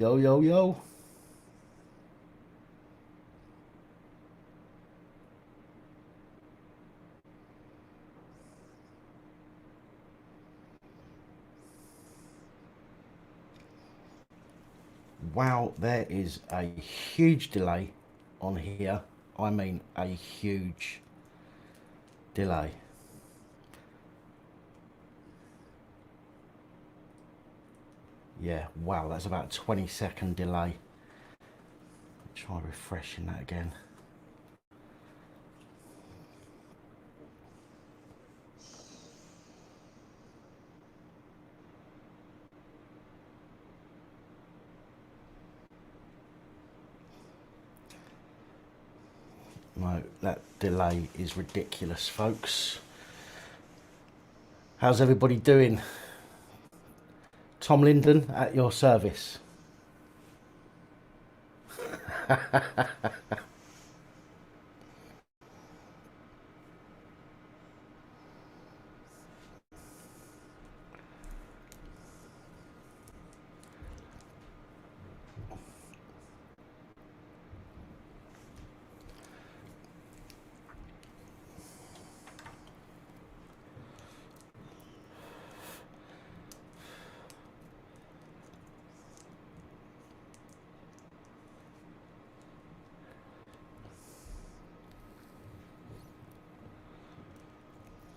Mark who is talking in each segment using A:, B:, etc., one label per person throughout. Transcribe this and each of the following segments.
A: Yo, yo, yo. Wow, there is a huge delay on here. I mean, a huge delay. Yeah, wow, that's about a 20-second delay. Try refreshing that again. No, that delay is ridiculous, folks. How's everybody doing? Tom Linden at your service.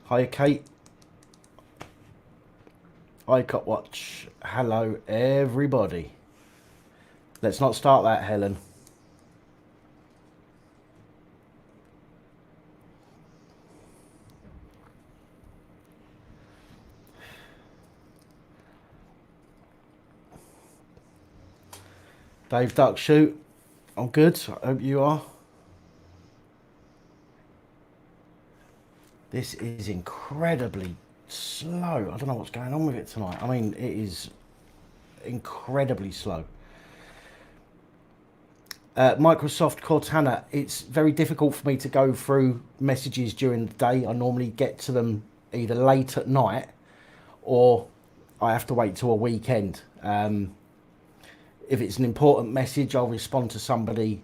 A: Hi, Kate. Hi, Cotwatch. Hello, everybody. Let's not start that, Helen. Dave Duckshoot, I'm good. I hope you are. This is incredibly slow. I don't know what's going on with it tonight. I mean, it is incredibly slow. Microsoft Cortana, it's very difficult for me to go through messages during the day. I normally get to them either late at night or I have to wait till a weekend. If it's an important message, I'll respond to somebody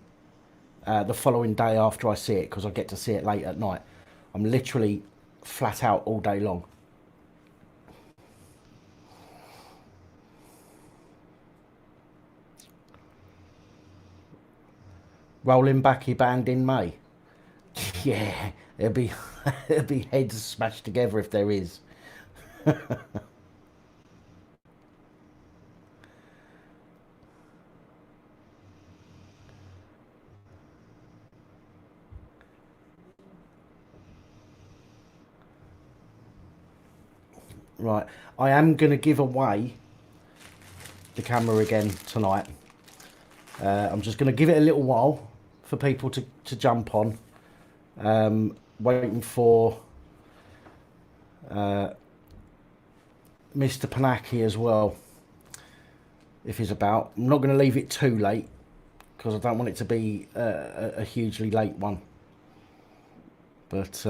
A: the following day after I see it because I get to see it late at night. I'm literally flat out all day long. Rolling Backy band in May. Yeah, it'll be it'll be heads smashed together if there is. Right, I am going to give away the camera again tonight. I'm just going to give it a little while for people to jump on. Waiting for Mr. Pinaki as well, if he's about. I'm not going to leave it too late because I don't want it to be a hugely late one. But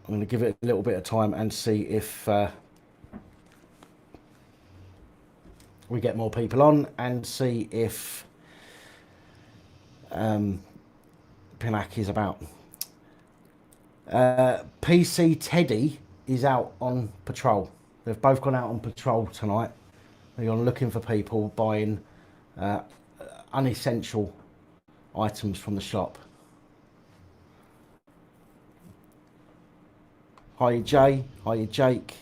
A: I'm going to give it a little bit of time and see if we get more people on and see if Pinaki's about. PC Teddy is out on patrol. They've both gone out on patrol tonight. They're gone looking for people buying unessential items from the shop. Hi Jay, hi Jake.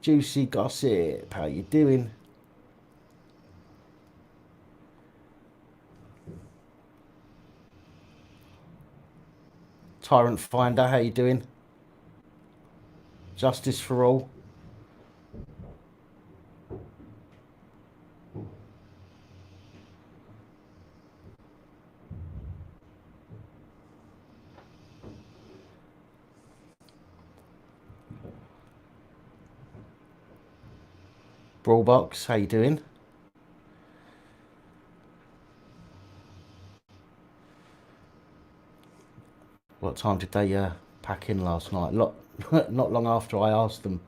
A: Juicy Gossip, how you doing? Tyrant Finder, how you doing? Justice for All. Brawlbox, how you doing? What time did they pack in last night? Not long after I asked them.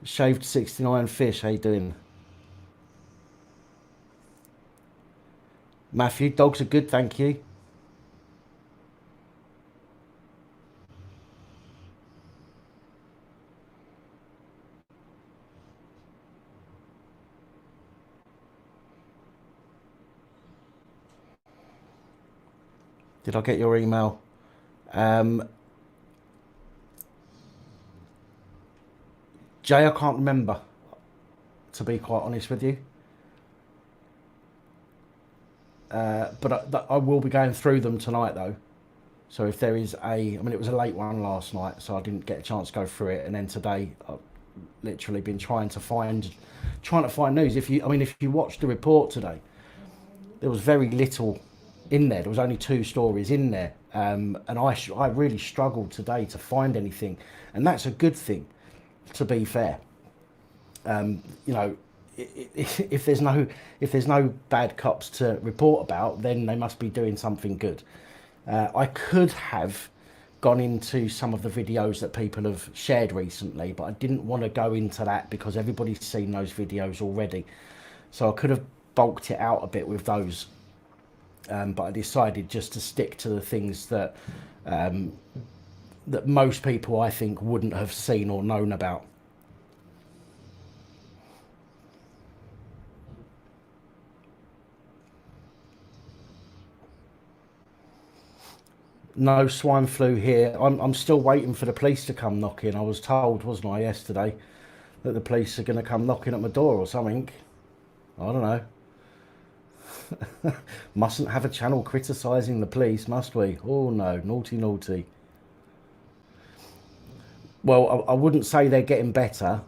A: Shaved 69 fish, how you doing? Matthew, dogs are good, thank you. Did I get your email? Jay, I can't remember, to be quite honest with you. But I will be going through them tonight, though. So if there is I mean, it was a late one last night, so I didn't get a chance to go through it. And then today, I've literally been trying to find news. If you watched the report today, there was very little in there. There was only two stories in there, and I really struggled today to find anything, and that's a good thing, to be fair. You know, if there's no bad cops to report about, then they must be doing something good. I could have gone into some of the videos that people have shared recently, but I didn't want to go into that because everybody's seen those videos already. So I could have bulked it out a bit with those, but I decided just to stick to the things that that most people, I think, wouldn't have seen or known about. No swine flu here. I'm still waiting for the police to come knocking. I was told, wasn't I, yesterday, that the police are going to come knocking at my door or something. I don't know. Mustn't have a channel criticising the police, must we? Oh no, naughty, naughty. Well, I wouldn't say they're getting better.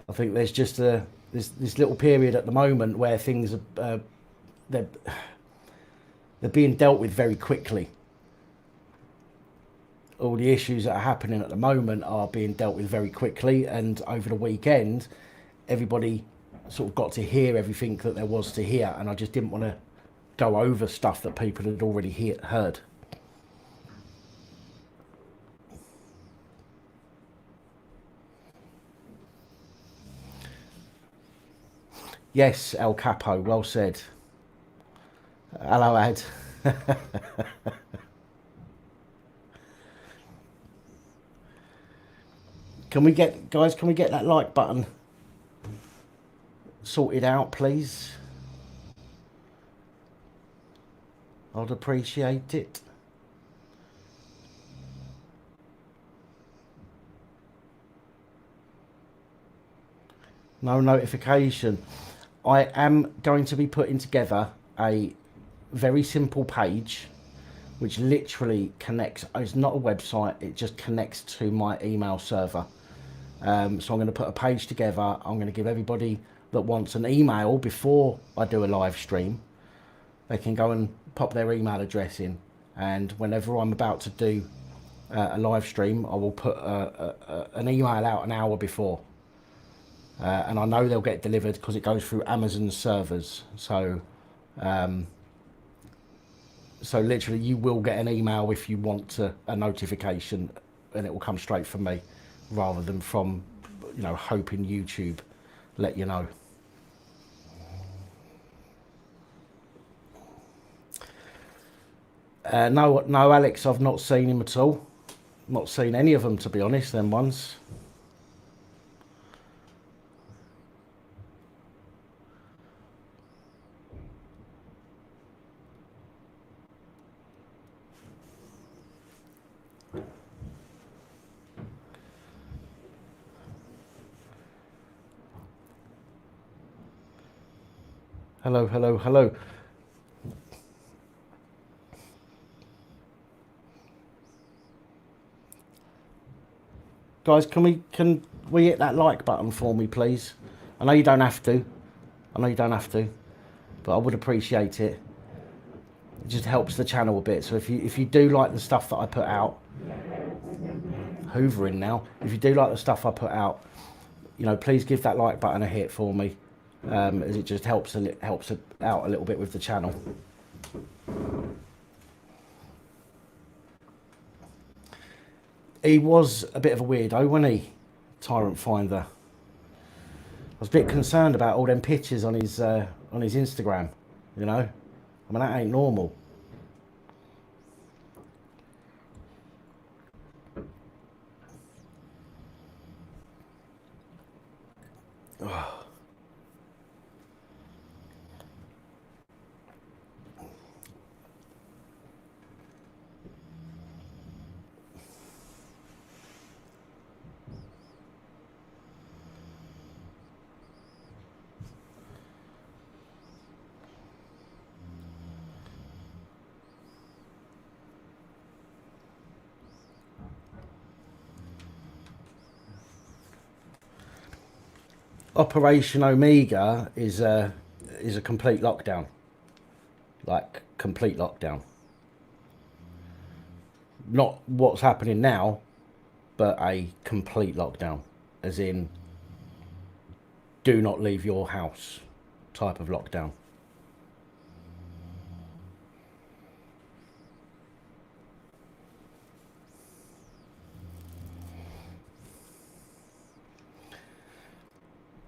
A: I think there's just this little period at the moment where things are they're they're being dealt with very quickly. All the issues that are happening at the moment are being dealt with very quickly, and over the weekend, everybody sort of got to hear everything that there was to hear, and I just didn't want to go over stuff that people had already heard. Yes, El Capo, well said. Hello, Ad. Can we get that like button sorted out, please? I'd appreciate it. No notification. I am going to be putting together a very simple page which literally connects. It's not a website, it just connects to my email server. So I'm going to put a page together. I'm going to give everybody that wants an email before I do a live stream, they can go and pop their email address in, and whenever I'm about to do a live stream, I will put an email out an hour before, and I know they'll get delivered because it goes through Amazon servers. So literally you will get an email if you want a notification, and it will come straight from me rather than from, hoping YouTube let you know. No, Alex, I've not seen him at all. Not seen any of them, to be honest, them ones. Hello, hello, hello. Guys, can we hit that like button for me, please? I know you don't have to. But I would appreciate it. It just helps the channel a bit. So if you do like the stuff that I put out, hoovering now. If you do like the stuff I put out, please give that like button a hit for me, as it just helps it out a little bit with the channel. He was a bit of a weirdo, wasn't he? Tyrant Finder. I was a bit concerned about all them pictures on his Instagram. You know, I mean that ain't normal. Operation Omega is a complete lockdown, like complete lockdown. Not what's happening now, but a complete lockdown, as in do not leave your house type of lockdown.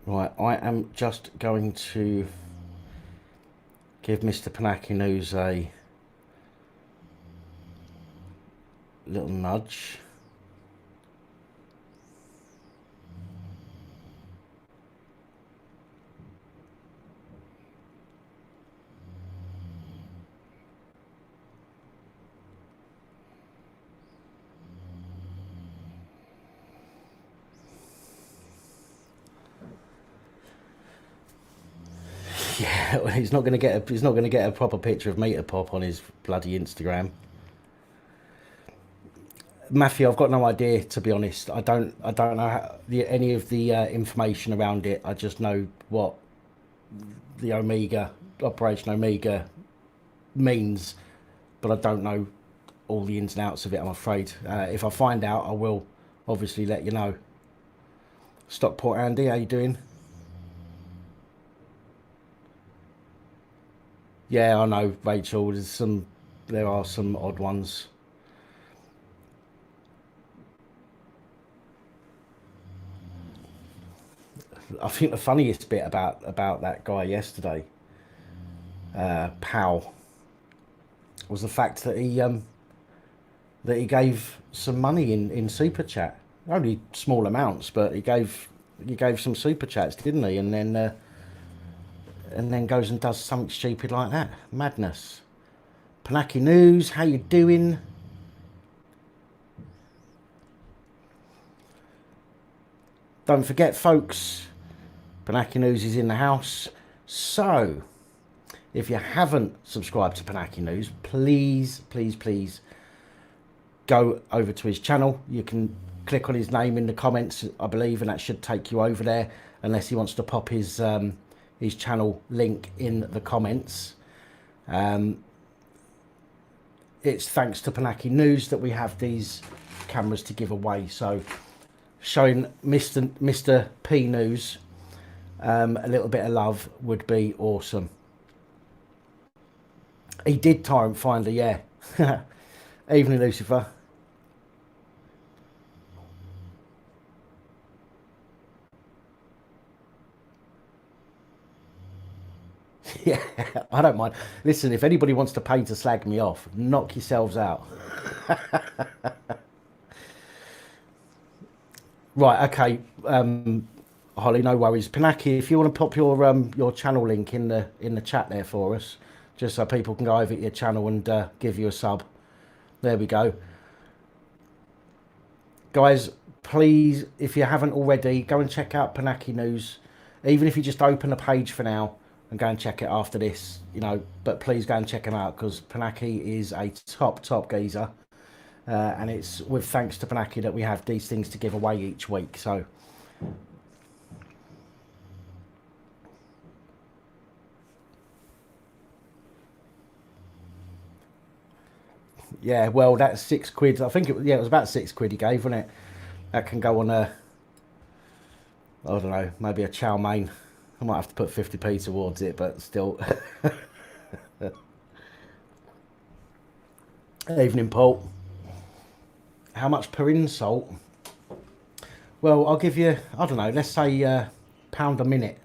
A: Right, I am just going to give Mr. Pinaki News a little nudge. Yeah, well, he's not going to get a proper picture of Meter Pop on his bloody Instagram. Matthew, I've got no idea, to be honest. I don't know any of the information around it. I just know what the Operation Omega means, but I don't know all the ins and outs of it, I'm afraid. If I find out, I will obviously let you know. Stockport Andy, how you doing? Yeah, I know, Rachel. There are some odd ones. I think the funniest bit about that guy yesterday, Powell, was the fact that he gave some money in super chat. Only small amounts, but he gave some super chats, didn't he? And then goes and does something stupid like that. Madness. Pinaki News, how you doing? Don't forget, folks, Pinaki News is in the house. So, if you haven't subscribed to Pinaki News, please, please, please go over to his channel. You can click on his name in the comments, I believe, and that should take you over there, unless he wants to pop his channel link in the comments. It's thanks to Pinaki News that we have these cameras to give away. So showing Mr. P News a little bit of love would be awesome. He did Tyrant Finder, yeah. Evening, Lucifer. Yeah, I don't mind. Listen, if anybody wants to pay to slag me off, knock yourselves out. Right, okay. Holly, no worries. Pinaki, if you want to pop your channel link in the chat there for us, just so people can go over to your channel and give you a sub. There we go. Guys, please, if you haven't already, go and check out Pinaki News. Even if you just open a page for now and go and check it after this, you know, but please go and check him out, because Pinaki is a top geezer. And it's with thanks to Pinaki that we have these things to give away each week. So yeah, well, that's £6. I think it was about £6 he gave, wasn't it? That can go on I don't know, maybe a chow mein. I might have to put 50p towards it, but still. Evening, Paul. How much per insult? Well, I'll give you, I don't know, let's say pound a minute.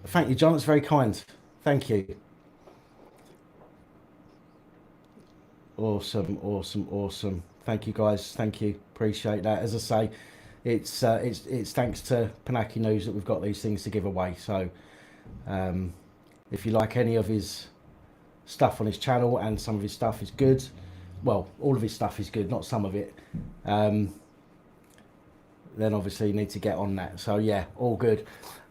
A: Thank you, John. It's very kind. Thank you. Awesome, awesome, awesome. Thank you, guys. Thank you. Appreciate that. As I say, it's thanks to Pinaki News that we've got these things to give away. So, um, if you like any of his stuff on his channel, and some of his stuff is good, well, all of his stuff is good, not some of it. Then obviously you need to get on that. So yeah, all good.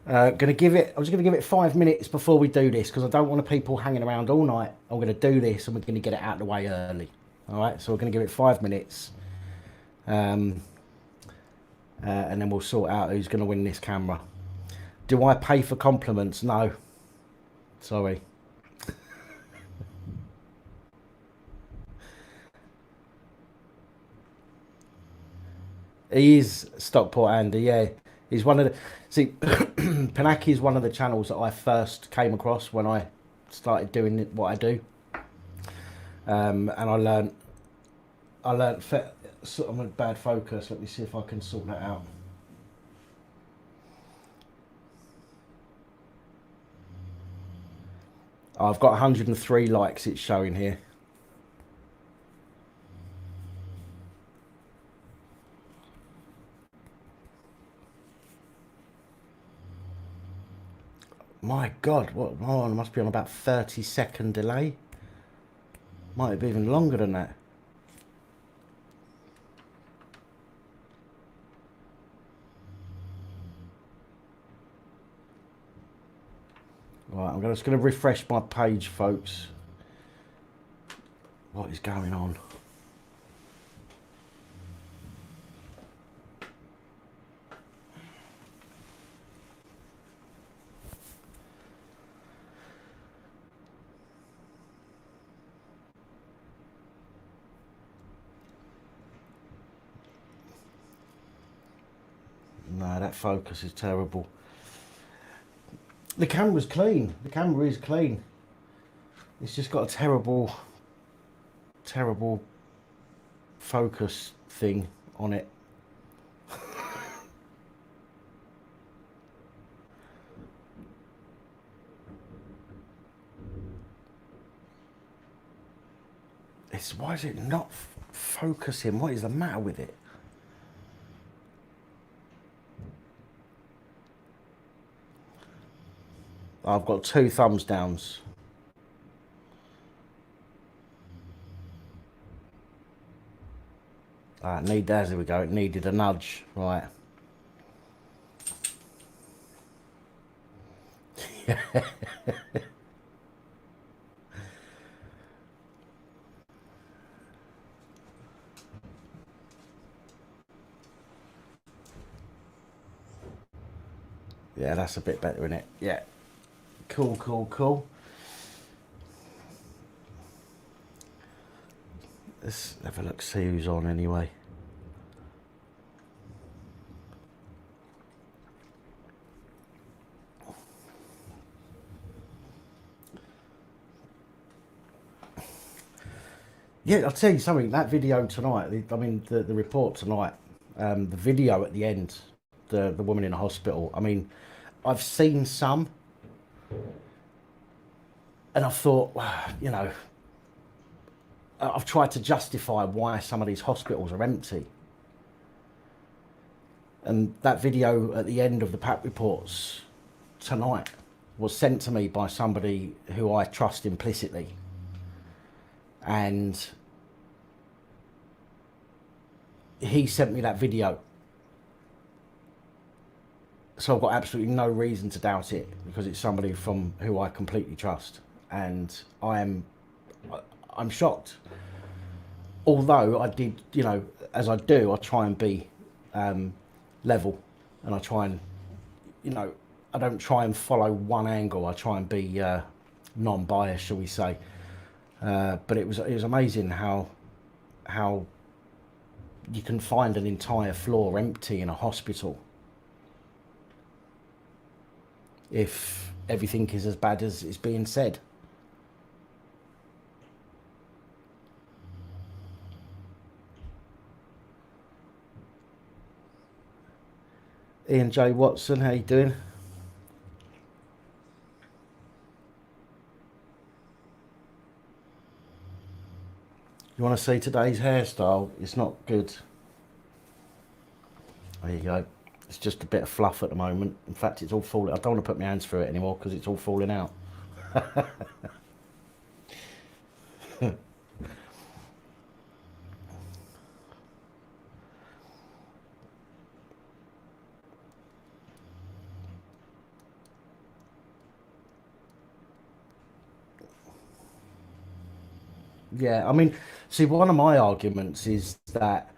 A: I'm just gonna give it 5 minutes before we do this, because I don't want people hanging around all night. I'm gonna do this and we're gonna get it out of the way early. All right, so we're gonna give it 5 minutes, and then we'll sort out who's gonna win this camera. Do I pay for compliments? No, sorry. He is Stockport Andy, yeah. He's one of the... See, Pinaki is one of the channels that I first came across when I started doing what I do. And I learned... I'm a bad focus. Let me see if I can sort that out. I've got 103 likes it's showing here. My God, what? Oh, it must be on about 30-second delay. Might be even longer than that. Right, I'm just going to refresh my page, folks. What is going on? No, that focus is terrible. The camera's clean. The camera is clean. It's just got a terrible focus thing on it. Why is it not focusing? What is the matter with it? I've got 2 thumbs downs. There we go. It needed a nudge, right? Yeah, that's a bit better, isn't it? Yeah. Cool, cool, cool. Let's have a look, see who's on anyway. Yeah, I'll tell you something, that video tonight, the report tonight, the video at the end, the woman in the hospital, I mean, I've seen some, and I've thought, you know, I've tried to justify why some of these hospitals are empty. And that video at the end of the PAP reports tonight was sent to me by somebody who I trust implicitly. And he sent me that video. So I've got absolutely no reason to doubt it, because it's somebody from who I completely trust. And I'm shocked. Although I did, you know, as I do, I try and be level, and I try and, you know, I don't try and follow one angle. I try and be non-biased, shall we say. But it was amazing how you can find an entire floor empty in a hospital if everything is as bad as it's being said. Ian J. Watson, how you doing? You want to see today's hairstyle? It's not good. There you go. It's just a bit of fluff at the moment. In fact, it's all falling. I don't want to put my hands through it anymore because it's all falling out. Yeah, I mean, see, one of my arguments is that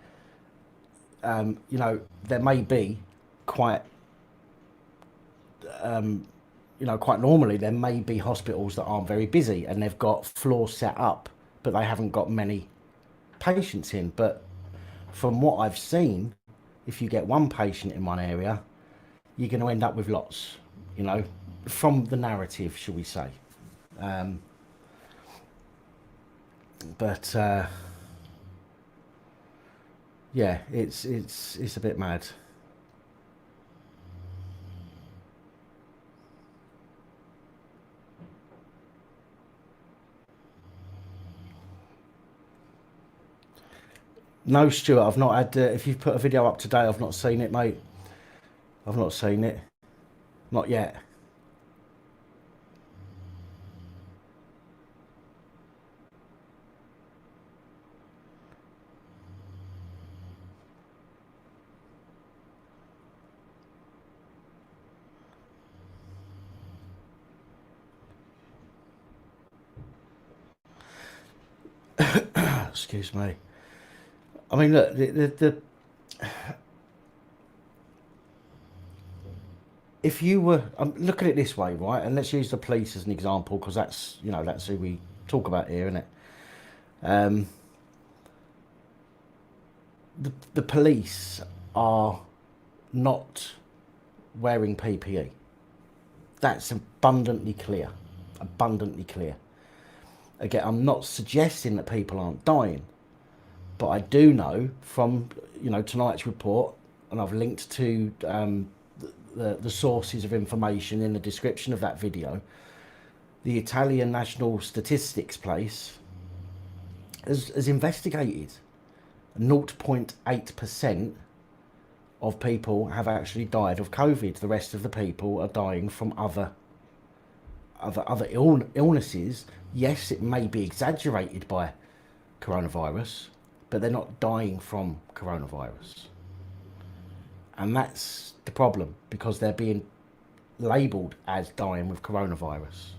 A: there may be quite, quite normally there may be hospitals that aren't very busy and they've got floors set up, but they haven't got many patients in. But from what I've seen, if you get one patient in one area, you're going to end up with lots, you know, from the narrative, shall we say. Um, but yeah, it's a bit mad. No, Stuart, I've not had. If you've put a video up today, I've not seen it, mate. I've not seen it, not yet. Excuse me. I mean, look, the if you were look at it this way, right? And let's use the police as an example because that's who we talk about here, isn't it? Um, the police are not wearing PPE. That's abundantly clear. Abundantly clear. Again, I'm not suggesting that people aren't dying, but I do know from tonight's report, and I've linked to the sources of information in the description of that video. The Italian National Statistics place has investigated 0.8% of people have actually died of COVID. The rest of the people are dying from illnesses. Yes, it may be exaggerated by coronavirus, but they're not dying from coronavirus. And that's the problem because they're being labelled as dying with coronavirus.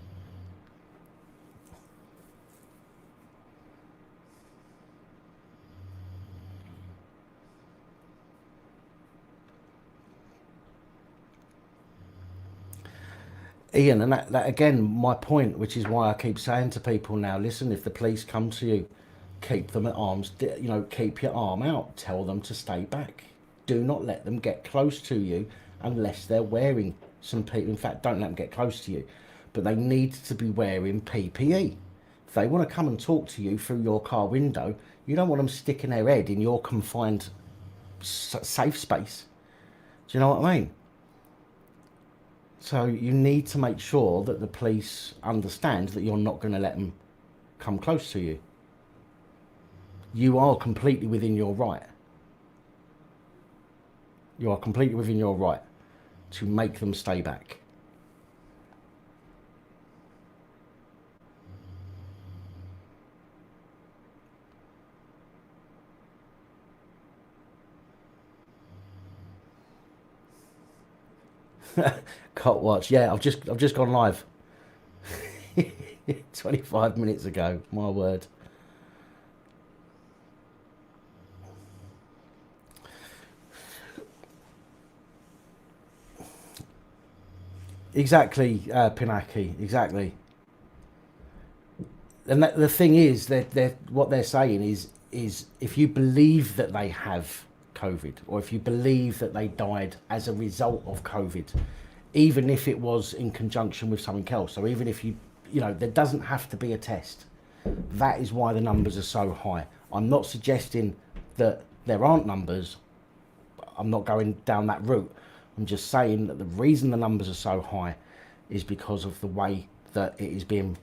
A: Ian, and that again, my point, which is why I keep saying to people now, listen, if the police come to you, keep them at arms, keep your arm out, tell them to stay back. Do not let them get close to you unless they're wearing some PPE. In fact, don't let them get close to you, but they need to be wearing PPE. If they want to come and talk to you through your car window, you don't want them sticking their head in your confined safe space. Do you know what I mean? So you need to make sure that the police understand that you're not going to let them come close to you. You are completely within your right. You are completely within your right to make them stay back. Cot watch. Yeah, I've just gone live 25 minutes ago. My word. Exactly, Pinaki. Exactly. And the thing is that what they're saying is if you believe that they have COVID or if you believe that they died as a result of COVID, even if it was in conjunction with something else. So even if there doesn't have to be a test. That is why the numbers are so high. I'm not suggesting that there aren't numbers. I'm not going down that route. I'm just saying that the reason the numbers are so high is because of the way that it is being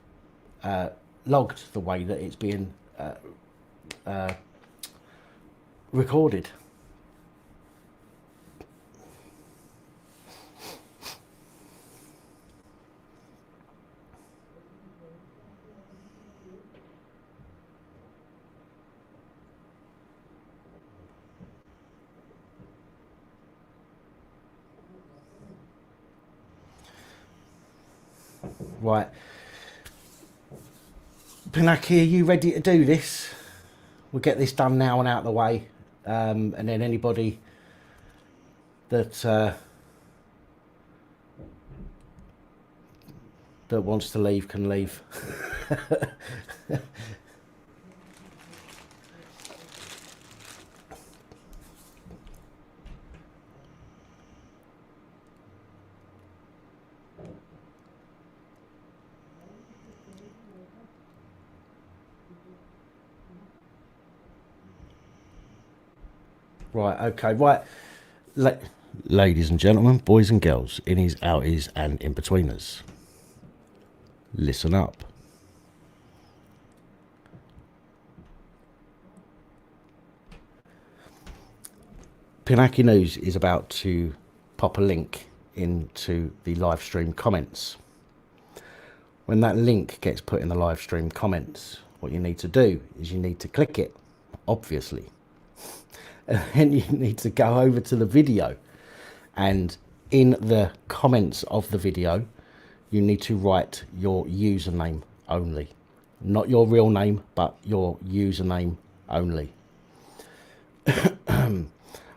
A: logged, the way that it's being recorded. Right, Pinaki, are you ready to do this? We'll get this done now and out of the way, and then anybody that that wants to leave can leave. Right, okay, right. Ladies and gentlemen, boys and girls, innies, outies, and in-betweeners, listen up. Pinaki News is about to pop a link into the live stream comments. When that link gets put in the live stream comments, what you need to do is you need to click it, obviously. And then you need to go over to the video, and in the comments of the video you need to write your username only, not your real name, but your username only.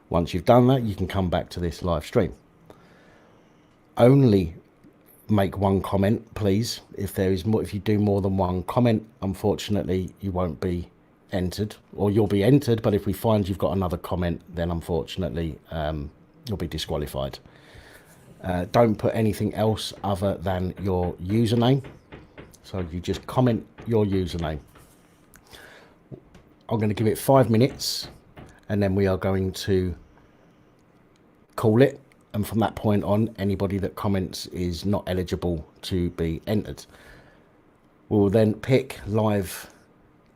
A: Once you've done that, you can come back to this live stream. Only make one comment, please. If you do more than one comment, unfortunately you won't be entered, or you'll be entered, but if we find you've got another comment, then unfortunately you'll be disqualified. Don't put anything else other than your username, so you just comment your username. I'm going to give it 5 minutes, and then we are going to call it, and from that point on, anybody that comments is not eligible to be entered. We'll then pick live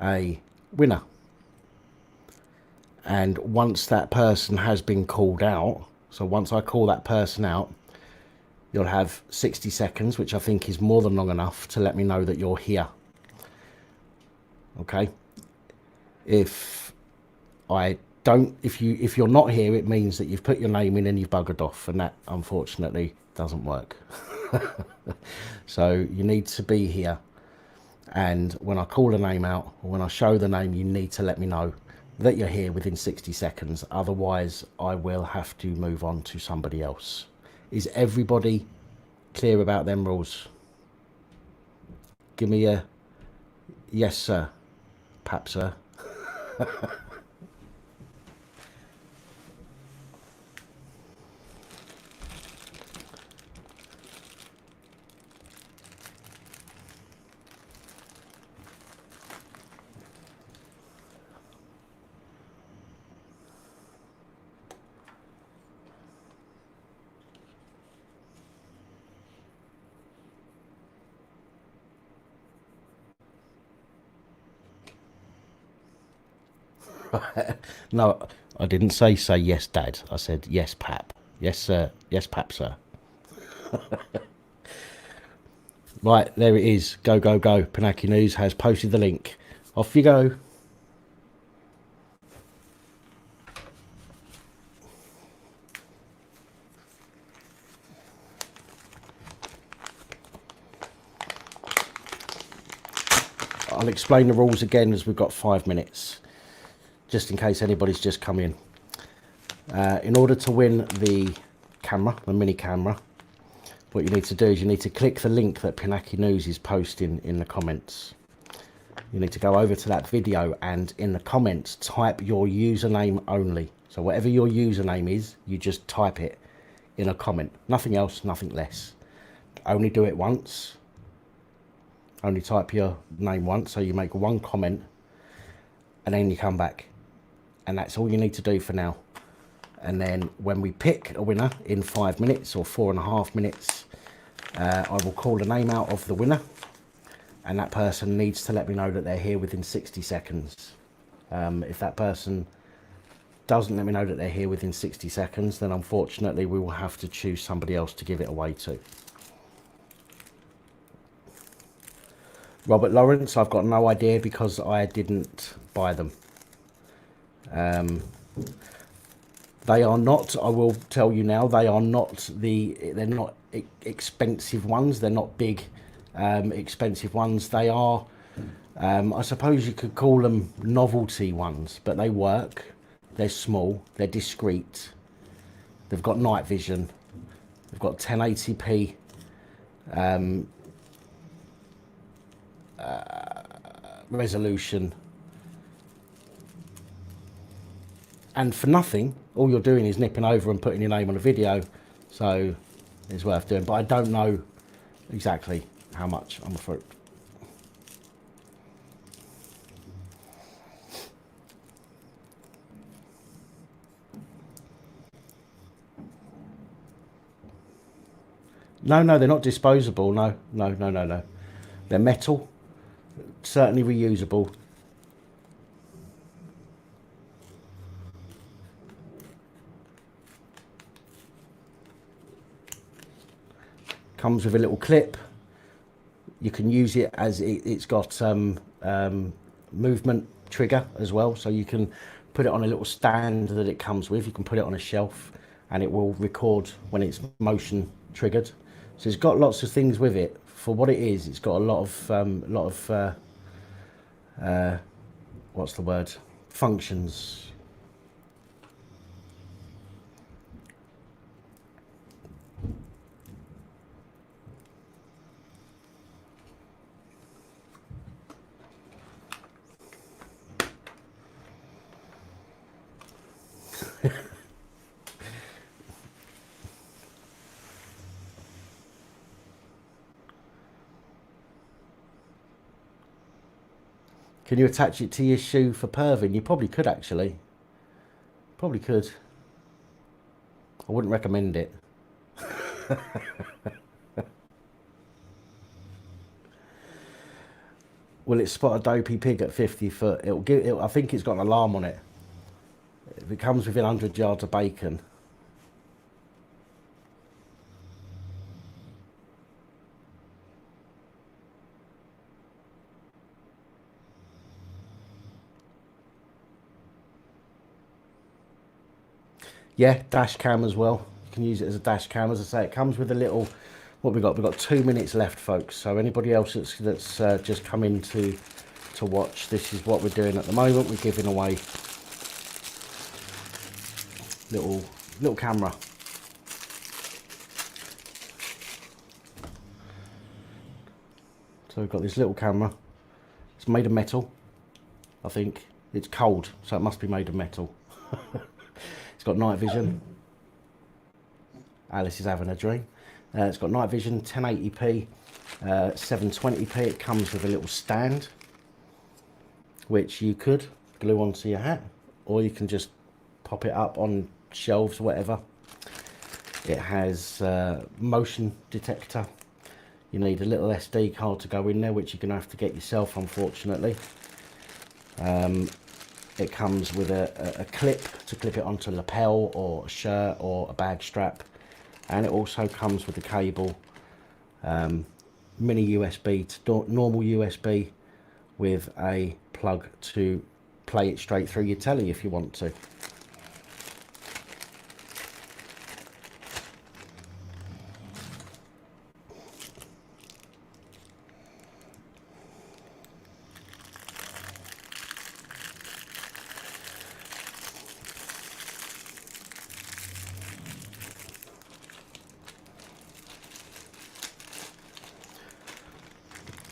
A: a winner, and once that person has been called out, so once I call that person out, you'll have 60 seconds, which I think is more than long enough to let me know that you're here. Okay, if you're not here, it means that you've put your name in and you've buggered off, and that unfortunately doesn't work. So you need to be here, and when I call a name out, or when I show the name, you need to let me know that you're here within 60 seconds. Otherwise, I will have to move on to somebody else. Is everybody clear about them rules? Give me a yes, sir. Perhaps, sir. No, I didn't say yes, Dad. I said yes, Pap. Yes, sir. Yes, Pap, sir. Right, there it is. Go, go, go. Pinaki News has posted the link. Off you go. I'll explain the rules again, as we've got 5 minutes, just in case anybody's just come in. In order to win the camera, the mini camera, what you need to do is you need to click the link that Pinaki News is posting in the comments. You need to go over to that video, and in the comments type your username only. So whatever your username is, you just type it in a comment. Nothing else, nothing less. Only do it once. Only type your name once, so you make one comment and then you come back. And that's all you need to do for now. And then when we pick a winner in 5 minutes or 4.5 minutes, I will call the name out of the winner, and that person needs to let me know that they're here within 60 seconds. If that person doesn't let me know that they're here within 60 seconds, then unfortunately we will have to choose somebody else to give it away to. Robert Lawrence, I've got no idea because I didn't buy them. They are not, I will tell you now, they are not they're not expensive ones. They're not big, expensive ones. They are, I suppose you could call them novelty ones, but they work. They're small, they're discreet. They've got night vision. They've got 1080p resolution. And for nothing, all you're doing is nipping over and putting your name on a video. So it's worth doing. But I don't know exactly how much, I'm afraid. No, they're not disposable. No. They're metal, certainly reusable. Comes with a little clip. You can use it as it's got movement trigger as well, so you can put it on a little stand that it comes with. You can put it on a shelf and it will record when it's motion triggered. So it's got lots of things with it. For what it is, it's got a lot of what's the word? Functions. Can you attach it to your shoe for perving? You probably could, actually. Probably could. I wouldn't recommend it. Will it spot a dopey pig at 50 foot? I think it's got an alarm on it. If it comes within 100 yards of bacon. Yeah, dash cam as well. You can use it as a dash cam. As I say, it comes with a little, what we got? We've got 2 minutes left, folks. So anybody else that's just come in to watch, this is what we're doing at the moment. We're giving away little camera. So we've got this little camera. It's made of metal, I think. It's cold, so it must be made of metal. It's got night vision. Alice is having a dream. It's got night vision, 1080p, 720p. It comes with a little stand, which you could glue onto your hat, or you can just pop it up on shelves, whatever. It has motion detector. You need a little SD card to go in there, which you're going to have to get yourself, unfortunately. It comes with a clip to clip it onto a lapel or a shirt or a bag strap. And it also comes with a cable, mini USB to normal USB, with a plug to play it straight through your telly if you want to.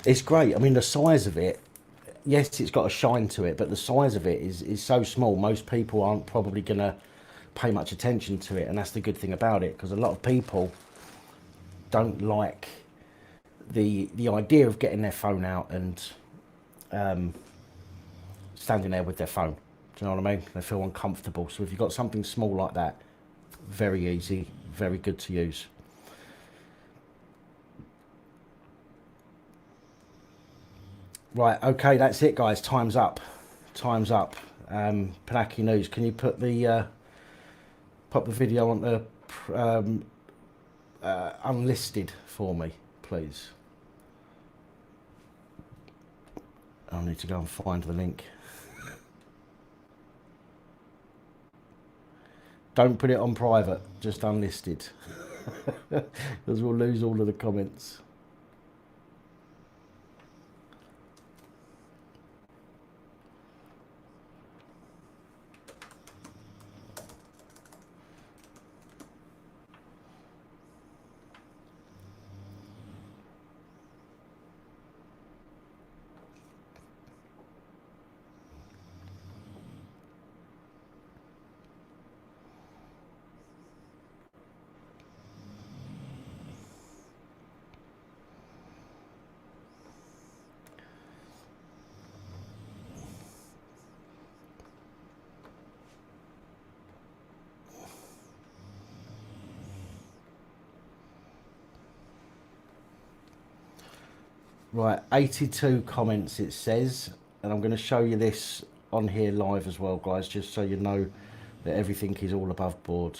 A: It's great. I mean, the size of it, yes, it's got a shine to it, but the size of it is so small. Most people aren't probably going to pay much attention to it, and that's the good thing about it, because a lot of people don't like the idea of getting their phone out and standing there with their phone. Do you know what I mean? They feel uncomfortable. So if you've got something small like that, very easy, very good to use. Right, okay, that's it, guys. Time's up. Time's up. Pinaki News, can you put the video on the unlisted for me, please? I need to go and find the link. Don't put it on private, just unlisted, because we'll lose all of the comments. Right, 82 comments it says, and I'm going to show you this on here live as well, guys, just so you know that everything is all above board.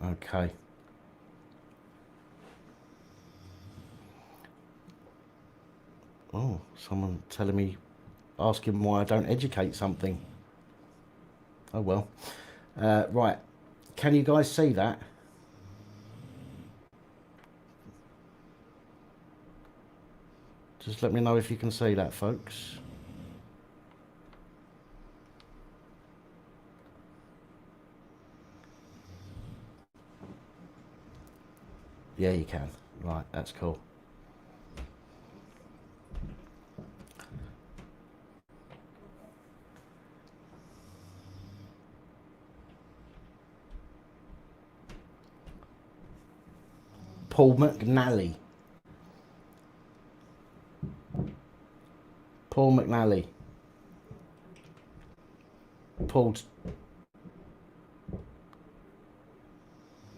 A: Okay. Oh, someone telling me, asking why I don't educate something. Oh well. Right. Can you guys see that? Just let me know if you can see that, folks. Yeah, you can. Right, that's cool. Paul McNally. Paul McNally. Paul.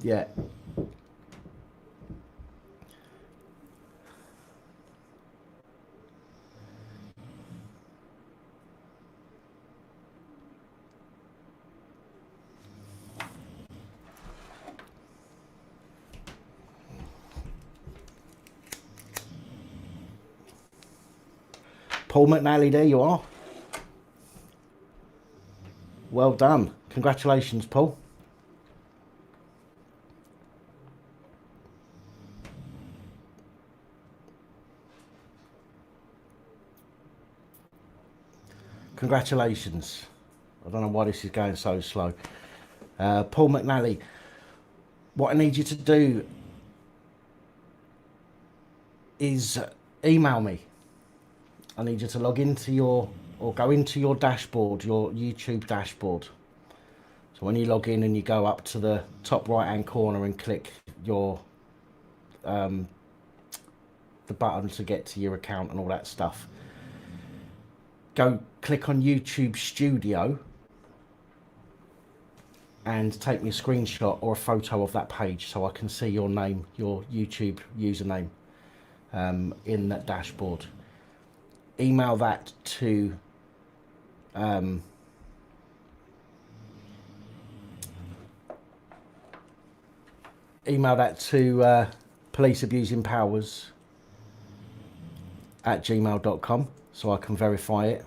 A: Yeah. Paul McNally, there you are. Well done. Congratulations, Paul. Congratulations. I don't know why this is going so slow. Paul McNally, what I need you to do is email me. I need you to log into your, or go into your dashboard, your YouTube dashboard. So when you log in and you go up to the top right hand corner and click your the button to get to your account and all that stuff, go click on YouTube Studio and take me a screenshot or a photo of that page so I can see your name, your YouTube username in that dashboard. Email that to policeabusingpowers@gmail.com so I can verify it.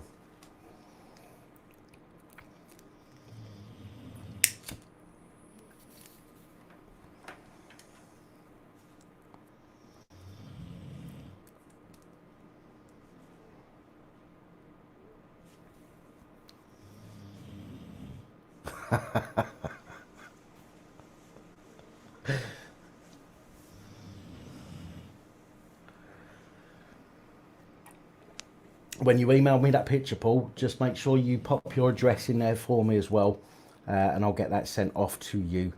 A: when you email me that picture, Paul, just make sure you pop your address in there for me as well, and I'll get that sent off to you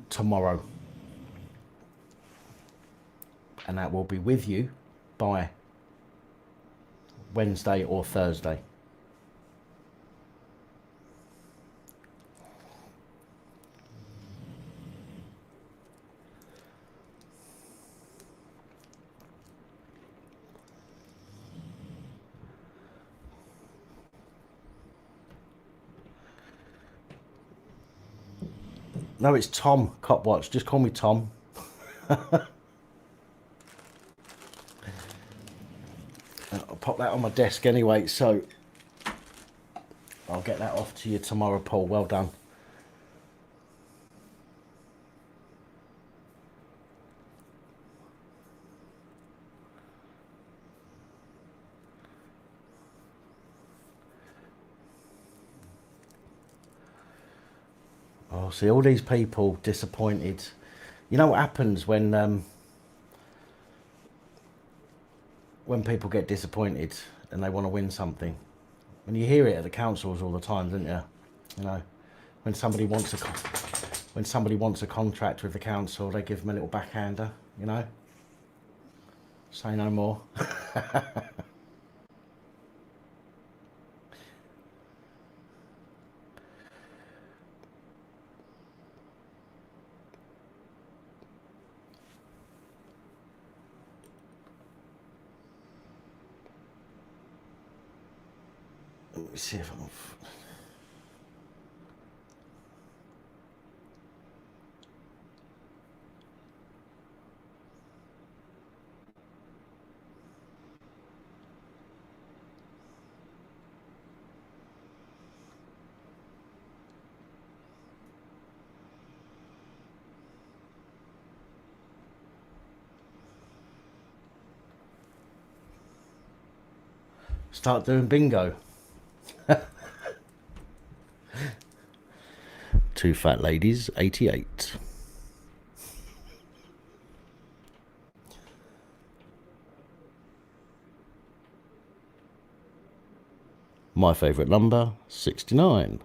A: tomorrow, and that will be with you by Wednesday or Thursday. No, it's Tom Copwatch. Just call me Tom. I'll pop that on my desk anyway, so I'll get that off to you tomorrow, Paul. Well done. Oh, see, all these people disappointed. You know what happens when people get disappointed and they want to win something? When you hear it at the councils all the time, don't you? You know, when somebody wants a contract with the council, they give them a little backhander. You know, say no more. Let me see if I'm. Start doing bingo. Two fat ladies, 88. My favourite number, 69.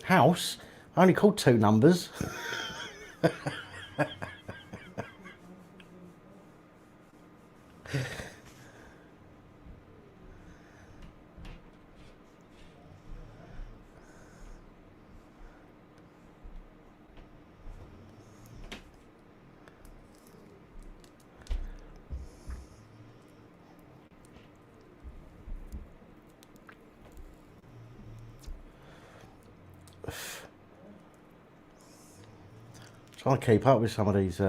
A: House? I only called two numbers. Trying to keep up with some of these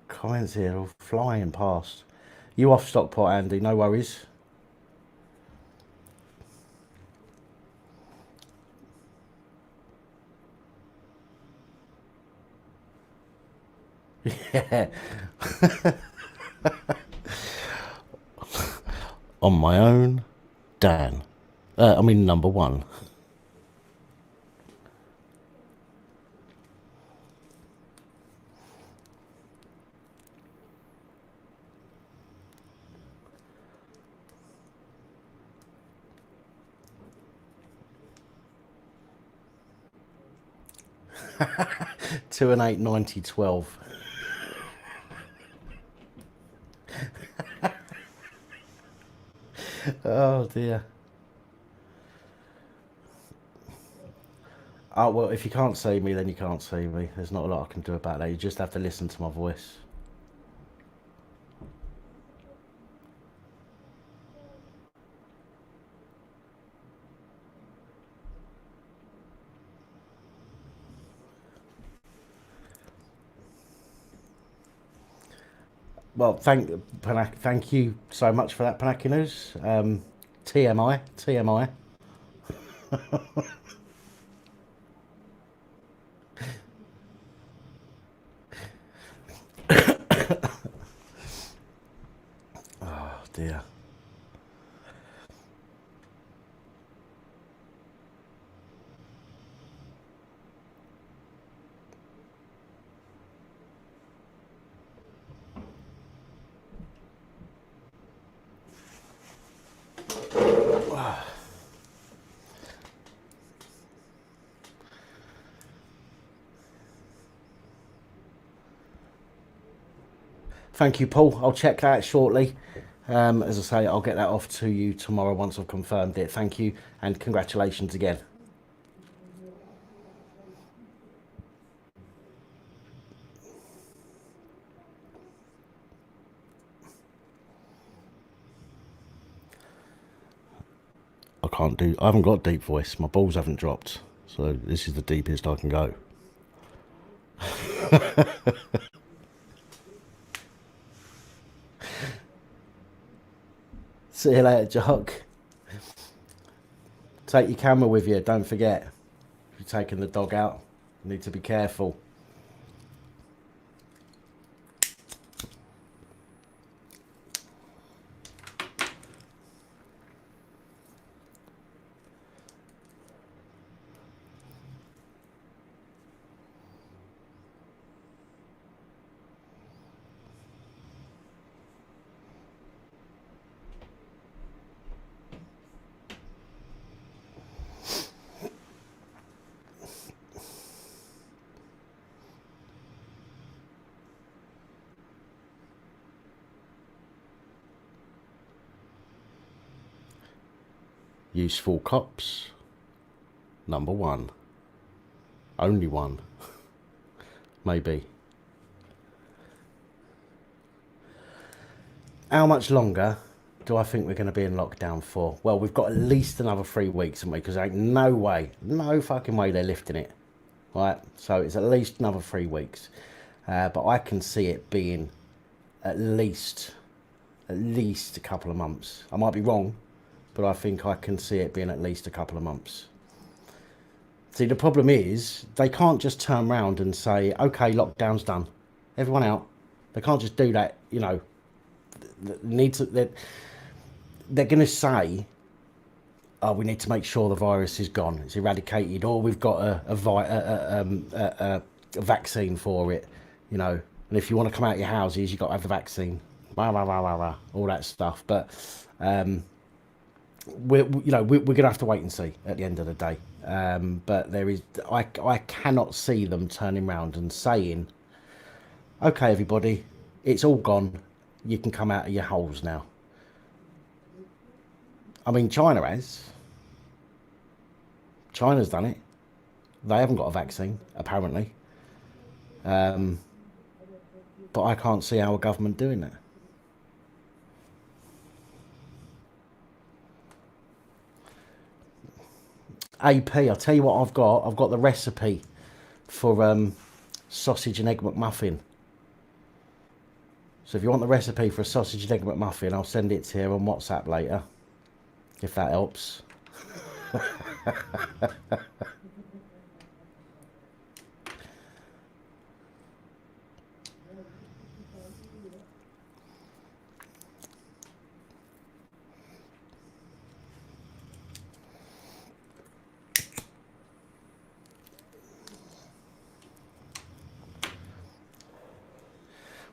A: comments here, all flying past. You off Stockport, Andy, no worries. Yeah. On my own, Dan. I mean, number one. Two and 8, 90, 12. Oh dear. Oh well, if you can't see me, then you can't see me. There's not a lot I can do about that. You just have to listen to my voice. Well, thank you so much for that, Pinaki News. TMI, TMI. Oh dear. Thank you, Paul. I'll check that shortly. As I say, I'll get that off to you tomorrow once I've confirmed it. Thank you and congratulations again. I haven't got deep voice. My balls haven't dropped. So this is the deepest I can go. See you later, Jock. Take your camera with you, don't forget. If you're taking the dog out, you need to be careful. Useful cops. Number one. Only one. Maybe. How much longer do I think we're going to be in lockdown for? Well, we've got at least another 3 weeks, haven't we? Because there ain't no way, no fucking way they're lifting it. Right? So it's at least another 3 weeks. But I can see it being at least a couple of months. I might be wrong, but I think I can see it being at least a couple of months. See, the problem is they can't just turn around and say, okay, lockdown's done, everyone out. They can't just do that, you know. They're going to say, oh, we need to make sure the virus is gone, it's eradicated, or we've got a vaccine for it, you know. And if you want to come out of your houses, you've got to have the vaccine, rah, rah, rah, rah, rah, all that stuff. But we're gonna have to wait and see at the end of the day. But I cannot see them turning around and saying, okay, everybody, it's all gone, you can come out of your holes now. I mean, China's done it. They haven't got a vaccine, apparently. But I can't see our government doing that. AP, I'll tell you what I've got. I've got the recipe for sausage and egg McMuffin. So if you want the recipe for a sausage and egg McMuffin, I'll send it to you on WhatsApp later, if that helps.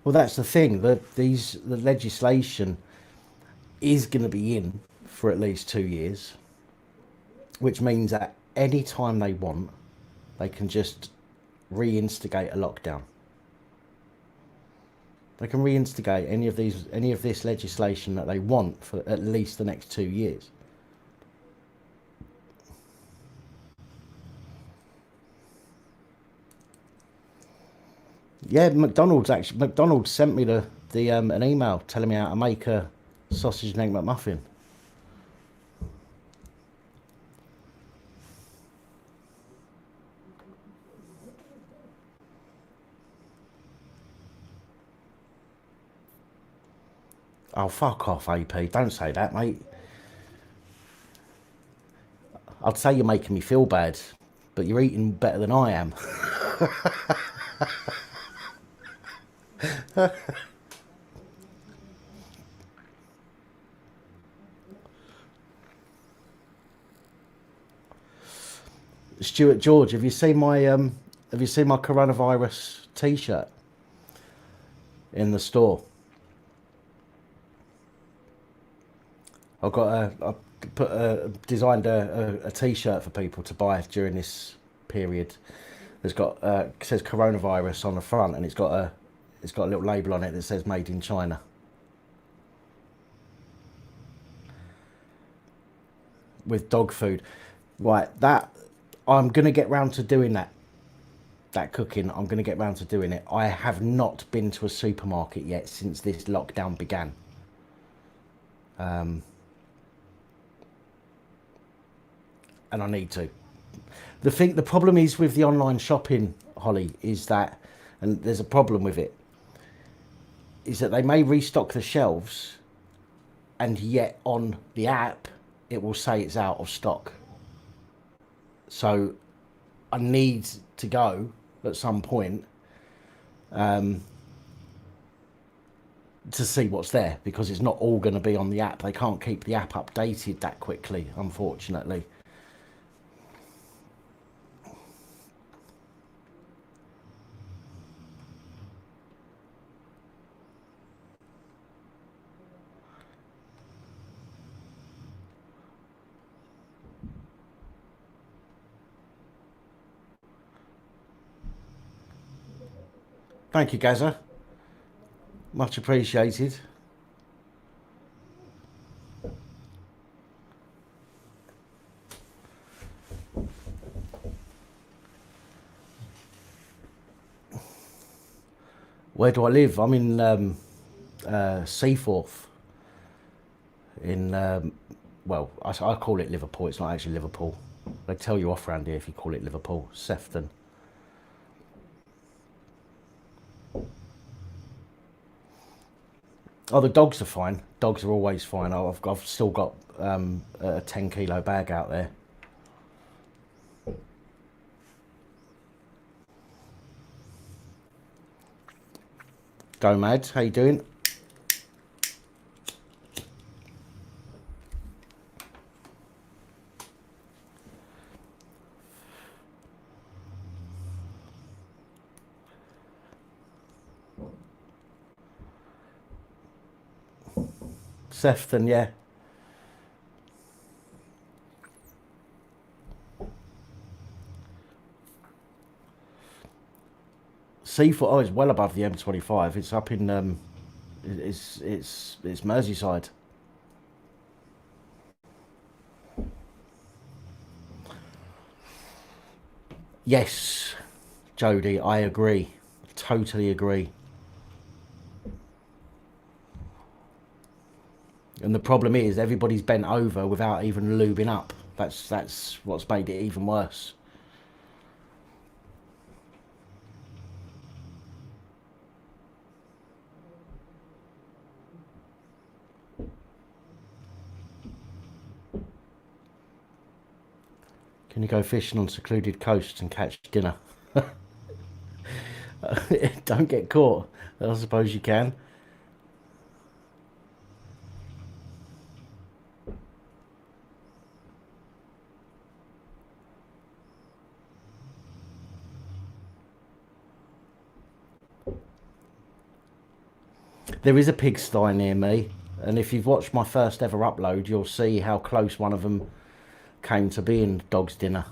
A: Well, that's the thing. The legislation is going to be in for at least 2 years, which means that any time they want, they can just reinstigate a lockdown. They can reinstigate any of this legislation that they want for at least the next 2 years. Yeah, McDonald's sent me an email telling me how to make a sausage and egg McMuffin. Oh, fuck off, AP. Don't say that, mate. I'd say you're making me feel bad, but you're eating better than I am. Stuart George, have you seen my coronavirus T-shirt in the store? Designed a T-shirt for people to buy during this period. It's got says coronavirus on the front, and it's got a little label on it that says made in China. With dog food. Right, that I'm gonna get round to doing that cooking. I'm gonna get round to doing it. I have not been to a supermarket yet since this lockdown began. And I need to. The problem is with the online shopping, Holly, is that, and there's a problem with it, is that they may restock the shelves, and yet on the app it will say it's out of stock. So I need to go at some point to see what's there, because it's not all going to be on the app. They can't keep the app updated that quickly, unfortunately. Thank you, Gaza. Much appreciated. Where do I live? I'm in Seaforth. Well, I call it Liverpool. It's not actually Liverpool. They tell you off around here if you call it Liverpool. Sefton. Oh, the dogs are fine. Dogs are always fine. I've still got a 10-kilo bag out there. Go Mad, how you doing? Sefton, yeah. Seafoot, oh, it's well above the M25. It's up in it's Merseyside. Yes, Jody, I agree. Totally agree. And the problem is everybody's bent over without even lubing up. That's what's made it even worse. Can you go fishing on secluded coasts and catch dinner? Don't get caught. I suppose you can. There is a pigsty near me, and if you've watched my first ever upload, you'll see how close one of them came to being dog's dinner.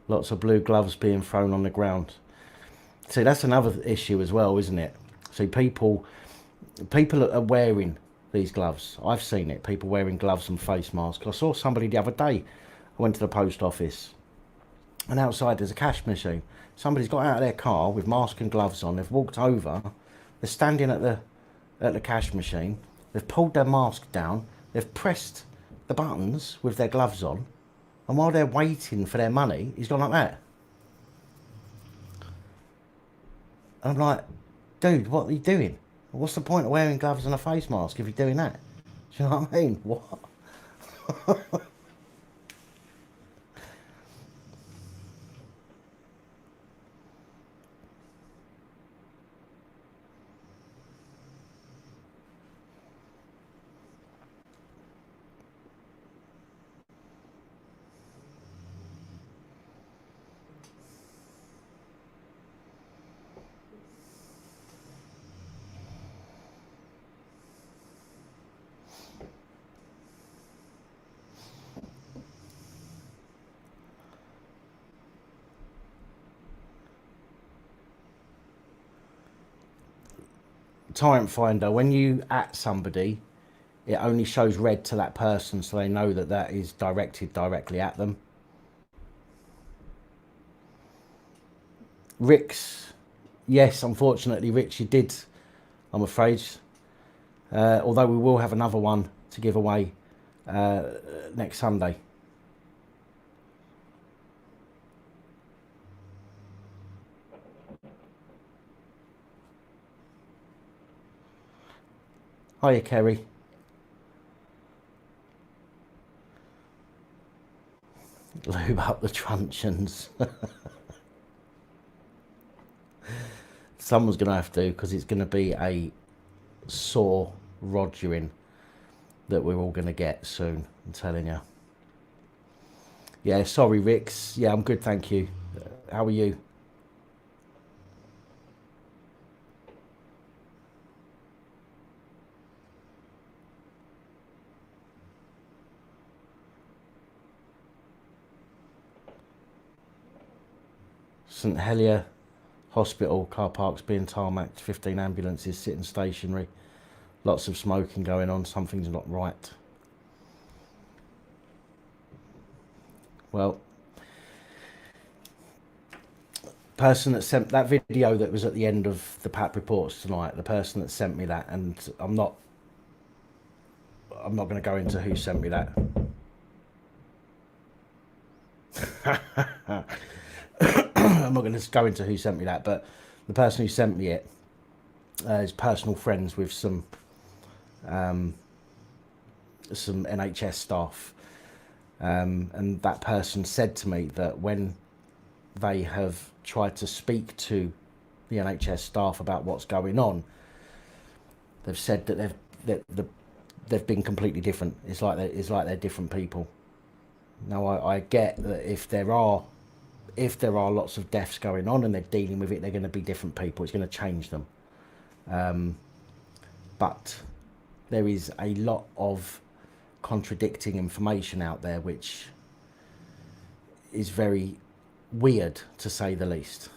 A: Lots of blue gloves being thrown on the ground. See, that's another issue as well, isn't it? See, people are wearing these gloves. I've seen it. People wearing gloves and face masks. I saw somebody the other day. I went to the post office, and outside there's a cash machine. Somebody's got out of their car with mask and gloves on. They've walked over. They're standing at the cash machine. They've pulled their mask down. They've pressed the buttons with their gloves on, And while they're waiting for their money, he's gone like that. And I'm like, dude, what are you doing? What's the point of wearing gloves and a face mask if you're doing that? Do you know what I mean? What? Torrent Finder, when you at somebody, it only shows red to that person, so they know that that is directed directly at them. Rick's, yes, unfortunately, Rich, you did, I'm afraid. Although we will have another one to give away next Sunday. Hiya, Kerry. Lube up the truncheons. Someone's going to have to, because it's going to be a sore rogering that we're all going to get soon, I'm telling you. Yeah, sorry, Rix. Yeah, I'm good, thank you. How are you? St Helier Hospital car parks being tarmacked, 15 ambulances sitting stationary, lots of smoking going on, something's not right. Well, person that sent that video that was at the end of the PAP reports tonight, the person that sent me that, and I'm not going to go into who sent me that. I'm not going to go into who sent me that, but the person who sent me it is personal friends with some NHS staff, and that person said to me that when they have tried to speak to the NHS staff about what's going on, they've said that they've been completely different. It's like they're different people. Now I get that if there are lots of deaths going on and they're dealing with it, they're going to be different people. It's going to change them. But there is a lot of contradicting information out there, which is very weird, to say the least.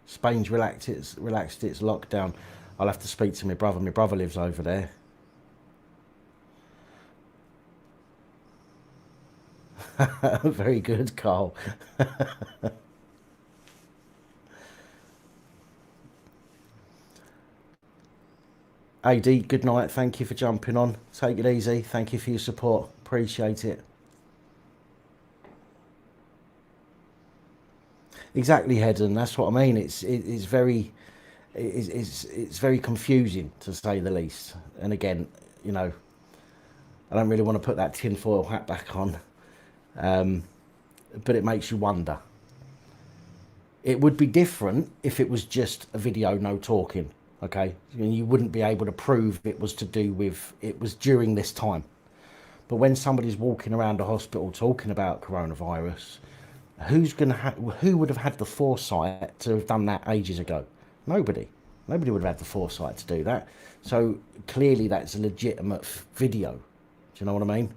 A: Spain's relaxed its lockdown. I'll have to speak to my brother. My brother lives over there. Very good, Carl. AD, good night. Thank you for jumping on. Take it easy. Thank you for your support. Appreciate it. Exactly, Hedden. That's what I mean. It's very confusing, to say the least. And again, you know, I don't really want to put that tinfoil hat back on, but it makes you wonder. It would be different if it was just a video, no talking. Okay, you wouldn't be able to prove it was to do with it was during this time. But when somebody's walking around a hospital talking about coronavirus, who would have had the foresight to have done that ages ago? Nobody would have had the foresight to do that. So clearly that's a legitimate video. Do you know what I mean?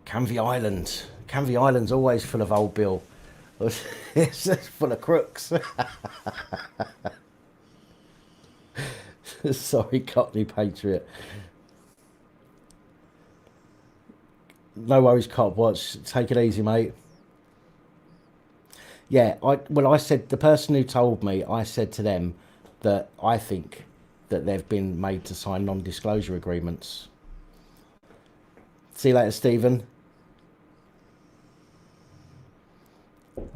A: Canvey Island's always full of old Bill. It's just full of crooks. Sorry, Cockney Patriot. No worries, Cop Watch. Take it easy, mate. Yeah, I said the person who told me, I said to them that I think that they've been made to sign non-disclosure agreements. See you later, Stephen.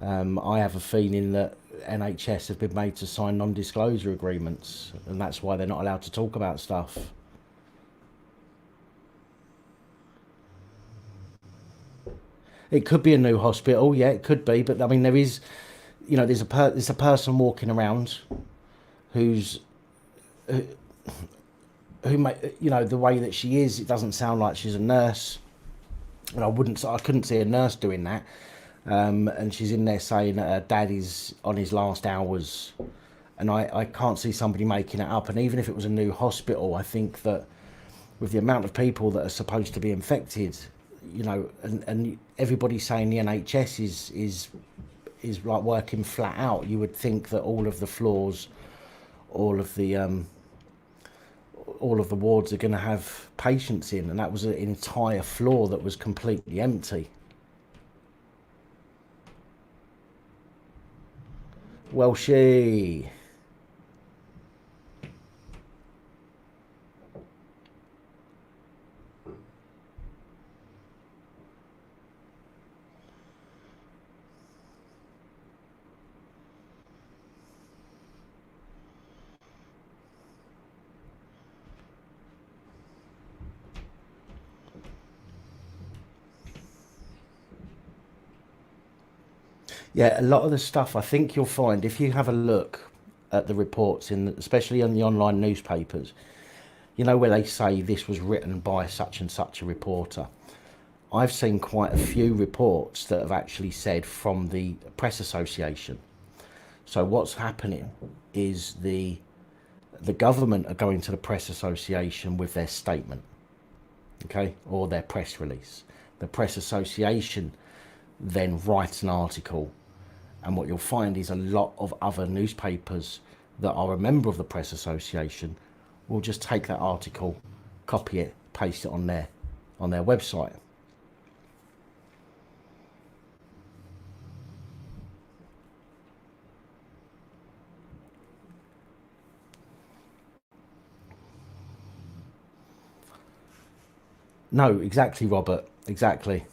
A: I have a feeling that NHS have been made to sign non-disclosure agreements, and that's why they're not allowed to talk about stuff. It could be a new hospital, yeah, it could be, but I mean, there is, there's a person walking around who's who may, the way that she is, it doesn't sound like she's a nurse, and I couldn't see a nurse doing that. And she's in there saying that her dad is on his last hours, and I can't see somebody making it up. And even if it was a new hospital, I think that with the amount of people that are supposed to be infected, and everybody saying the NHS is like working flat out, you would think that all of the floors, all of the wards are going to have patients in, and that was an entire floor that was completely empty. Well, yeah, a lot of the stuff I think you'll find if you have a look at the reports especially on the online newspapers, where they say this was written by such and such a reporter. I've seen quite a few reports that have actually said from the press association. So what's happening is the government are going to the press association with their statement, okay, or their press release. The press association then writes an article, and what you'll find is a lot of other newspapers that are a member of the press association will just take that article, copy it, paste it on their website. No, exactly, Robert. Exactly.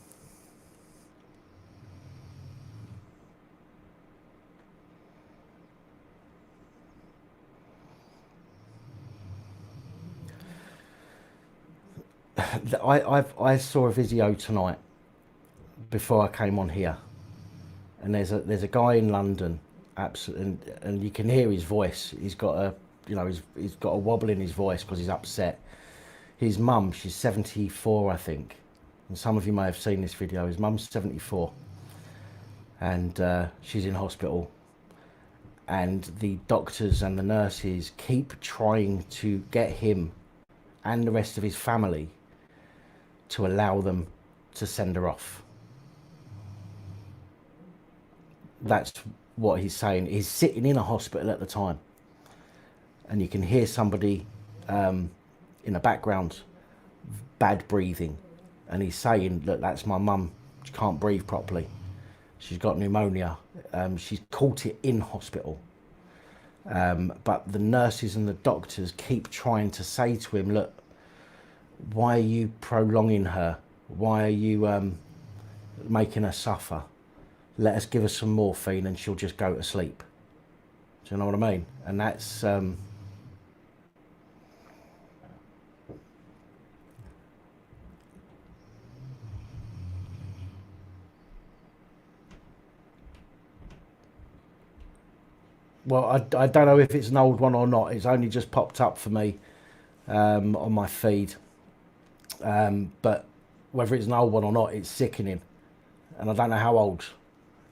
A: I saw a video tonight before I came on here, and there's a guy in London, absolutely, and you can hear his voice. He's got he's got a wobble in his voice because he's upset. His mum, she's 74, I think, and some of you may have seen this video. His mum's 74, and she's in hospital, and the doctors and the nurses keep trying to get him and the rest of his family to allow them to send her off. That's what he's saying. He's sitting in a hospital at the time, and you can hear somebody in the background bad breathing, and he's saying that that's my mum. She can't breathe properly. She's got pneumonia. She's caught it in hospital. But the nurses and the doctors keep trying to say to him, look, why are you prolonging her? Why are you making her suffer? Let us give her some morphine and she'll just go to sleep. Do you know what I mean? And that's... well, I don't know if it's an old one or not. It's only just popped up for me on my feed. But whether it's an old one or not, it's sickening. And I don't know how old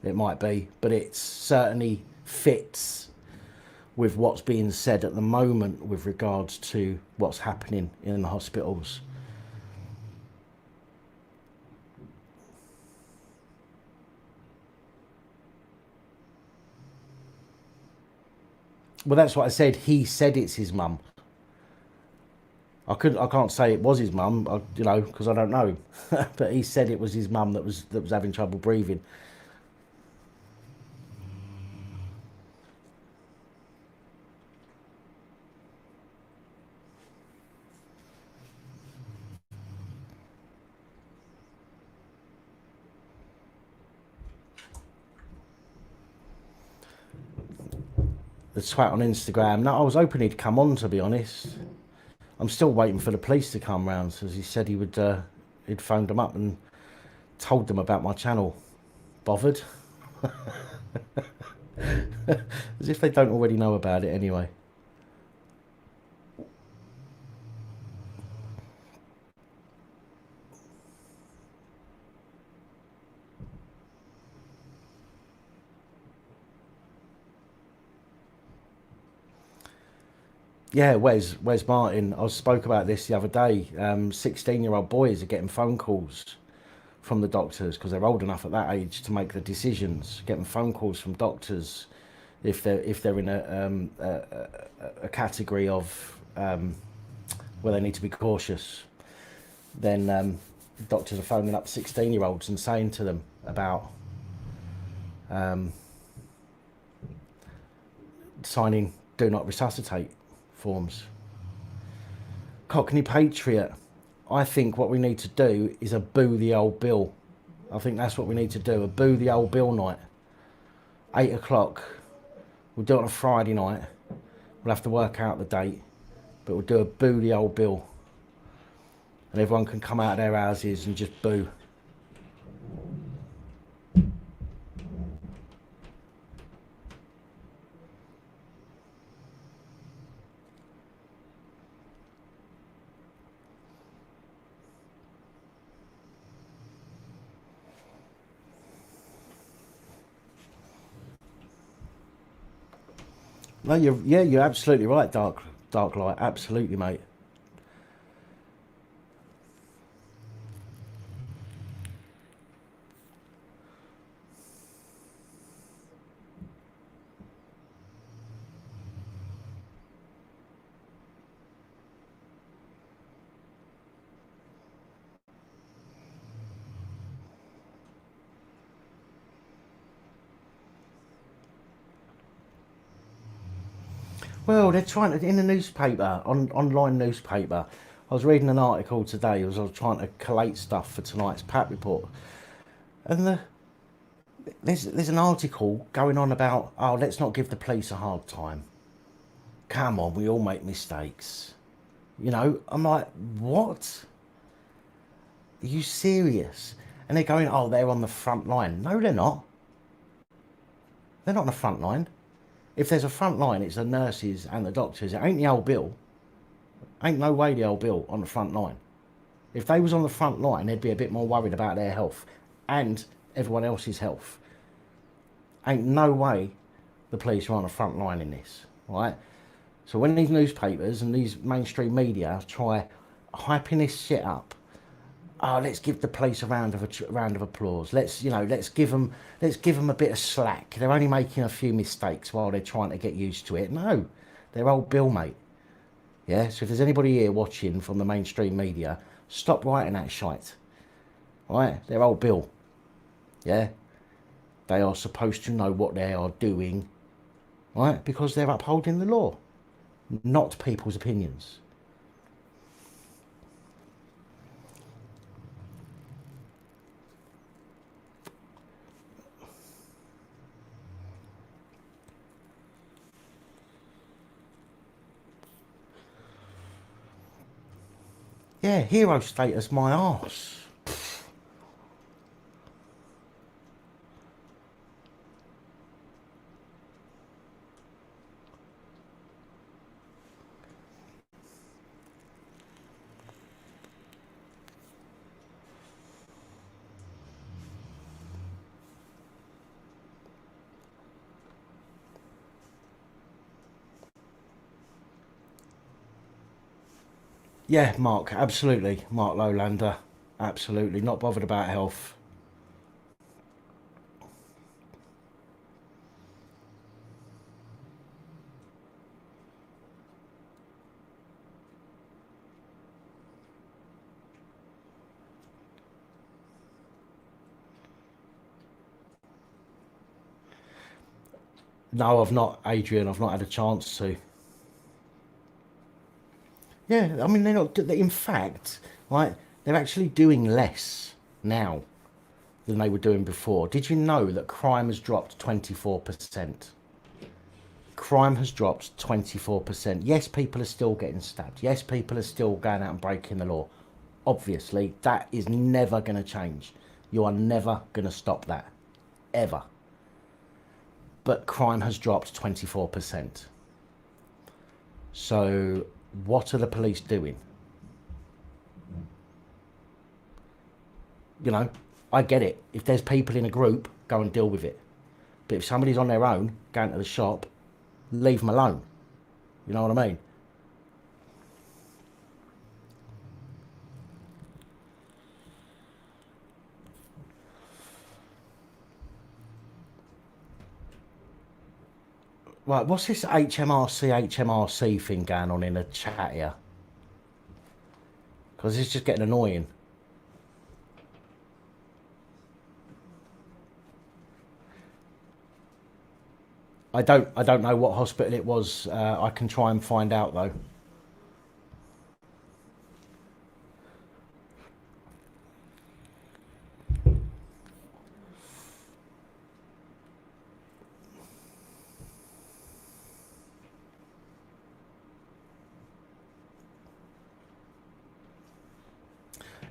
A: it might be, but it certainly fits with what's being said at the moment with regards to what's happening in the hospitals. Well, that's what I said. He said it's his mum. I can't say it was his mum, you know, because I don't know. But he said it was his mum that was having trouble breathing. The twat on Instagram. No, I was hoping he'd come on, to be honest. I'm still waiting for the police to come round, as he said he would. He'd phoned them up and told them about my channel. Bothered? As if they don't already know about it anyway. Yeah, Wes Martin. I spoke about this the other day. 16-year-old boys are getting phone calls from the doctors because they're old enough at that age to make the decisions. Getting phone calls from doctors if they're in a category of where they need to be cautious. Then doctors are phoning up 16-year-olds and saying to them about signing "Do Not Resuscitate" forms. Cockney Patriot. I think what we need to do is a boo the old Bill. I think that's what we need to do. A boo the old Bill night. 8 o'clock. We'll do it on a Friday night. We'll have to work out the date. But we'll do a boo the old Bill. And everyone can come out of their houses and just boo. No, you're absolutely right, Dark Light. Absolutely, mate. Well, they're trying to in the newspaper, online newspaper. I was reading an article today as I was trying to collate stuff for tonight's Pat report, and there's an article going on about, oh, let's not give the police a hard time. Come on, we all make mistakes. You know, I'm like, what? Are you serious? And they're going, oh, they're on the front line. No, they're not. They're not on the front line. If there's a front line, it's the nurses and the doctors. It ain't the old Bill. Ain't no way the old Bill on the front line. If they was on the front line, they'd be a bit more worried about their health and everyone else's health. Ain't no way the police are on the front line in this, right? So when these newspapers and these mainstream media try hyping this shit up, oh, let's give the police a round of applause. Let's give them a bit of slack. They're only making a few mistakes while they're trying to get used to it. No, they're old Bill, mate. Yeah. So if there's anybody here watching from the mainstream media, stop writing that shite. Right? They're old Bill. Yeah. They are supposed to know what they are doing, right? Because they're upholding the law, not people's opinions. Yeah, hero status, my arse. Yeah, Mark, absolutely. Mark Lowlander, absolutely. Not bothered about health. No, I've not, Adrian. I've not had a chance to. Yeah, I mean, they're not. In fact, right, they're actually doing less now than they were doing before. Did you know that crime has dropped 24%? Crime has dropped 24%. Yes, people are still getting stabbed. Yes, people are still going out and breaking the law. Obviously, that is never going to change. You are never going to stop that. Ever. But crime has dropped 24%. So, what are the police doing? You know, I get it. If there's people in a group, go and deal with it. But if somebody's on their own, going to the shop, leave them alone. You know what I mean? Right, what's this HMRC thing going on in the chat here? Because it's just getting annoying. I don't know what hospital it was. I can try and find out though.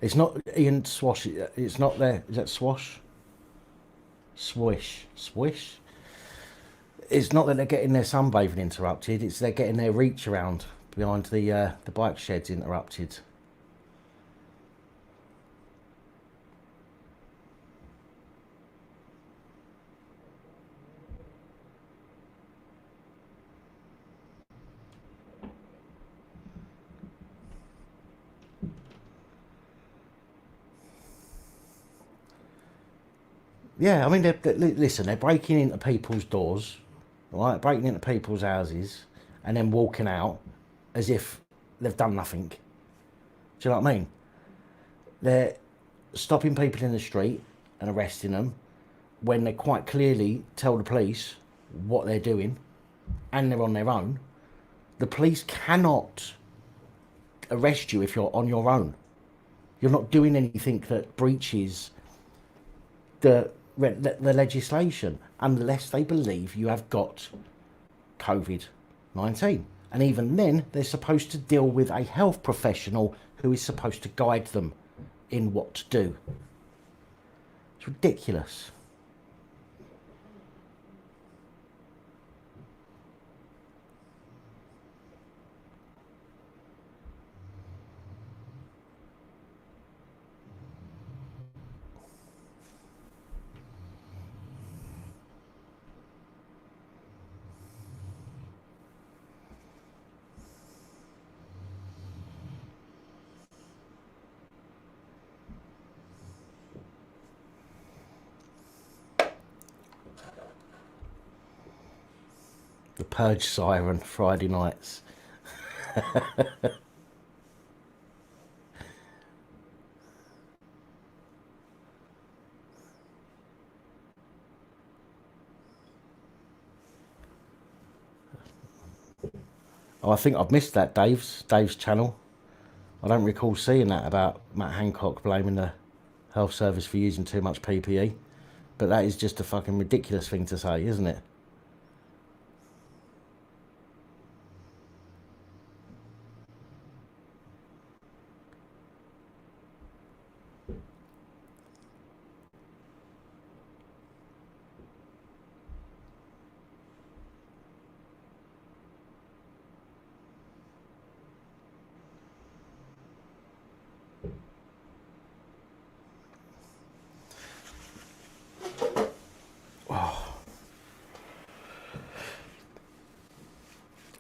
A: It's not Ian Swash. It's not there. Is that Swash? Swish. It's not that they're getting their sunbathing interrupted. It's they're getting their reach around behind the bike sheds interrupted. Yeah, I mean, listen, they're breaking into people's doors, right? Breaking into people's houses, and then walking out as if they've done nothing. Do you know what I mean? They're stopping people in the street and arresting them when they quite clearly tell the police what they're doing, and they're on their own. The police cannot arrest you if you're on your own. You're not doing anything that breaches the legislation unless they believe you have got COVID-19. And even then, they're supposed to deal with a health professional who is supposed to guide them in what to do. It's ridiculous. The purge siren Friday nights. Oh, I think I've missed that Dave's channel. I don't recall seeing that about Matt Hancock blaming the health service for using too much PPE. But that is just a fucking ridiculous thing to say, isn't it?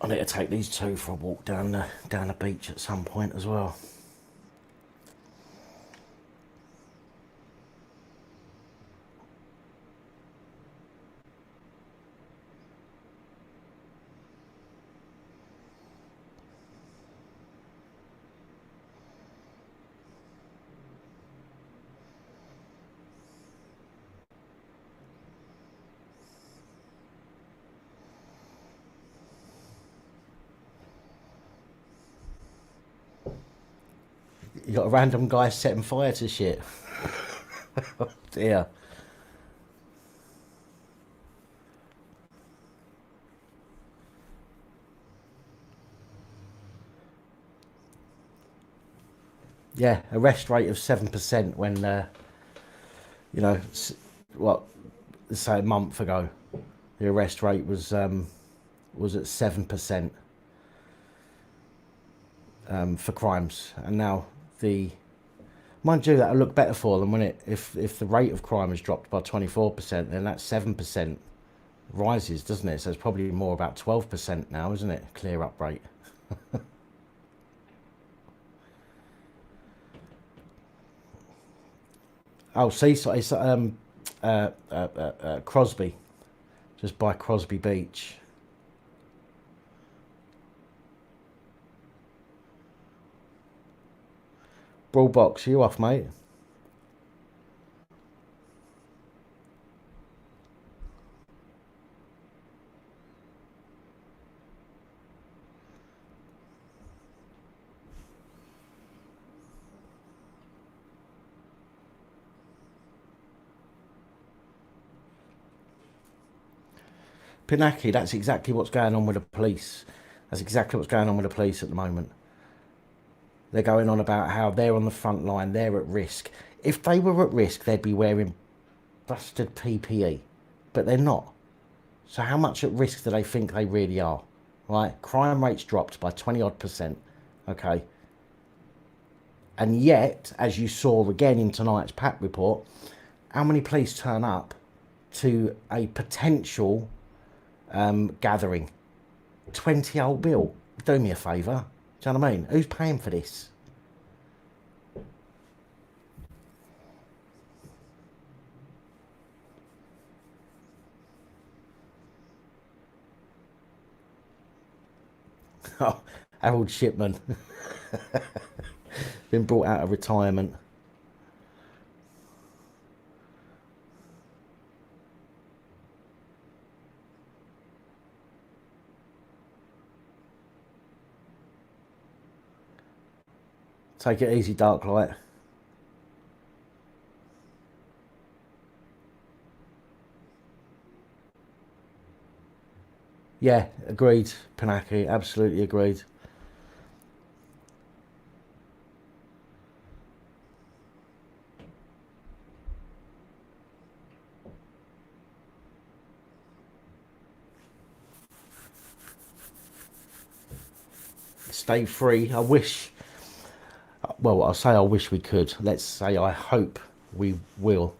A: I need to take these two for a walk down the beach at some point as well. You got a random guy setting fire to shit. Oh dear. Yeah, arrest rate of 7% when you know, what, say a month ago, the arrest rate was at 7% for crimes, and now the mind you that'll look better for them when it if the rate of crime has dropped by 24%, then that 7% rises, doesn't it? So it's probably more about 12% now, isn't it? Clear up rate. Oh, see, so it's Crosby, just by Crosby Beach. Brawl box, you off, mate? Pinaki, that's exactly what's going on with the police. That's exactly what's going on with the police at the moment. They're going on about how they're on the front line, they're at risk. If they were at risk, they'd be wearing busted PPE, but they're not. So how much at risk do they think they really are? Right? Crime rates dropped by 20 odd percent. Okay. And yet, as you saw again in tonight's PAP report, how many police turn up to a potential gathering? 20 old bill. Do me a favour. Do you know what I mean? Who's paying for this? Oh, Harold Shipman. Been brought out of retirement. Take it easy, Darklight. Yeah, agreed, Pinaki. Absolutely agreed. Stay free. I wish. Well, I'll say I wish we could. Let's say I hope we will.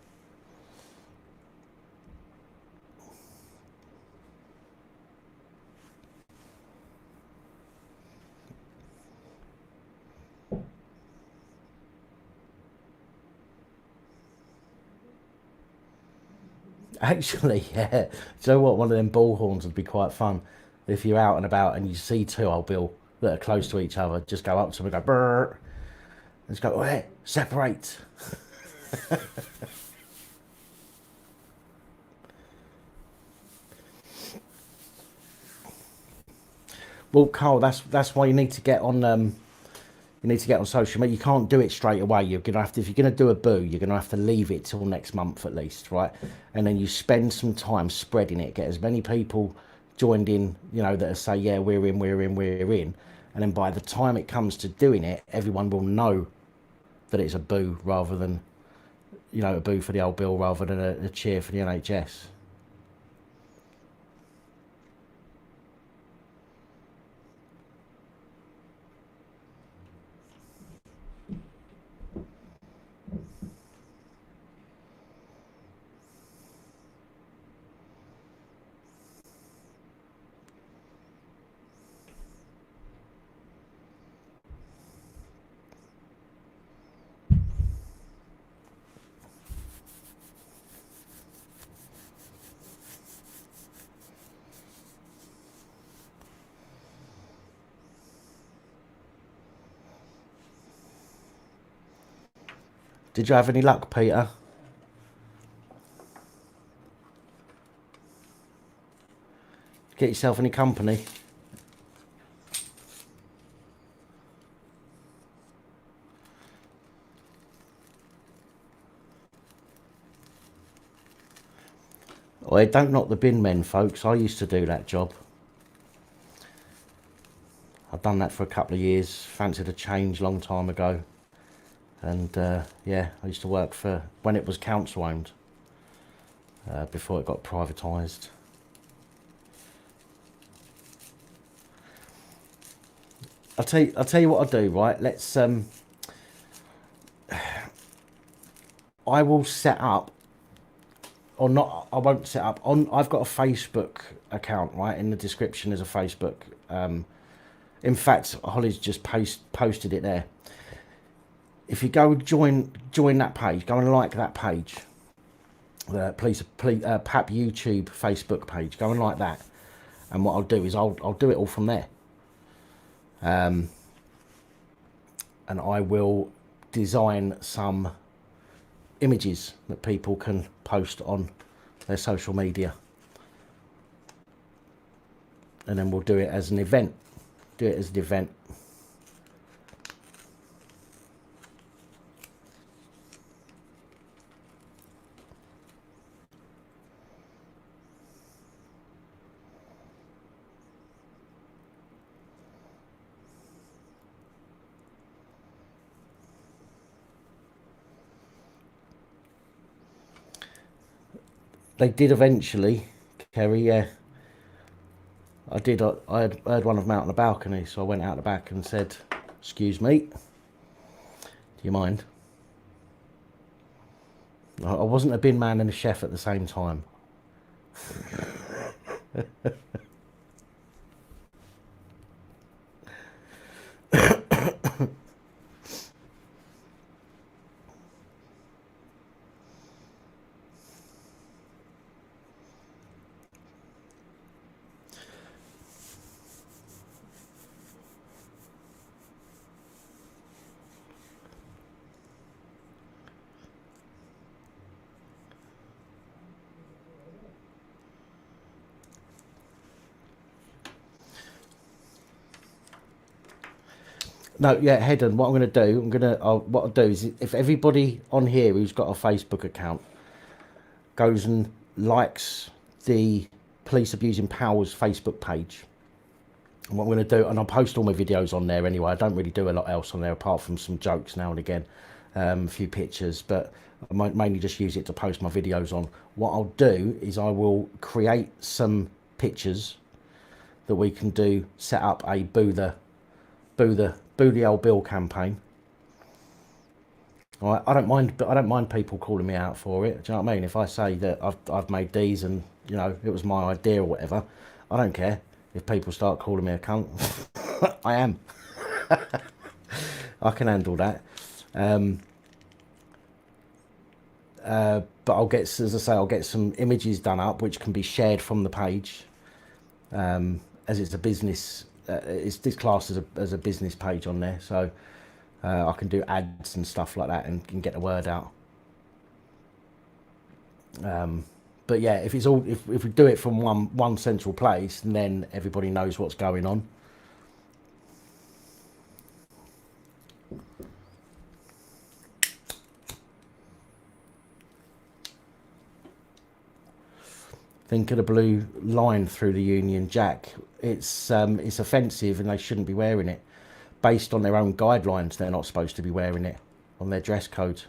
A: Actually, yeah. Do you know what? One of them bullhorns would be quite fun. If you're out and about and you see two old Bill that are close to each other, just go up to them and go, brrr, and just go, hey, separate. Well, Carl, that's why you need to get on. You need to get on social media. You can't do it straight away. You're gonna have to, if you're gonna do a boo, you're gonna have to leave it till next month at least, right? And then you spend some time spreading it. Get as many people joined in, you know, that say, yeah, we're in, we're in, we're in. And then by the time it comes to doing it, everyone will know that it's a boo rather than, you know, a boo for the old Bill rather than a cheer for the NHS. Did you have any luck, Peter? Get yourself any company? Well, don't knock the bin men, folks. I used to do that job. I've done that for a couple of years. Fancied a change long time ago. And yeah, I used to work for, when it was council owned, before it got privatised. I'll tell you what I'll do, right? Let's I will set up, or not, I won't set up on, I've got a Facebook account, right? In the description there's a Facebook. In fact, Holly's just posted it there. If you go join that page, go and like that page, please, PAP YouTube Facebook page, go and like that. And what I'll do is I'll do it all from there. And I will design some images that people can post on their social media, and then we'll do it as an event. They did eventually, Kerry, yeah. I did. I had heard one of them out on the balcony, so I went out the back and said, "Excuse me, do you mind?" I wasn't a bin man and a chef at the same time. No, yeah, Hedden, what I'm going to do, what I'll do is, if everybody on here who's got a Facebook account goes and likes the Police Abusing Powers Facebook page, and what I'm going to do, and I'll post all my videos on there anyway. I don't really do a lot else on there apart from some jokes now and again, a few pictures, but I might mainly just use it to post my videos on. What I'll do is I will create some pictures that we can do, set up a Boo the Old Bill campaign. All right, I don't mind people calling me out for it. Do you know what I mean? If I say that I've made these and, you know, it was my idea or whatever, I don't care if people start calling me a cunt. I am. I can handle that. But I'll get, as I say, I'll get some images done up which can be shared from the page, as it's a business. It's this class as a business page on there, so I can do ads and stuff like that and can get the word out. But yeah, if we do it from one central place, and then everybody knows what's going on. Think of the blue line through the Union Jack. It's offensive and they shouldn't be wearing it. Based on their own guidelines, they're not supposed to be wearing it on their dress code.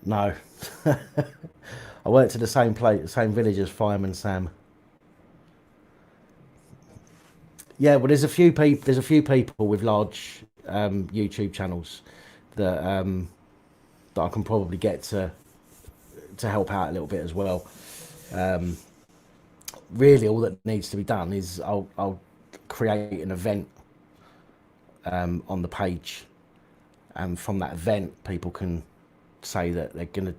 A: No. I worked at the same village as Fireman Sam. Yeah, well, there's a few people with large YouTube channels that that I can probably get to help out a little bit as well. Really, all that needs to be done is I'll create an event on the page, and from that event, people can say that they're going to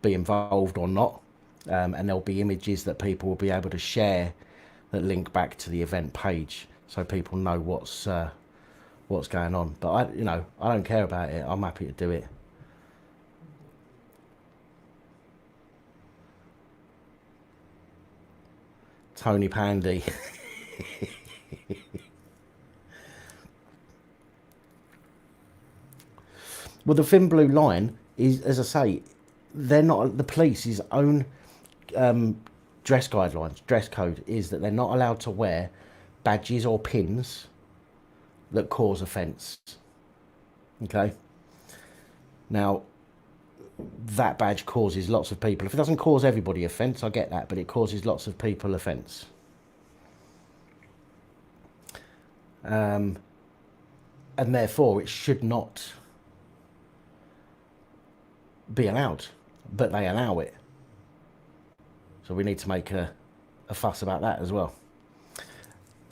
A: be involved or not, and there'll be images that people will be able to share that link back to the event page, so people know what's going on. But I don't care about it. I'm happy to do it. Tony Pandy. Well, the thin blue line is, as I say, they're not the police's own dress guidelines, dress code is that they're not allowed to wear badges or pins that cause offence. Okay. Now, that badge causes lots of people. If it doesn't cause everybody offence, I get that, but it causes lots of people offence. And therefore, it should not be allowed, but they allow it. So we need to make a fuss about that as well.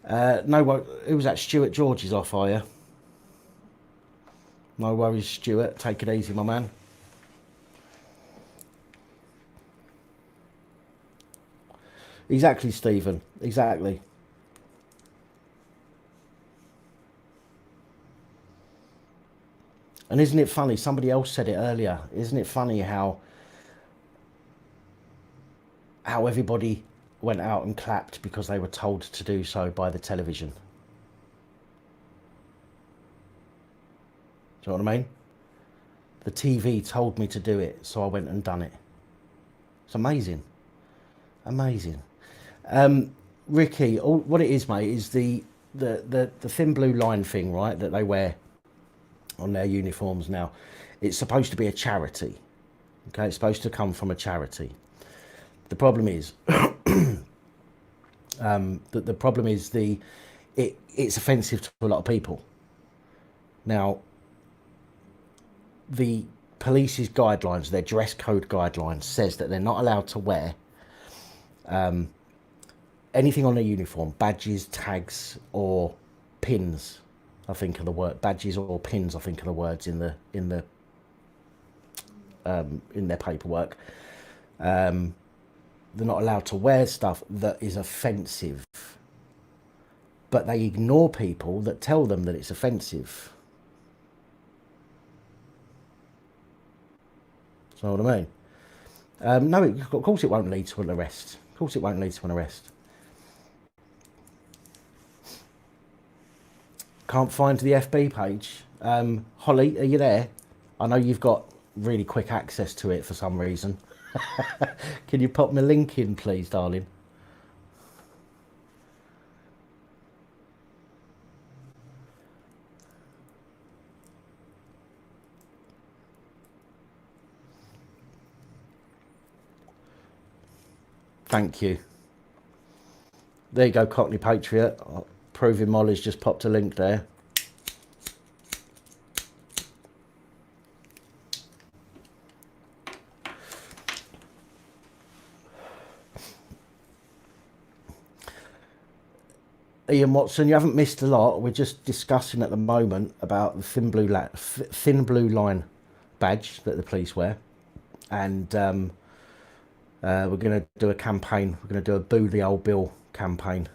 A: No, who was that? Stuart George is off, are you? No worries, Stuart. Take it easy, my man. Exactly, Stephen. Exactly. And isn't it funny? Somebody else said it earlier. Isn't it funny how everybody went out and clapped because they were told to do so by the television? Do you know what I mean? The TV told me to do it, so I went and done it. It's amazing. Amazing. Ricky, what it is, mate, is the thin blue line thing, right, that they wear on their uniforms now. It's supposed to be a charity. Okay, it's supposed to come from a charity. The problem is the problem is it's offensive to a lot of people. Now, the police's guidelines, their dress code guidelines, says that they're not allowed to wear anything on their uniform, badges, tags, or pins. I think are the word badges or pins. I think are the words in their paperwork. They're not allowed to wear stuff that is offensive, but they ignore people that tell them that it's offensive. Do you know what I mean? No, of course it won't lead to an arrest. Of course it won't lead to an arrest. Can't find the FB page. Holly, are you there? I know you've got really quick access to it for some reason. Can you pop me a link in, please, darling? Thank you. There you go, Cockney Patriot. Proving Molly's just popped a link there. Ian Watson, you haven't missed a lot. We're just discussing at the moment about the thin blue line badge that the police wear, and we're going to do a campaign. We're going to do a Boo the Old Bill campaign.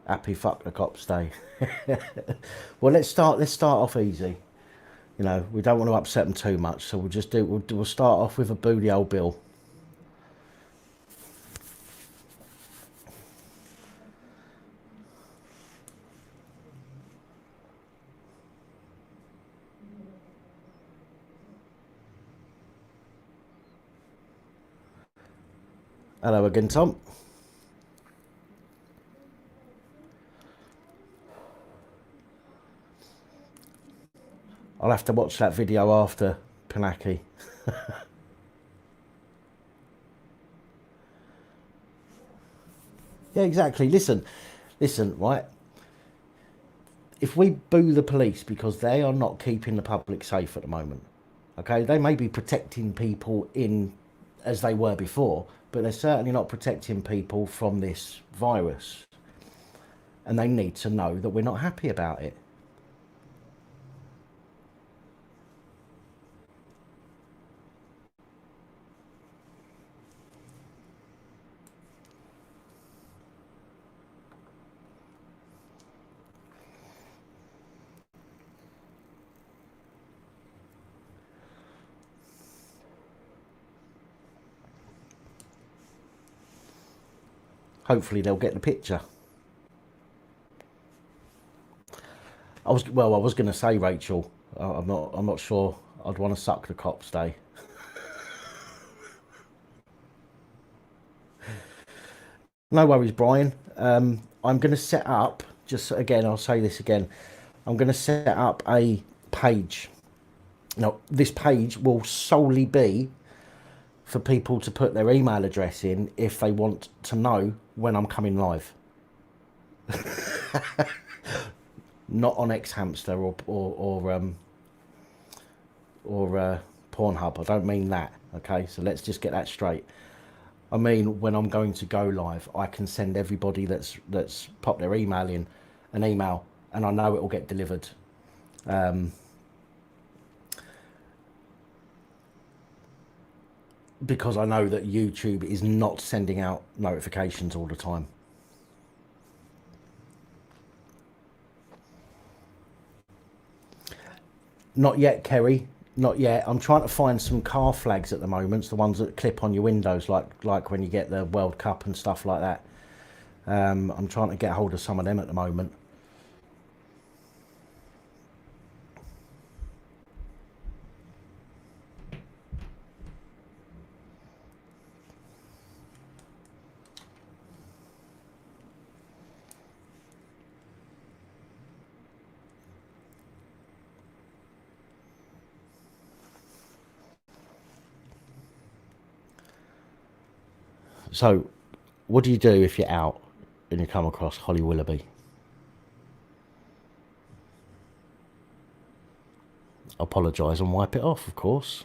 A: Happy fuck the cops day. Well, let's start off easy. You know, we don't want to upset them too much, so we'll start off with a Boo the Old Bill. Hello again, Tom. I'll have to watch that video after, Pinaki. Yeah, exactly. Listen, right? If we boo the police because they are not keeping the public safe at the moment, okay? They may be protecting people as they were before, but they're certainly not protecting people from this virus. And they need to know that we're not happy about it. hopefully they'll get the picture. I was going to say, Rachel, I'm not sure I'd want to suck the cops day. No worries, Brian. I'm going to set up, just again, I'll say this again. I'm going to set up a page. Now, this page will solely be for people to put their email address in if they want to know when I'm coming live. Not on X Hamster or Pornhub. I don't mean that. Okay, so let's just get that straight. I mean, when I'm going to go live, I can send everybody that's popped their email in an email, and I know it will get delivered. Because I know that YouTube is not sending out notifications all the time. Not yet, Kerry. Not yet. I'm trying to find some car flags at the moment, the ones that clip on your windows, like when you get the World Cup and stuff like that. I'm trying to get hold of some of them at the moment. So, what do you do if you're out and you come across Holly Willoughby? Apologise and wipe it off, of course.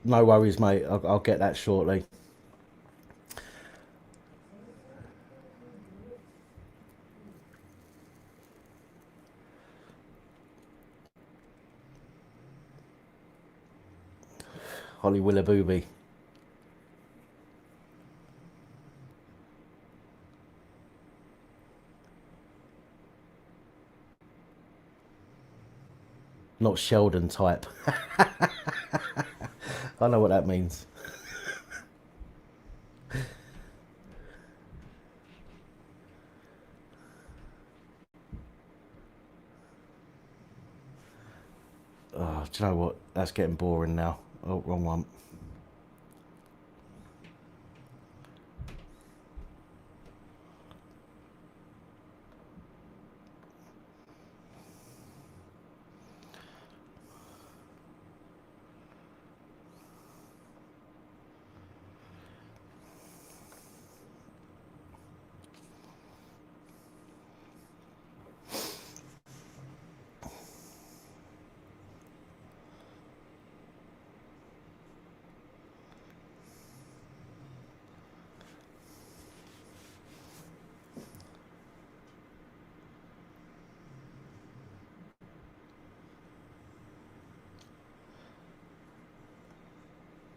A: No worries, mate. I'll get that shortly. Holly Willoughby. Not Sheldon type. I know what that means. Oh, do you know what? That's getting boring now. Oh, wrong one.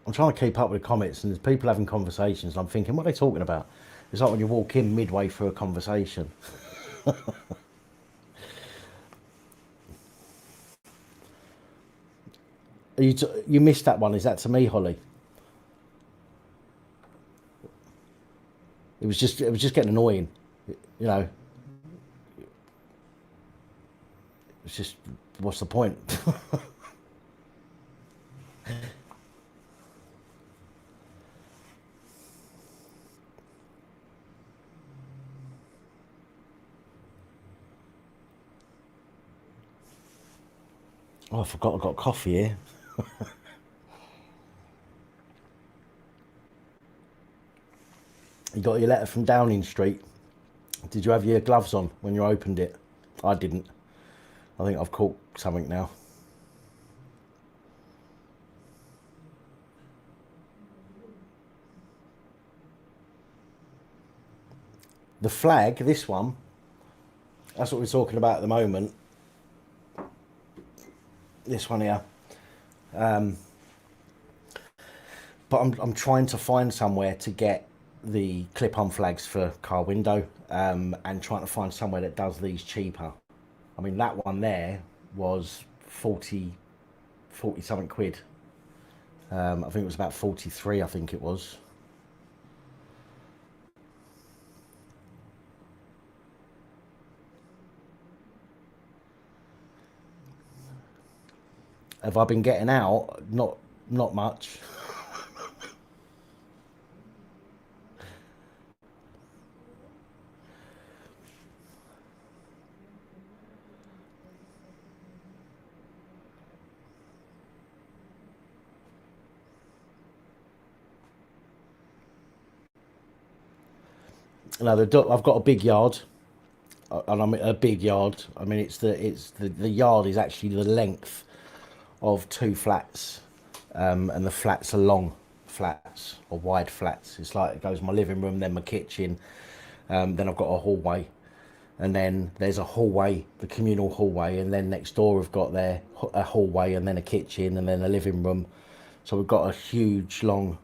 A: I'm trying to keep up with the comments, and there's people having conversations, and I'm thinking, what are they talking about? It's like when you walk in midway through a conversation. You missed that one. Is that to me, Holly? It was just getting annoying. You know, it's just, what's the point? Oh, I forgot I got coffee here. You got your letter from Downing Street. Did you have your gloves on when you opened it? I didn't. I think I've caught something now. The flag, this one, that's what we're talking about at the moment. This one here. But I'm trying to find somewhere to get the clip-on flags for car window, and trying to find somewhere that does these cheaper. I mean, that one there was 40 something quid. I think it was about 43, I think it was. Have I been getting out? Not much. No, I've got a big yard, and I'm a big yard. I mean, the yard is actually the length of two flats, and the flats are long flats or wide flats. It's like it goes my living room, then my kitchen, then I've got a hallway, and then there's a hallway, the communal hallway, and then next door we've got a hallway, and then a kitchen, and then a living room. So we've got a huge long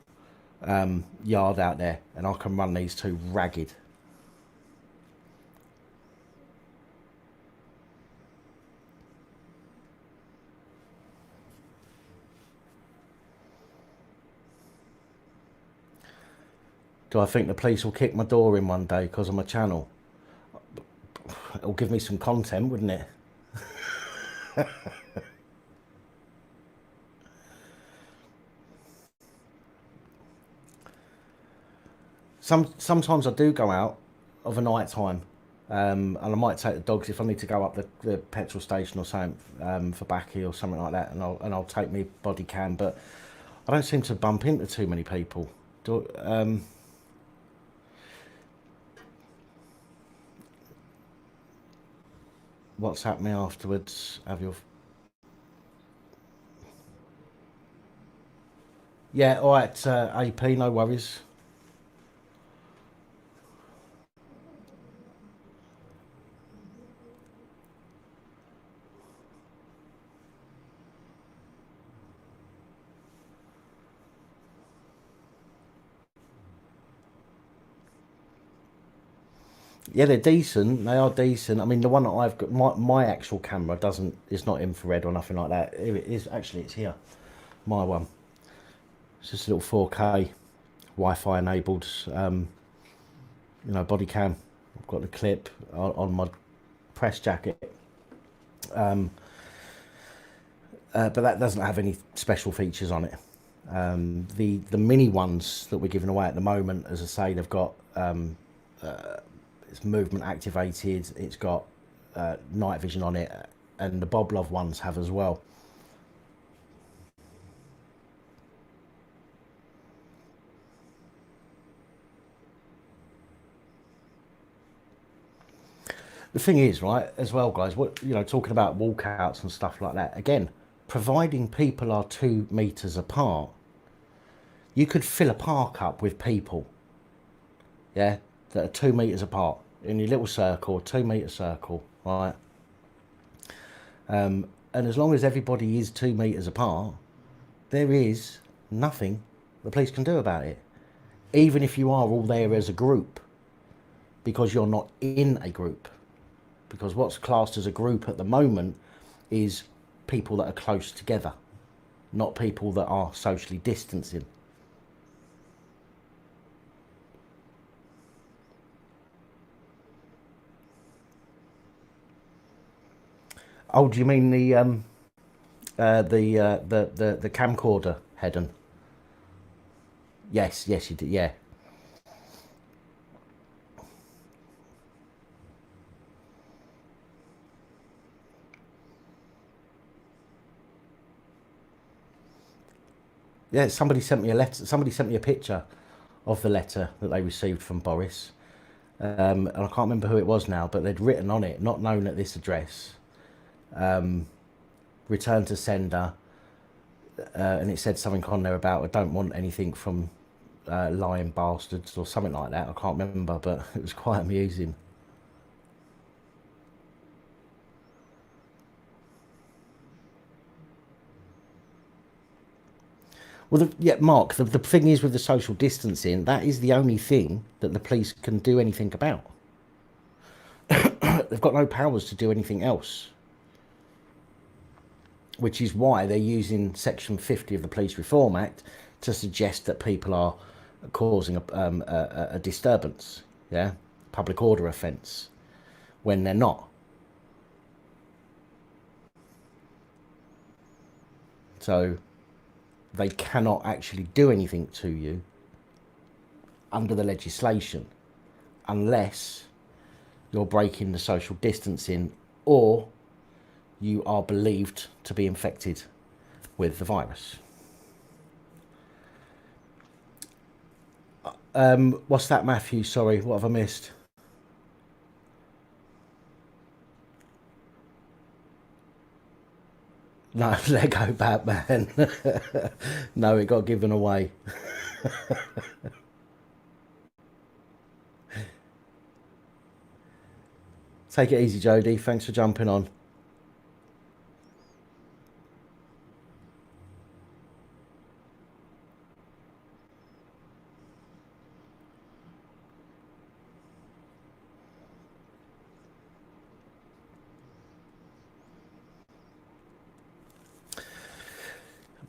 A: yard out there, and I can run these two ragged. Do I think the police will kick my door in one day because of my channel? It'll give me some content, wouldn't it? Sometimes I do go out of a night time, and I might take the dogs if I need to go up the petrol station or something, for Backy or something like that, and I'll take my body cam. But I don't seem to bump into too many people. What's happening afterwards? Have your Yeah, all right, AP, no worries. Yeah, they're decent. They are decent. I mean, the one that I've got, my actual camera doesn't. It's not infrared or nothing like that. It is actually. It's here. My one. It's just a little 4K, Wi-Fi enabled. Body cam. I've got the clip on my press jacket. But that doesn't have any special features on it. The mini ones that we're giving away at the moment, as I say, they've got it's movement activated. It's got night vision on it, and the Bob Love ones have as well. The thing is, right, as well, guys, what talking about walkouts and stuff like that. Again, providing people are 2 meters apart, you could fill a park up with people, yeah, that are 2 meters apart in your little circle, 2 meter circle, right? And as long as everybody is 2 meters apart, there is nothing the police can do about it. Even if you are all there as a group, because you're not in a group. Because what's classed as a group at the moment is people that are close together, not people that are socially distancing. Oh, do you mean the camcorder head-on? Yes, you did. Yeah, yeah. Somebody sent me a letter. Somebody sent me a picture of the letter that they received from Boris, and I can't remember who it was now, but they'd written on it, "Not known at this address, return to sender," and it said something on there about, "I don't want anything from lying bastards," or something like that. I can't remember, but it was quite amusing. Well, yeah, Mark, the thing is with the social distancing, that is the only thing that the police can do anything about. They've got no powers to do anything else, which is why they're using Section 50 of the Police Reform Act to suggest that people are causing a disturbance, yeah, public order offence, when they're not. So they cannot actually do anything to you under the legislation unless you're breaking the social distancing or you are believed to be infected with the virus. What's that, Matthew? Sorry, what have I missed? No, Lego Batman. No, it got given away. Take it easy, Jodie. Thanks for jumping on.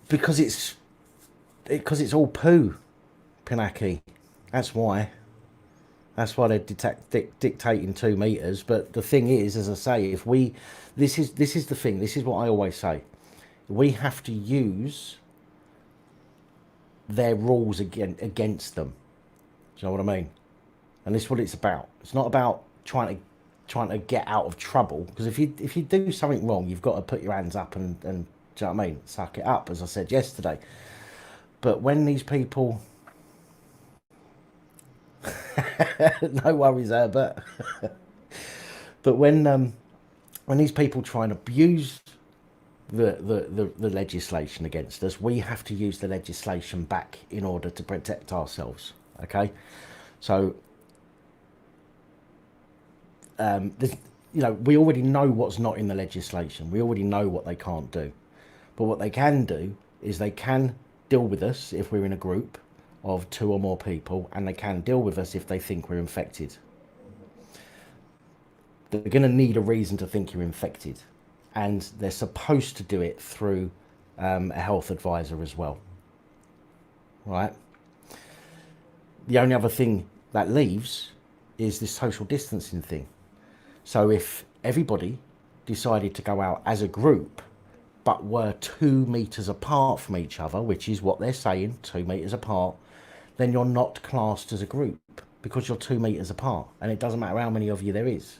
A: Because it's all poo, Pinaki. That's why. That's why they're dictating 2 meters. But the thing is, as I say, if we, this is the thing. This is what I always say. We have to use their rules against them. Do you know what I mean? And this is what it's about. It's not about trying to get out of trouble. Because if you do something wrong, you've got to put your hands up and do you know what I mean? Suck it up, as I said yesterday. But when these people, no worries, Herbert. But when these people try and abuse the legislation against us, we have to use the legislation back in order to protect ourselves. Okay, so we already know what's not in the legislation. We already know what they can't do. But what they can do is they can deal with us if we're in a group of 2 or more people, and they can deal with us if they think we're infected. They're going to need a reason to think you're infected, and they're supposed to do it through a health advisor as well. Right? The only other thing that leaves is this social distancing thing. So if everybody decided to go out as a group but were 2 meters apart from each other, which is what they're saying, 2 meters apart, then you're not classed as a group because you're 2 meters apart, and it doesn't matter how many of you there is.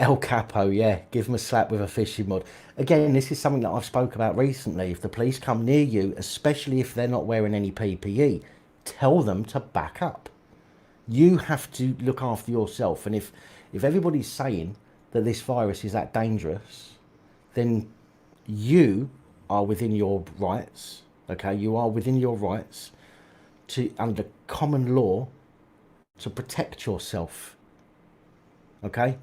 A: El Capo, yeah, give them a slap with a fishing rod. Again, this is something that I've spoke about recently. If the police come near you, especially if they're not wearing any PPE, tell them to back up. You have to look after yourself. And if everybody's saying that this virus is that dangerous, then you are within your rights. Okay, you are within your rights to, under common law, to protect yourself. Okay,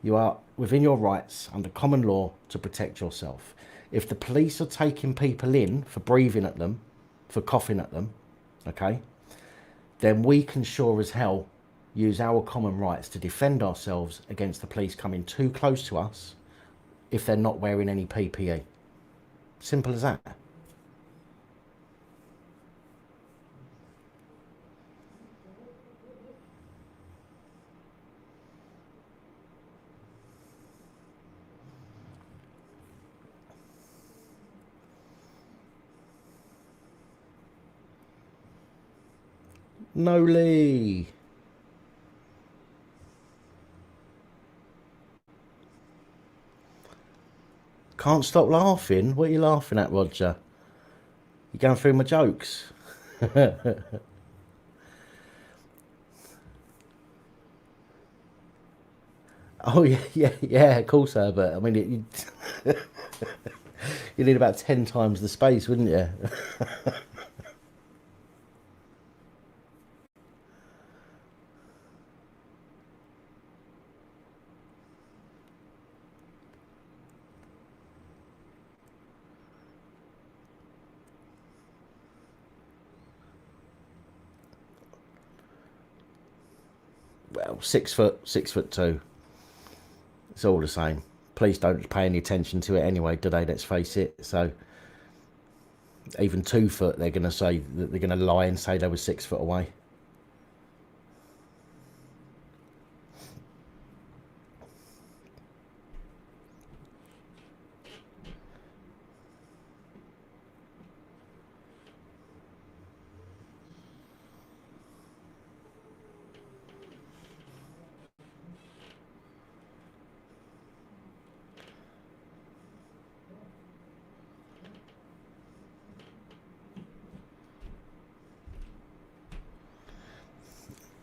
A: you are within your rights under common law to protect yourself. If the police are taking people in for breathing at them, for coughing at them, okay, then we can sure as hell use our common rights to defend ourselves against the police coming too close to us if they're not wearing any PPE. Simple as that. No, Lee. Can't stop laughing. What are you laughing at, Roger? You going through my jokes? Oh yeah, yeah, yeah. Of course, Herbert. I mean, You need about 10 times the space, wouldn't you? Well, 6 foot, 6'2". It's all the same. Police don't pay any attention to it anyway, do they? Let's face it. So even 2 foot, they're going to say that they're going to lie and say they were 6 foot away.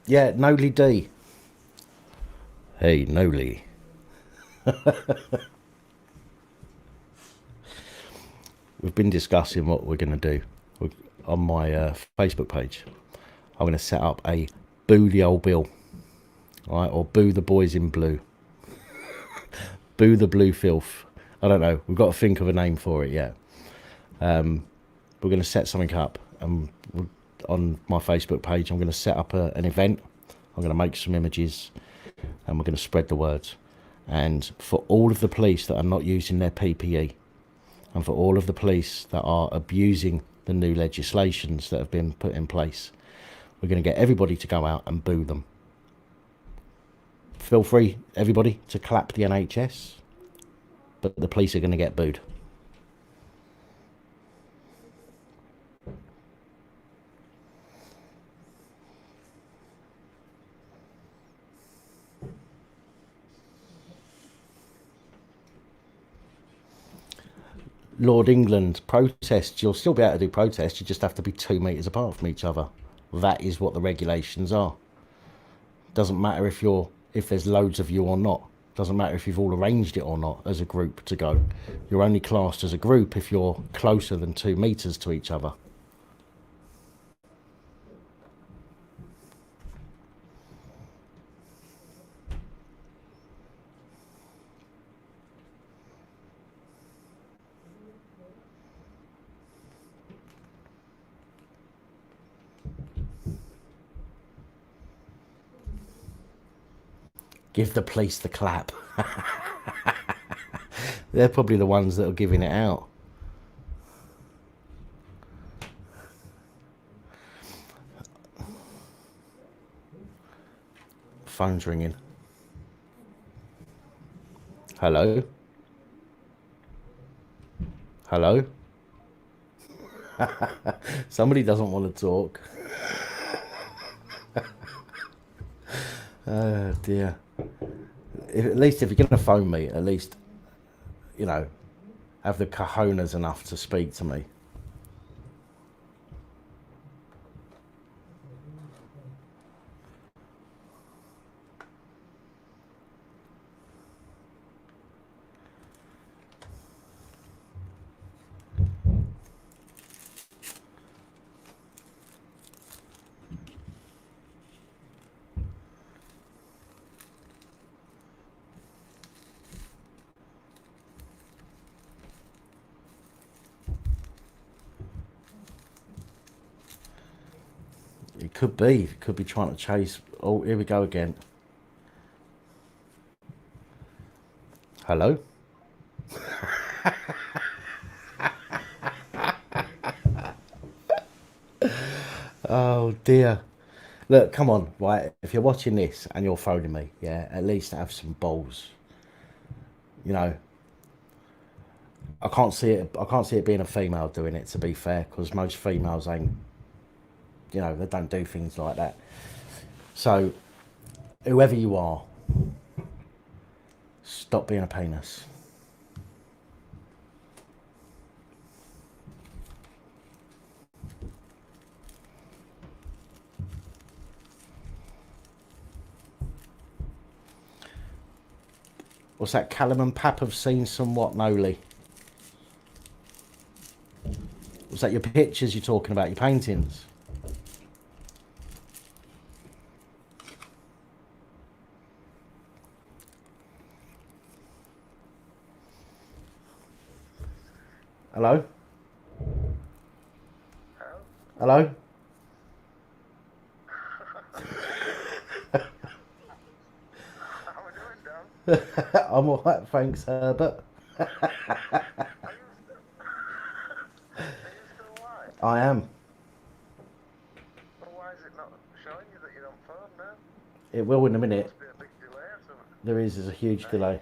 A: Yeah, Noli D. Hey, Noli. We've been discussing what we're going to do on my Facebook page. I'm going to set up a Boo the Old Bill, right? Or Boo the Boys in Blue. Boo the Blue Filth. I don't know. We've got to think of a name for it yet. We're going to set something up. On my Facebook page, I'm going to set up an event. I'm going to make some images and we're going to spread the word. And for all of the police that are not using their PPE, and for all of the police that are abusing the new legislations that have been put in place, we're going to get everybody to go out and boo them. Feel free, everybody, to clap the NHS, but the police are going to get booed. Lord England protests, you'll still be able to do protests, you just have to be 2 metres apart from each other. That is what the regulations are. Doesn't matter if there's loads of you or not. Doesn't matter if you've all arranged it or not as a group to go. You're only classed as a group if you're closer than 2 metres to each other. Give the police the clap. They're probably the ones that are giving it out. Phone's ringing. Hello? Hello? Somebody doesn't want to talk. Oh dear. At least if you're going to phone me, at least, you know, have the cojones enough to speak to me. It could be. It could be trying to chase. Oh, here we go again. Hello? Oh dear. Look, come on, right? If you're watching this and you're phoning me, yeah, at least have some balls. You know, I can't see it. I can't see it being a female doing it. To be fair, because most females ain't. You know, they don't do things like that. So, whoever you are, stop being a penis. What's that? Callum and Pap have seen some what, Noli? Was that your pictures you're talking about, your paintings? Hello? Hello? I'm alright, thanks, Herbert.
B: Are you still alive?
A: I am.
B: Well, why is it not showing you that you're on phone now?
A: It will in a minute.
B: Must be a big delay or something.
A: There's a huge delay.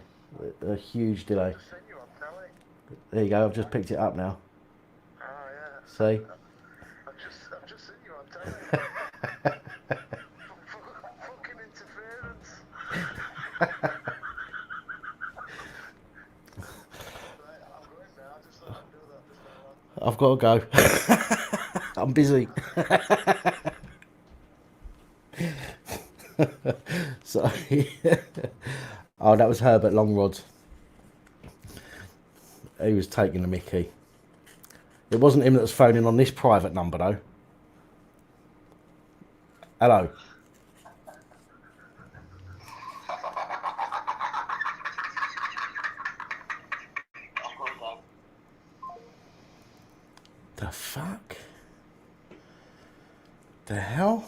A: A huge delay.
B: I've just seen you on telly.
A: There you go, I've just picked it up now.
B: Oh, yeah.
A: See?
B: I've just seen you on telly. Fucking interference. Right, I'm going now. Just let me do that just now.
A: I've got to go. I'm busy. Sorry. Oh, that was Herbert Longrod. He was taking the mickey. It wasn't him that was phoning on this private number, though. Hello. The fuck? The hell?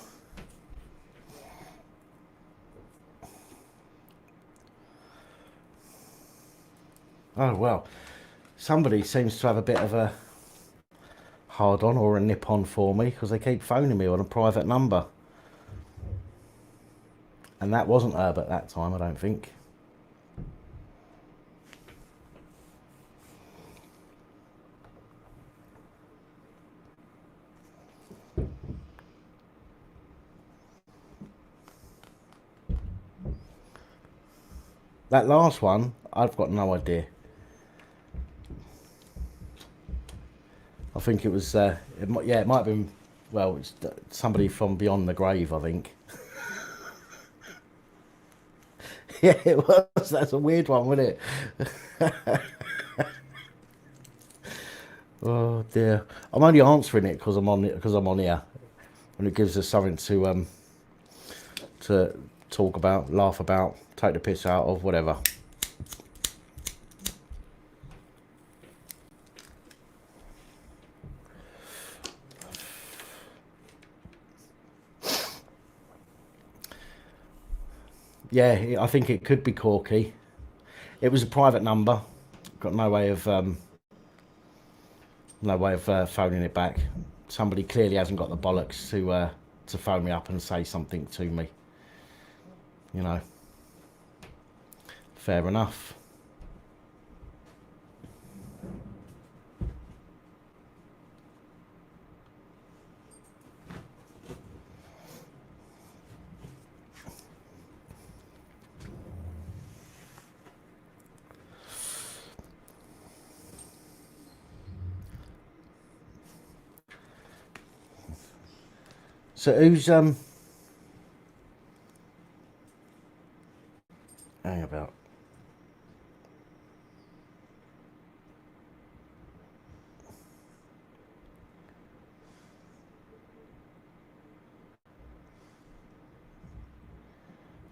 A: Oh, well. Somebody seems to have a bit of a hard on or a nip on for me because they keep phoning me on a private number. And that wasn't Herbert that time, I don't think. That last one, I've got no idea. I think it was, it might have been, well, it's somebody from beyond the grave, I think. Yeah, it was. That's a weird one, wasn't it? Oh dear. I'm only answering it because I'm on here, and it gives us something to talk about, laugh about, take the piss out of, whatever. Yeah, I think it could be Corky. It was a private number. Got no way of phoning it back. Somebody clearly hasn't got the bollocks to phone me up and say something to me. You know. Fair enough. So who's hang about?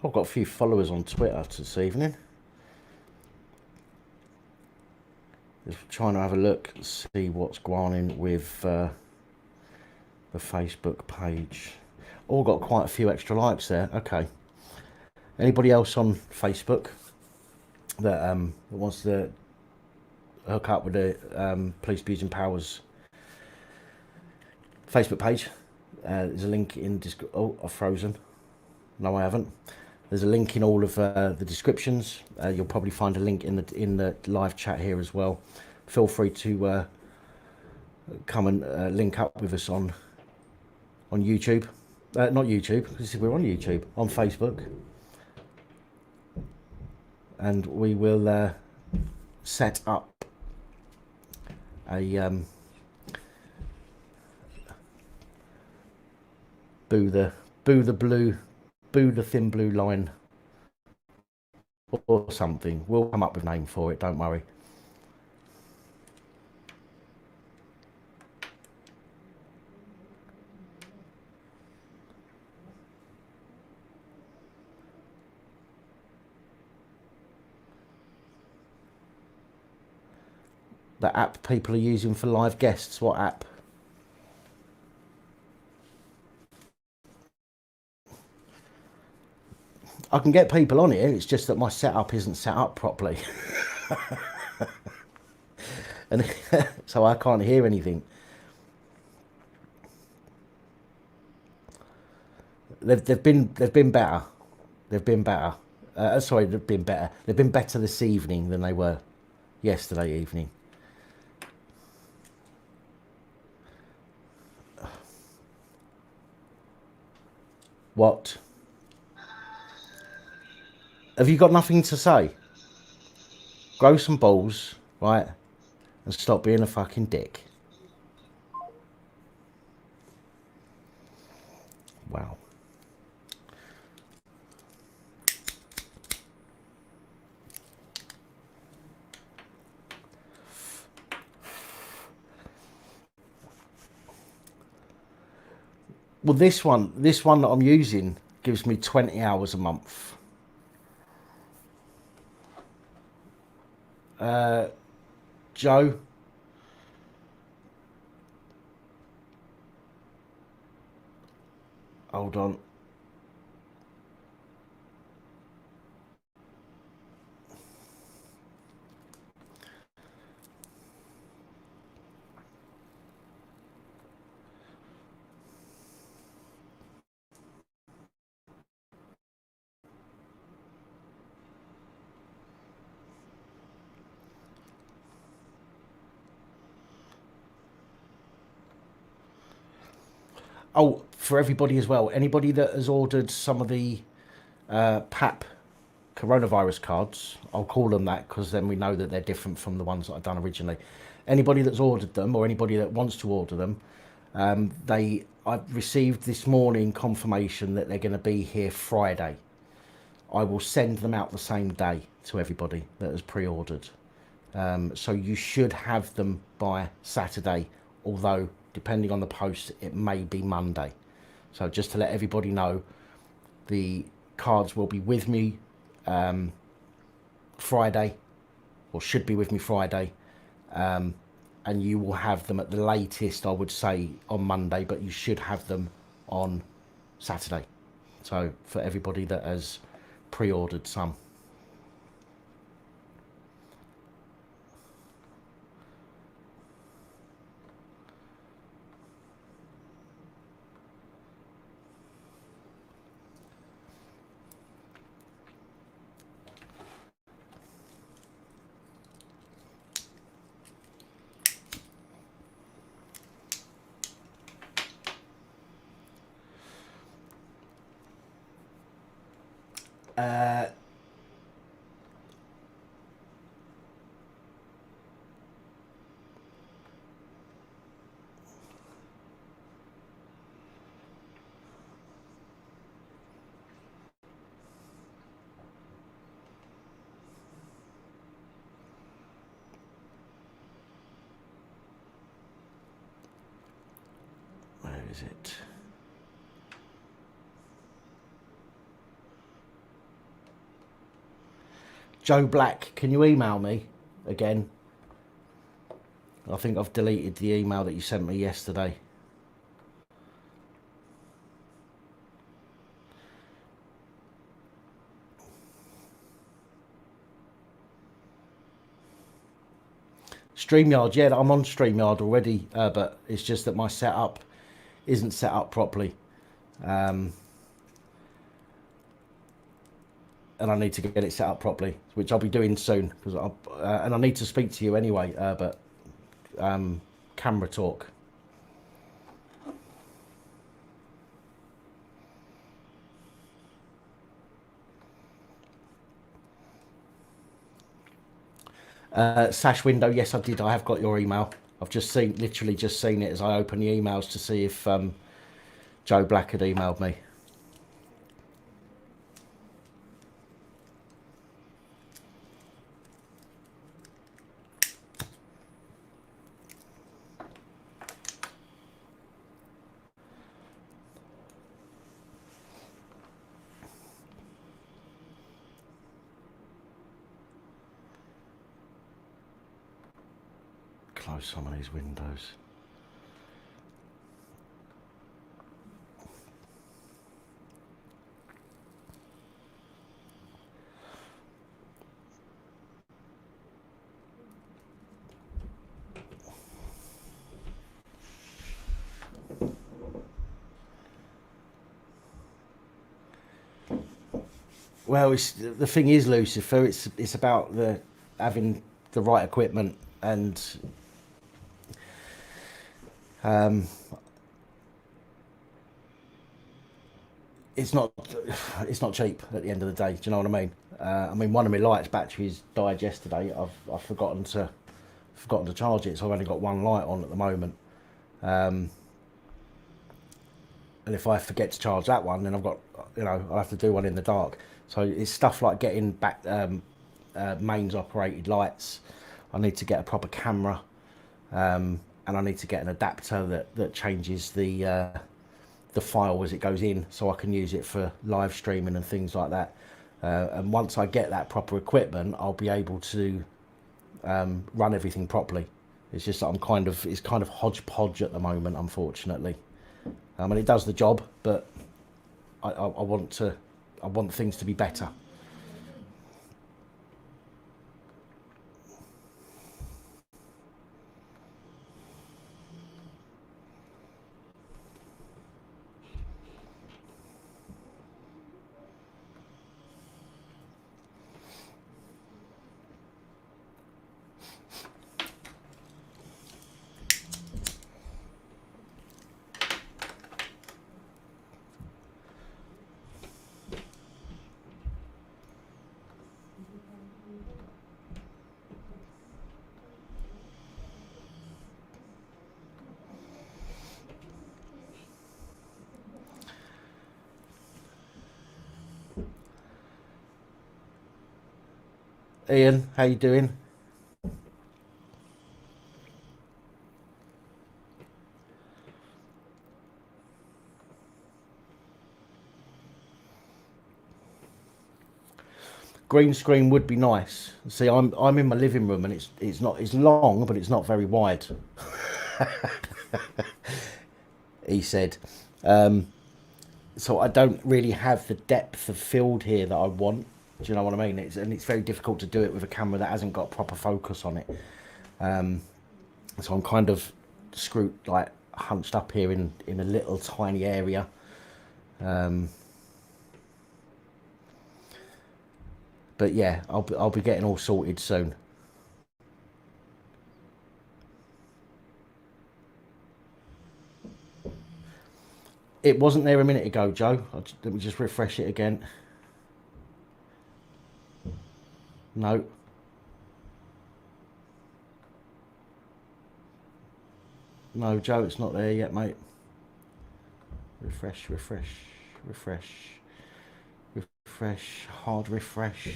A: I've got a few followers on Twitter this evening. Just trying to have a look and see what's going on with the Facebook page. All got quite a few extra likes there. Okay. Anybody else on Facebook that wants to hook up with the Police Abuse and Powers Facebook page? There's a link in. Oh, I've frozen. No, I haven't. There's a link in all of the descriptions. You'll probably find a link in the live chat here as well. Feel free to come and link up with us on YouTube. Not YouTube, because we're on YouTube. On Facebook. And we will set up a boo the thin blue line or something. We'll come up with a name for it, don't worry. The app people are using for live guests. What app? I can get people on here. It's just that my setup isn't set up properly, and so I can't hear anything. They've been better. They've been better. Sorry, they've been better. They've been better this evening than they were yesterday evening. What? Have you got nothing to say? Grow some balls, right? And stop being a fucking dick. Wow. Well, this one that I'm using gives me 20 hours a month. Joe, hold on. Oh, for everybody as well. Anybody that has ordered some of the PAP coronavirus cards, I'll call them that because then we know that they're different from the ones that I've done originally. Anybody that's ordered them or anybody that wants to order them, I've received this morning confirmation that they're going to be here Friday. I will send them out the same day to everybody that has pre-ordered. So you should have them by Saturday, although depending on the post, it may be Monday. So just to let everybody know, the cards will be with me Friday, or should be with me Friday, and you will have them at the latest, I would say, on Monday, but you should have them on Saturday. So for everybody that has pre-ordered some. Where is it? Joe Black, can you email me again? I think I've deleted the email that you sent me yesterday. StreamYard, yeah, I'm on StreamYard already, but it's just that my setup isn't set up properly. And I need to get it set up properly, which I'll be doing soon. And I need to speak to you anyway, but camera talk. Sash window, yes, I did. I have got your email. I've just literally just seen it as I open the emails to see if Joe Black had emailed me. close some of these windows. Well, the thing is, Lucifer, it's about the having the right equipment, and um, it's not cheap at the end of the day. Do you know what I mean? I mean, one of my lights batteries died yesterday. I've forgotten to charge it, so I've only got one light on at the moment. And if I forget to charge that one, then I've got, I'll have to do one in the dark. So it's stuff like getting back mains operated lights. I need to get a proper camera, and I need to get an adapter that changes the file as it goes in, so I can use it for live streaming and things like that. And once I get that proper equipment, I'll be able to run everything properly. It's just that it's kind of hodgepodge at the moment, unfortunately. I mean, it does the job, but I want things to be better. Ian, how you doing? Green screen would be nice. See, I'm in my living room, and it's long, but it's not very wide. He said. So I don't really have the depth of field here that I want. Do you know what I mean? It's very difficult to do it with a camera that hasn't got proper focus on it. So I'm kind of screwed, like hunched up here in a little tiny area. But yeah, I'll be getting all sorted soon. It wasn't there a minute ago, Joe. Let me just refresh it again. No. No, Joe, it's not there yet, mate. Refresh, refresh, refresh, refresh, hard refresh.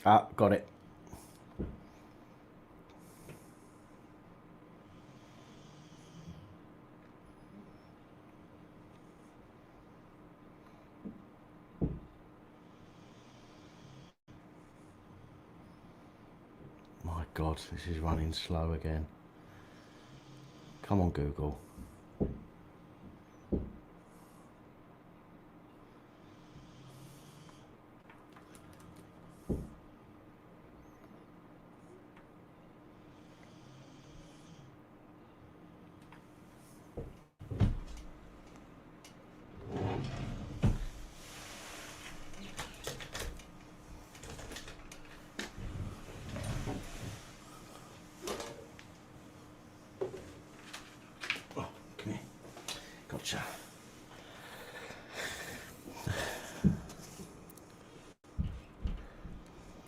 A: Ah, got it. My God, this is running slow again. Come on, Google. Oh, come here. Gotcha.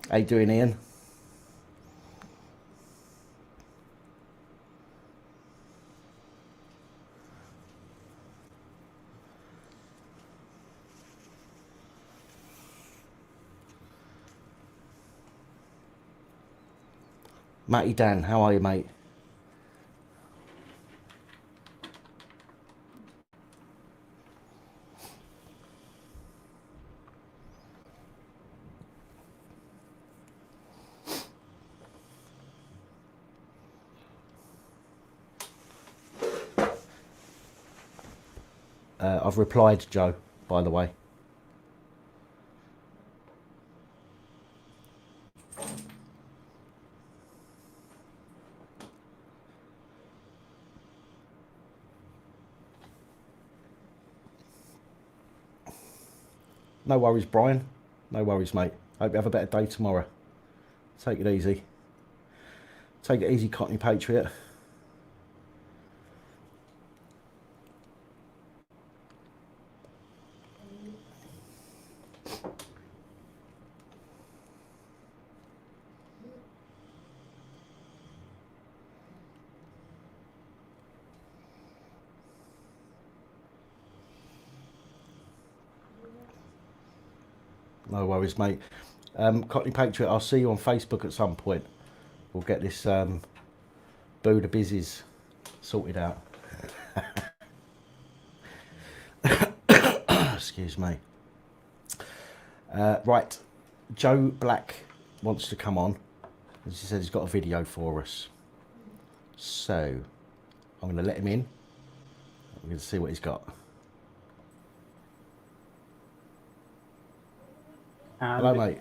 A: How you doing, Ian? Matty Dan, how are you, mate? I've replied, Joe, by the way. No worries, Brian. No worries, mate. Hope you have a better day tomorrow. Take it easy. Take it easy, Cockney Patriot. No worries, mate. Cockney Patriot, I'll see you on Facebook at some point. We'll get this Buddha Busies sorted out. Excuse me. Right, Joe Black wants to come on. As he said, he's got a video for us. So, I'm going to let him in. We're going to see what he's got. Hello, mate.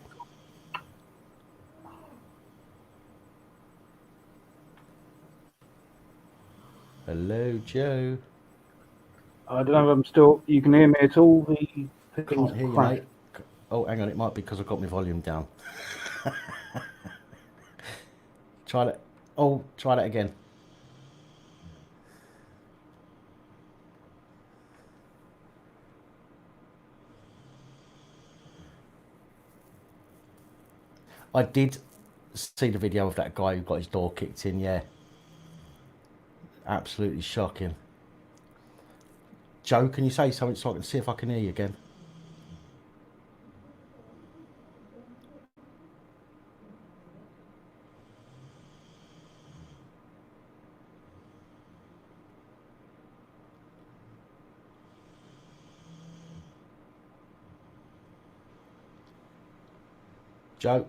A: Hello, Joe.
C: I don't know if I'm still... You can hear me at all? The
A: Can't hear you, mate. Oh, hang on. It might be because I've got my volume down. Try that. Oh, try that again. I did see the video of that guy who got his door kicked in, yeah. Absolutely shocking. Joe, can you say something so I can see if I can hear you again? Joe?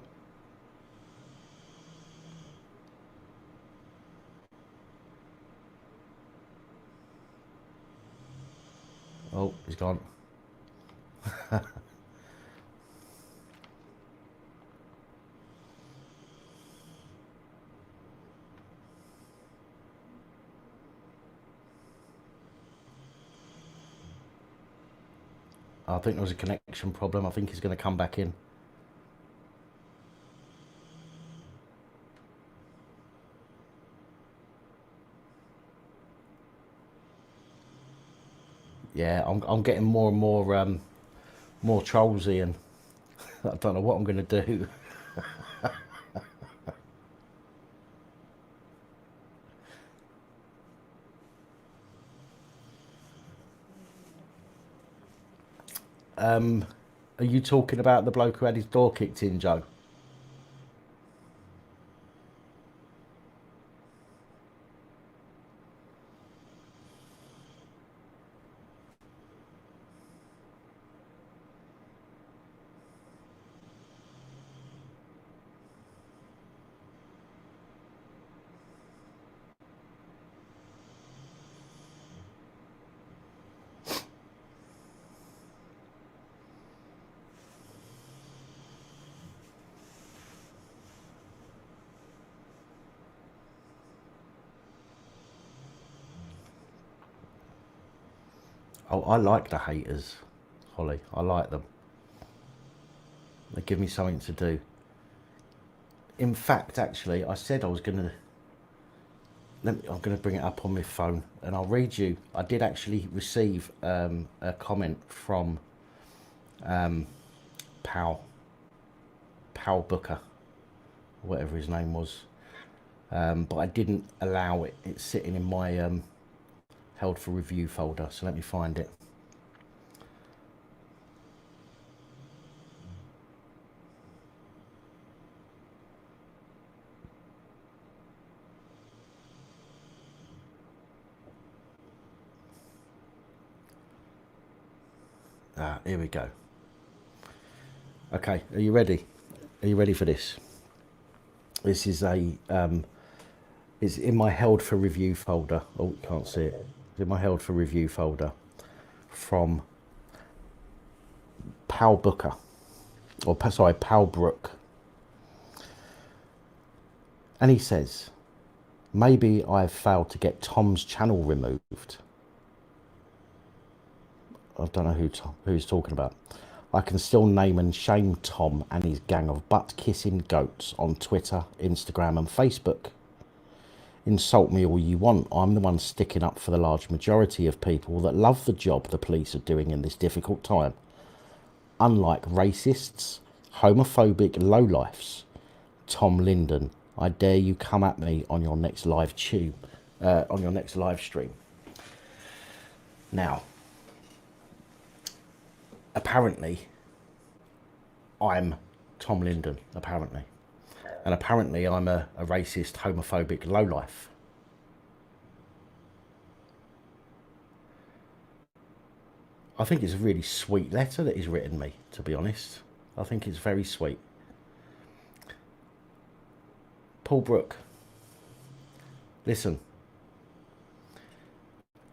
A: Oh, he's gone. I think there was a connection problem. I think he's going to come back in. Yeah, I'm getting more and more trollsy, and I don't know what I'm going to do. Are you talking about the bloke who had his door kicked in, Joe? Oh, I like the haters, Holly. I like them. They give me something to do. In fact, actually, I said I was going to... I'm going to bring it up on my phone, and I'll read you. I did actually receive a comment from Pal Booker, whatever his name was. But I didn't allow it. It's sitting in my held for review folder, so let me find it. Here we go. Okay, are you ready? Are you ready for this? This is a it's in my held for review folder. Oh, can't see it. It's in my held for review folder. from Pal Booker, or sorry, Pal Brook. And he says, maybe I've failed to get Tom's channel removed. I don't know who he's talking about. I can still name and shame Tom and his gang of butt-kissing goats on Twitter, Instagram and Facebook. Insult me all you want. I'm the one sticking up for the large majority of people that love the job the police are doing in this difficult time. Unlike racists, homophobic lowlifes. Tom Linden, I dare you come at me on your next live stream. Now, apparently, I'm Tom Linden, apparently. And apparently I'm a racist, homophobic lowlife. I think it's a really sweet letter that he's written me, to be honest. I think it's very sweet. Paul Brook, listen,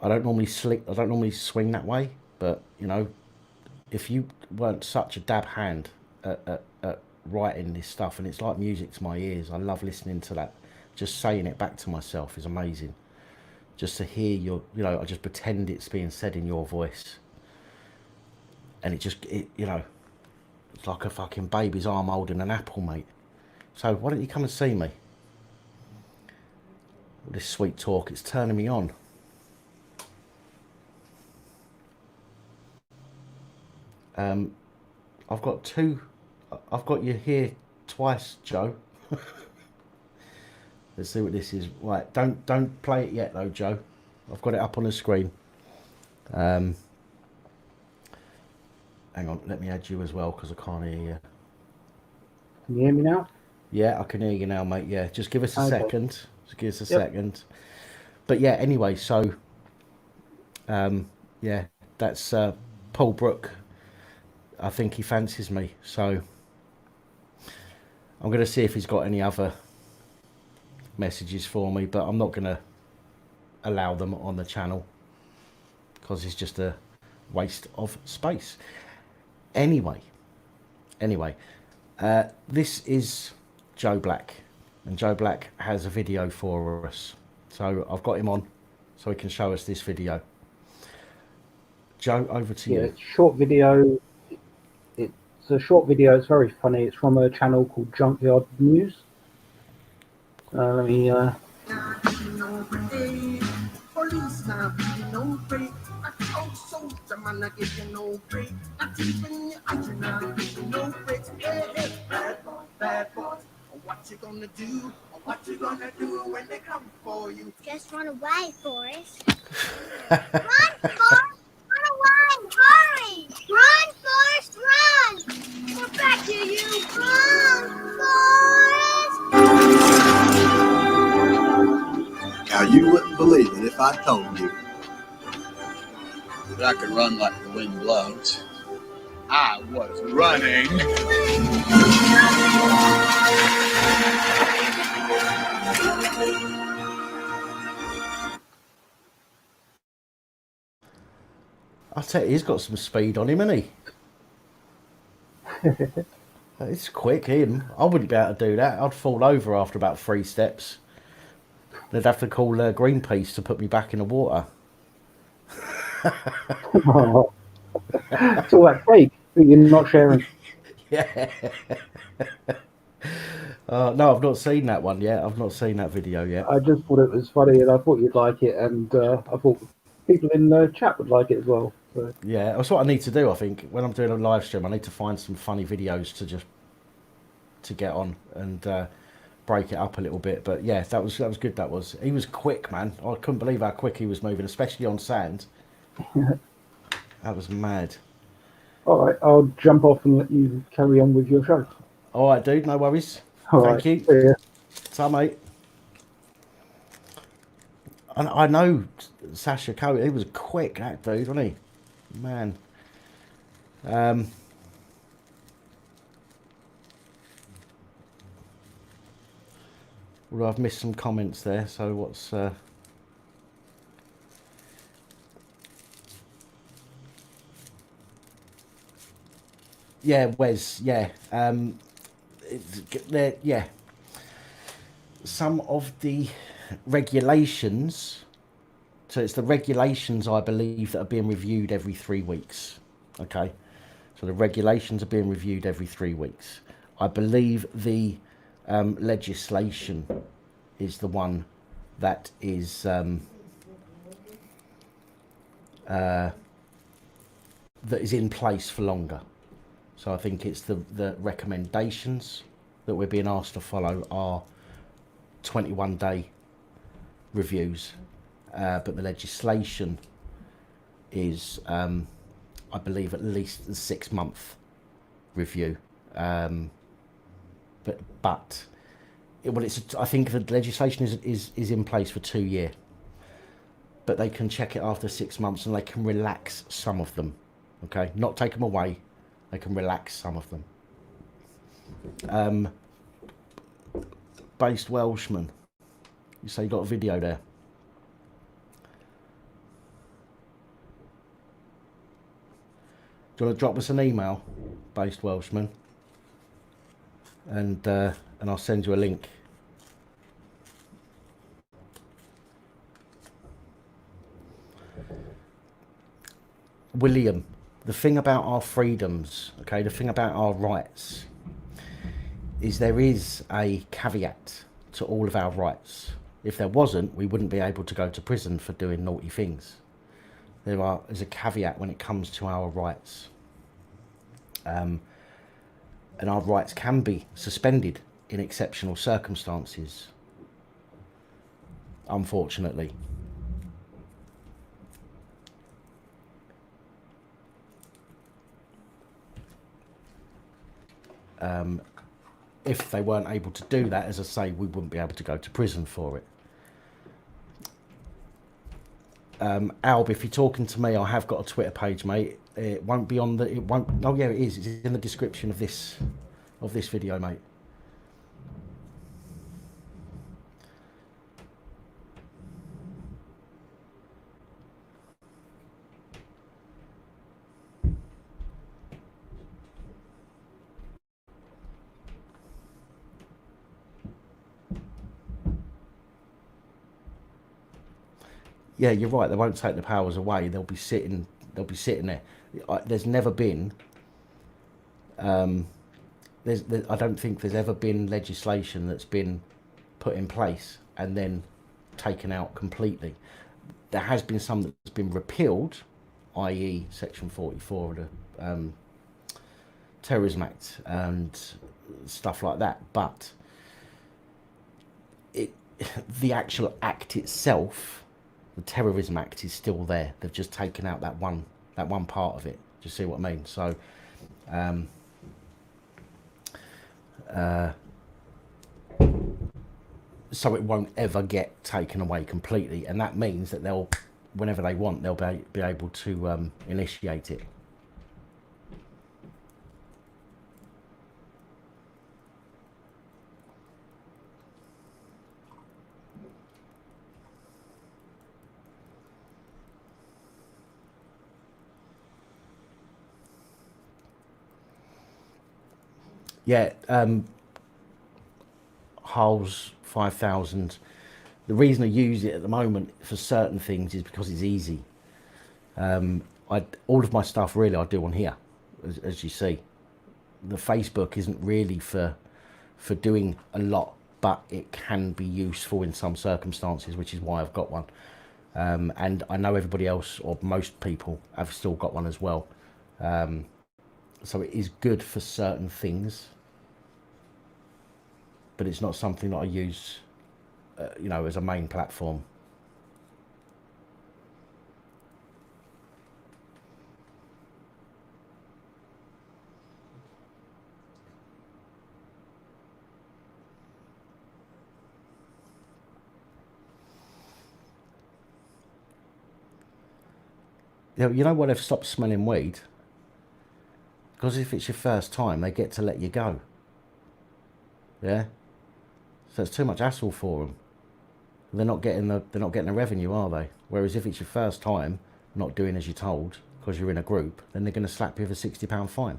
A: I don't normally swing that way, but you know, if you weren't such a dab hand at writing this stuff, and it's like music to my ears, I love listening to that. Just saying it back to myself is amazing. Just to hear your, you know, I just pretend it's being said in your voice, and it you know, it's like a fucking baby's arm holding an apple, mate. So why don't you come and see me? All this sweet talk, it's turning me on. I've got you here twice, Joe. Let's see what this is. Right, don't play it yet though, Joe. I've got it up on the screen. Hang on, let me add you as well because I can't hear you.
C: Can you hear me now?
A: Yeah, I can hear you now, mate. Yeah, just give us a second. Just give us a
C: Yep.
A: second. But yeah, anyway, so yeah, that's Paul Brook. I think he fancies me, so I'm going to see if he's got any other messages for me, but I'm not going to allow them on the channel because it's just a waste of space. Anyway, this is Joe Black, and Joe Black has a video for us, so I've got him on so he can show us this video. Joe, over to you.
C: It's a short video. It's a short video. It's very funny. It's from a channel called Junkyard News. Let me.
D: What you gonna do? What you gonna do when they come for you? Just run away, Forrest. Run, Forrest! Run away! Hurry! Run, Forrest, run! We're back here, you! Run, Forrest!
E: Now you wouldn't believe it if I told you that I could run like the wind blows. I was running.
A: I'll tell you, he's got some speed on him, hasn't he? It's quick, him. I wouldn't be able to do that. I'd fall over after about 3 steps. They'd have to call Greenpeace to put me back in the water.
C: Oh. It's all that cake that you're not sharing.
A: Yeah. No, I've not seen that one yet. I've not seen that video yet.
C: I just thought it was funny, and I thought you'd like it, and I thought people in the chat would like it as well. So.
A: Yeah, that's what I need to do. I think when I'm doing a live stream, I need to find some funny videos to get on and break it up a little bit. But yeah, that was good. That was. He was quick, man. I couldn't believe how quick he was moving, especially on sand. That was mad.
C: All right, I'll jump off and let you carry on with your show.
A: All right, dude. No worries.
C: All
A: Thank
C: right,
A: you.
C: see ya.
A: So, mate. And I know Sasha Coe. He was quick, that dude, wasn't he? Man. Well, I've missed some comments there. So what's Yeah, Wes. Yeah. Yeah. Some of the regulations. So it's the regulations, I believe, that are being reviewed every 3 weeks. Okay. So the regulations are being reviewed every 3 weeks. I believe the legislation is the one that is in place for longer. So I think it's the recommendations that we're being asked to follow are 21-day reviews, but the legislation is, I believe, at least a 6-month review. But I think the legislation is in place for 2 years, but they can check it after 6 months and they can relax some of them. Okay, not take them away. They can relax some of them. Based Welshman, you say you got a video there. Do you want to drop us an email, Based Welshman, and I'll send you a link. William, the thing about our freedoms, okay, the thing about our rights, is there is a caveat to all of our rights. If there wasn't, we wouldn't be able to go to prison for doing naughty things. There's a caveat when it comes to our rights. And our rights can be suspended in exceptional circumstances, unfortunately. If they weren't able to do that, as I say, we wouldn't be able to go to prison for it. Alb, if you're talking to me, I have got a Twitter page, mate. It won't be on the. It won't. Oh yeah, it is. It's in the description of this video, mate. Yeah, you're right. They won't take the powers away. They'll be sitting there. There's never been. I don't think there's ever been legislation that's been put in place and then taken out completely. There has been some that's been repealed, i.e., Section 44 of the Terrorism Act and stuff like that. But the actual act itself, the Terrorism Act, is still there. They've just taken out that one part of it. Do you see what I mean? So, so it won't ever get taken away completely, and that means that they'll, whenever they want, they'll be able to initiate it. Yeah, Hulls 5000. The reason I use it at the moment for certain things is because it's easy. All of my stuff really I do on here, as you see. The Facebook isn't really for doing a lot, but it can be useful in some circumstances, which is why I've got one. And I know everybody else, or most people, have still got one as well. So it is good for certain things, but it's not something that I use, as a main platform. You know why they've stopped smelling weed? Because if it's your first time, they get to let you go. Yeah. So it's too much hassle for them. They're not getting the revenue, are they? Whereas if it's your first time, not doing as you're told, because you're in a group, then they're going to slap you with a £60 fine.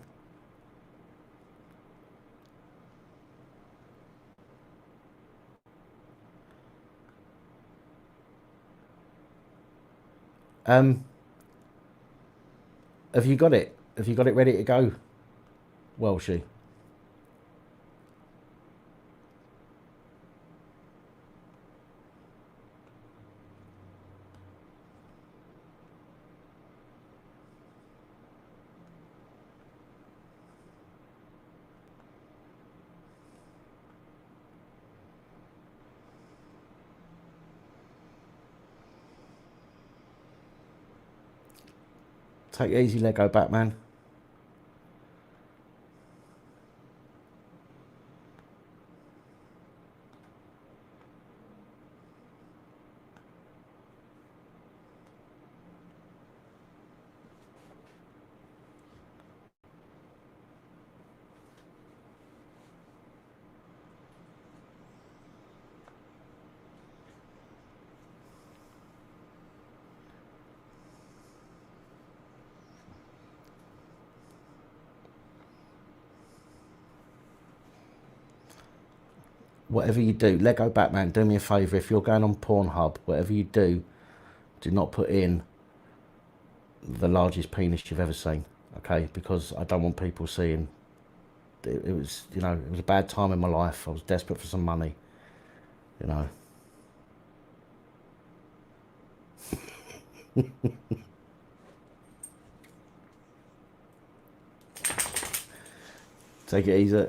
A: Have you got it? Have you got it ready to go, Welshie? Take it easy, Lego Batman. Whatever you do, Lego Batman, do me a favour. If you're going on Pornhub, whatever you do not put in the largest penis you've ever seen, okay? Because I don't want people seeing. It was, you know, it was a bad time in my life. I was desperate for some money, you know. Take it easy.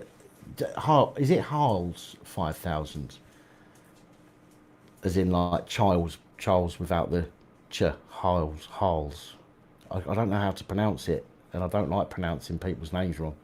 A: Is it Harles 5000? As in like Charles without the ch, Harles. I don't know how to pronounce it, and I don't like pronouncing people's names wrong.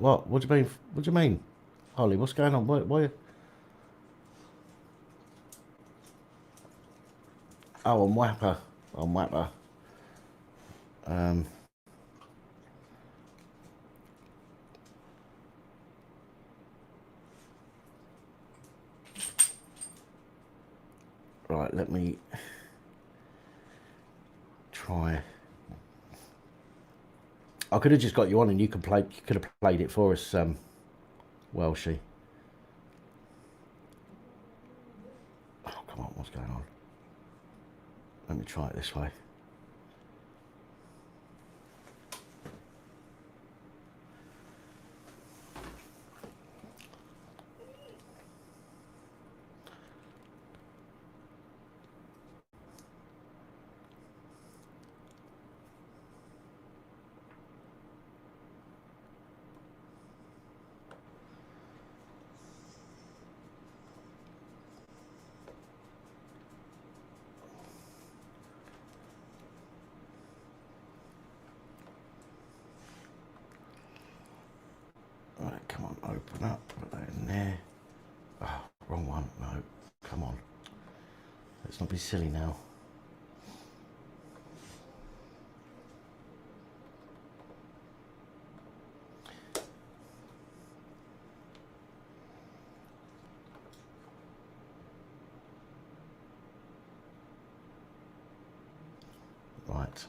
A: What do you mean? What do you mean? Holly, what's going on? Why? Oh, on Wapper. On Wapper. Right, let me try. I could have just got you on and you could have played it for us, Welshie. Oh, come on, what's going on? Let me try it this way. Right, come on, open up, put that in there. Oh, wrong one, no, come on. Let's not be silly now. Right.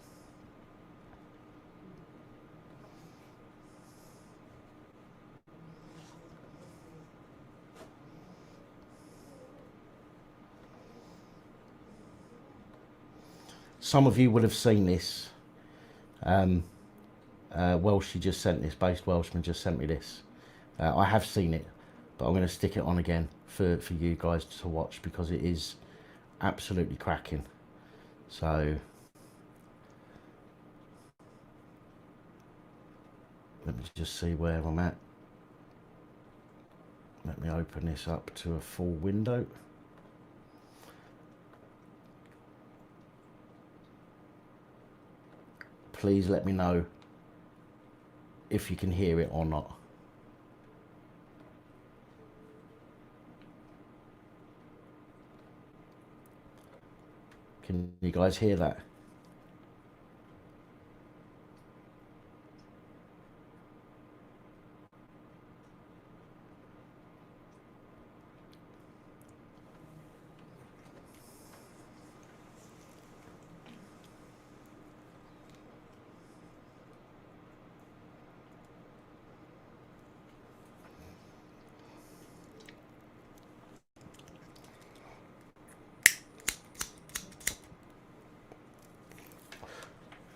A: Some of you would have seen this. Welsh just sent this, based Welshman just sent me this. I have seen it, but I'm going to stick it on again for you guys to watch because it is absolutely cracking. So let me just see where I'm at. Let me open this up to a full window. Please let me know if you can hear it or not. Can you guys hear that?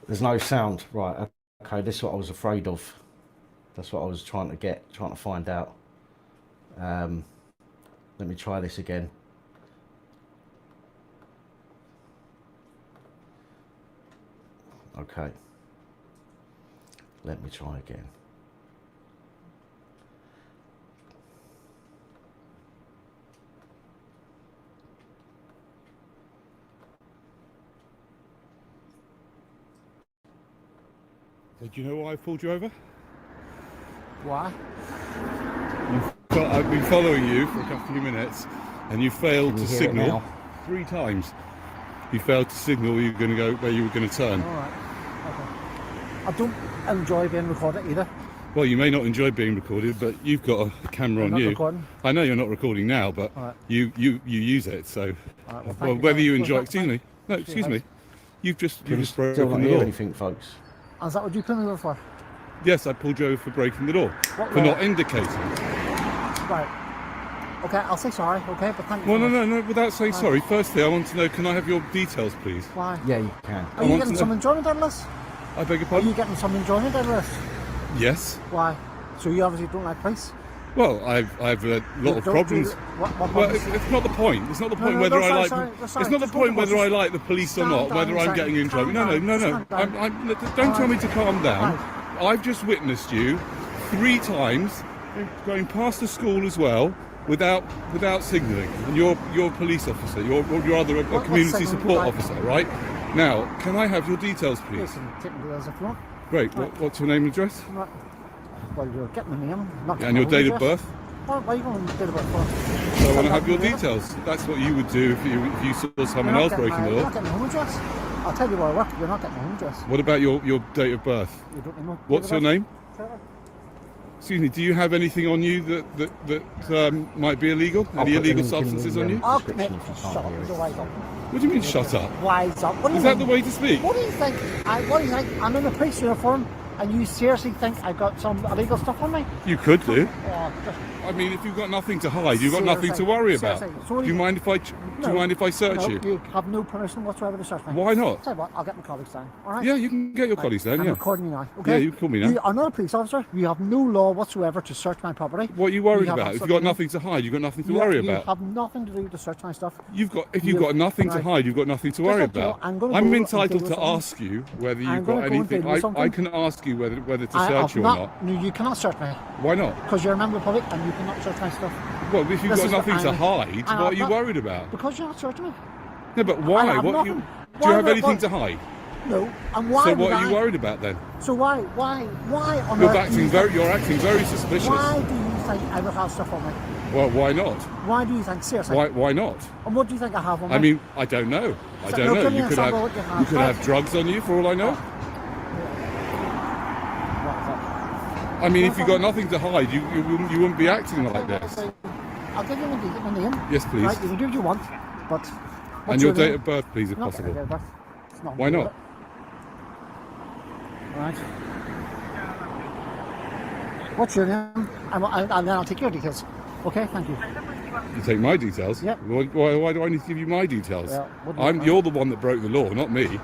A: There's no sound. Right, okay, this is what I was afraid of. That's what I was trying to find out. Let me try this again. Okay. Let me try again.
F: Do you know why I pulled you over?
A: Why?
F: I've been following you for a couple of minutes, and you failed to signal 3 times. You failed to signal where you were going to go, where you were going to turn.
G: All right. Okay. I don't enjoy being recorded either.
F: Well, you may not enjoy being recorded, but you've got a camera
G: I'm
F: on
G: not
F: you.
G: recording.
F: I know you're not recording now, but
G: All right.
F: you use it. So,
G: All right, well, thank
F: well,
G: you.
F: whether you
G: Well,
F: enjoy,
G: thank-
F: excuse me, no, excuse me, you've just
A: Still
F: broken
A: not
F: the
A: hear
F: law.
A: anything, folks.
G: Is that what you put me over for?
F: Yes, I pulled you over for breaking the law,
G: What
F: for
G: law?
F: not indicating.
G: Right. Okay, I'll say sorry, okay, but thank you.
F: Well,
G: so
F: no,
G: much.
F: no, no. Without saying
G: Right.
F: sorry, firstly, I want to know: can I have your details, please?
G: Why?
A: Yeah, you can.
G: Are you
F: want
G: getting
F: to
G: some
F: know-
G: enjoyment out of this?
F: I beg your
G: Are you
F: pardon?
G: getting some enjoyment out of this?
F: Yes.
G: Why? So you obviously don't like police?
F: Well, I've a lot of
G: Don't
F: problems.
G: do- What
F: Well,
G: problems?
F: it's not the point. It's not the
G: No,
F: point
G: no,
F: whether
G: no,
F: I
G: sorry,
F: like.
G: sorry,
F: It's
G: sorry,
F: not the
G: just
F: point
G: hold on,
F: whether I
G: just
F: like the police or
G: calm
F: not.
G: down
F: Whether
G: a
F: I'm
G: second.
F: getting in trouble.
G: Calm
F: No, no,
G: down,
F: no,
G: just
F: no.
G: calm down.
F: Don't tell
G: Alright.
F: me to calm down.
G: Right.
F: I've just witnessed you 3 times going past the school as well without signalling. And you're a police officer. You're rather a
G: What
F: community
G: signal
F: support
G: like?
F: officer, right? Now, can I have your details, please?
G: Listen, take me as if you want.
F: Great.
G: Right.
F: What's your name and address?
G: Right. Well, you're getting my name, not
F: And your
G: my
F: date of
G: address.
F: birth?
G: Why are you going to date of birth for?
F: So I want to have your details. That's what you would do if you saw someone else breaking the
G: You're
F: law.
G: not getting my home address. I'll tell you where I work. You're not getting my home address.
F: What about your date of birth?
G: You don't know.
F: What's your name? Excuse me, do you have anything on you that might be illegal?
A: I'll
F: Any
A: put the
F: illegal
A: link in
F: substances
A: the,
F: on you?
G: Oh,
A: description
G: mate,
A: if you can't
G: shut up.
A: hear it.
G: You're wise up.
F: What do you mean shut up?
G: Wise up. What do
F: Is
G: you
F: that the
G: mean?
F: way to speak?
G: What do you think? What do you think? I'm in a police uniform, and you seriously think I got some illegal stuff on me?
F: You could do.
G: Oh, just,
F: I mean, if you've got nothing to hide, you've got nothing to worry about.
G: Seriously. So
F: Do you mind if I search
G: no,
F: you?
G: you have no permission whatsoever to search me.
F: Why not?
G: Tell you what, I'll get my colleagues down. All right.
F: Yeah, you can get your
G: Right,
F: colleagues then,
G: I'm
F: yeah.
G: recording you now. Okay.
F: Yeah, you can call me now.
G: You are not a police officer. You have no law whatsoever to search my property.
F: What are you worried
G: You have
F: about? If you've
G: absolutely
F: got nothing to hide, you've got nothing to
G: You-
F: worry
G: You
F: about.
G: have nothing to do to search my stuff.
F: If you've
G: you-
F: got nothing to
G: right.
F: hide, you've got nothing to
G: Just
F: worry
G: like you,
F: about.
G: I'm gonna
F: I'm
G: go
F: entitled
G: and deal
F: to
G: with
F: ask you whether
G: I'm
F: you've
G: gonna
F: got
G: go and deal
F: anything.
G: with
F: I
G: something.
F: can ask you whether to
G: I
F: search
G: have
F: you or not.
G: No, you cannot search me
F: Why not?
G: because you're a member of the public and you cannot search my stuff.
F: Well, if you've
G: This
F: got
G: is
F: nothing
G: what
F: to
G: I'm-
F: hide,
G: I'm
F: what are you
G: not-
F: worried about?
G: Because you're not searching me.
F: No, but
G: I
F: why?
G: have
F: What
G: nothing.
F: do
G: Why
F: you have
G: would-
F: anything
G: why-
F: to hide?
G: No, and why
F: So
G: would
F: what are
G: I?
F: you worried about then?
G: So why on
F: You're
G: earth do
F: acting
G: you
F: very,
G: think-
F: you're acting very suspicious.
G: Why do you think I would have stuff on me?
F: Well, why not?
G: Why do you think, seriously?
F: Why not?
G: And what do you think I have on me?
F: I mean, I don't know. I
G: So,
F: don't
G: no,
F: know.
G: give me
F: You
G: an
F: could
G: example what you have.
F: you could have drugs on you for all I know.
G: What is that?
F: I mean, if you've got nothing to hide, you wouldn't be acting like this.
G: I'll give you my name.
F: Yes, please.
G: Right, you can do what you want, but
F: And
G: what's
F: your
G: name?
F: date of birth, please, if
G: Not
F: possible.
G: date of birth. It's nothing
F: Why
G: to do
F: not?
G: with it. Right. What's your name? And then I'll take your details. Okay, thank you.
F: You take my details?
G: Yep.
F: Why do I need to give you my details?
G: Well, what do you-
F: You're the one that broke the law, not me.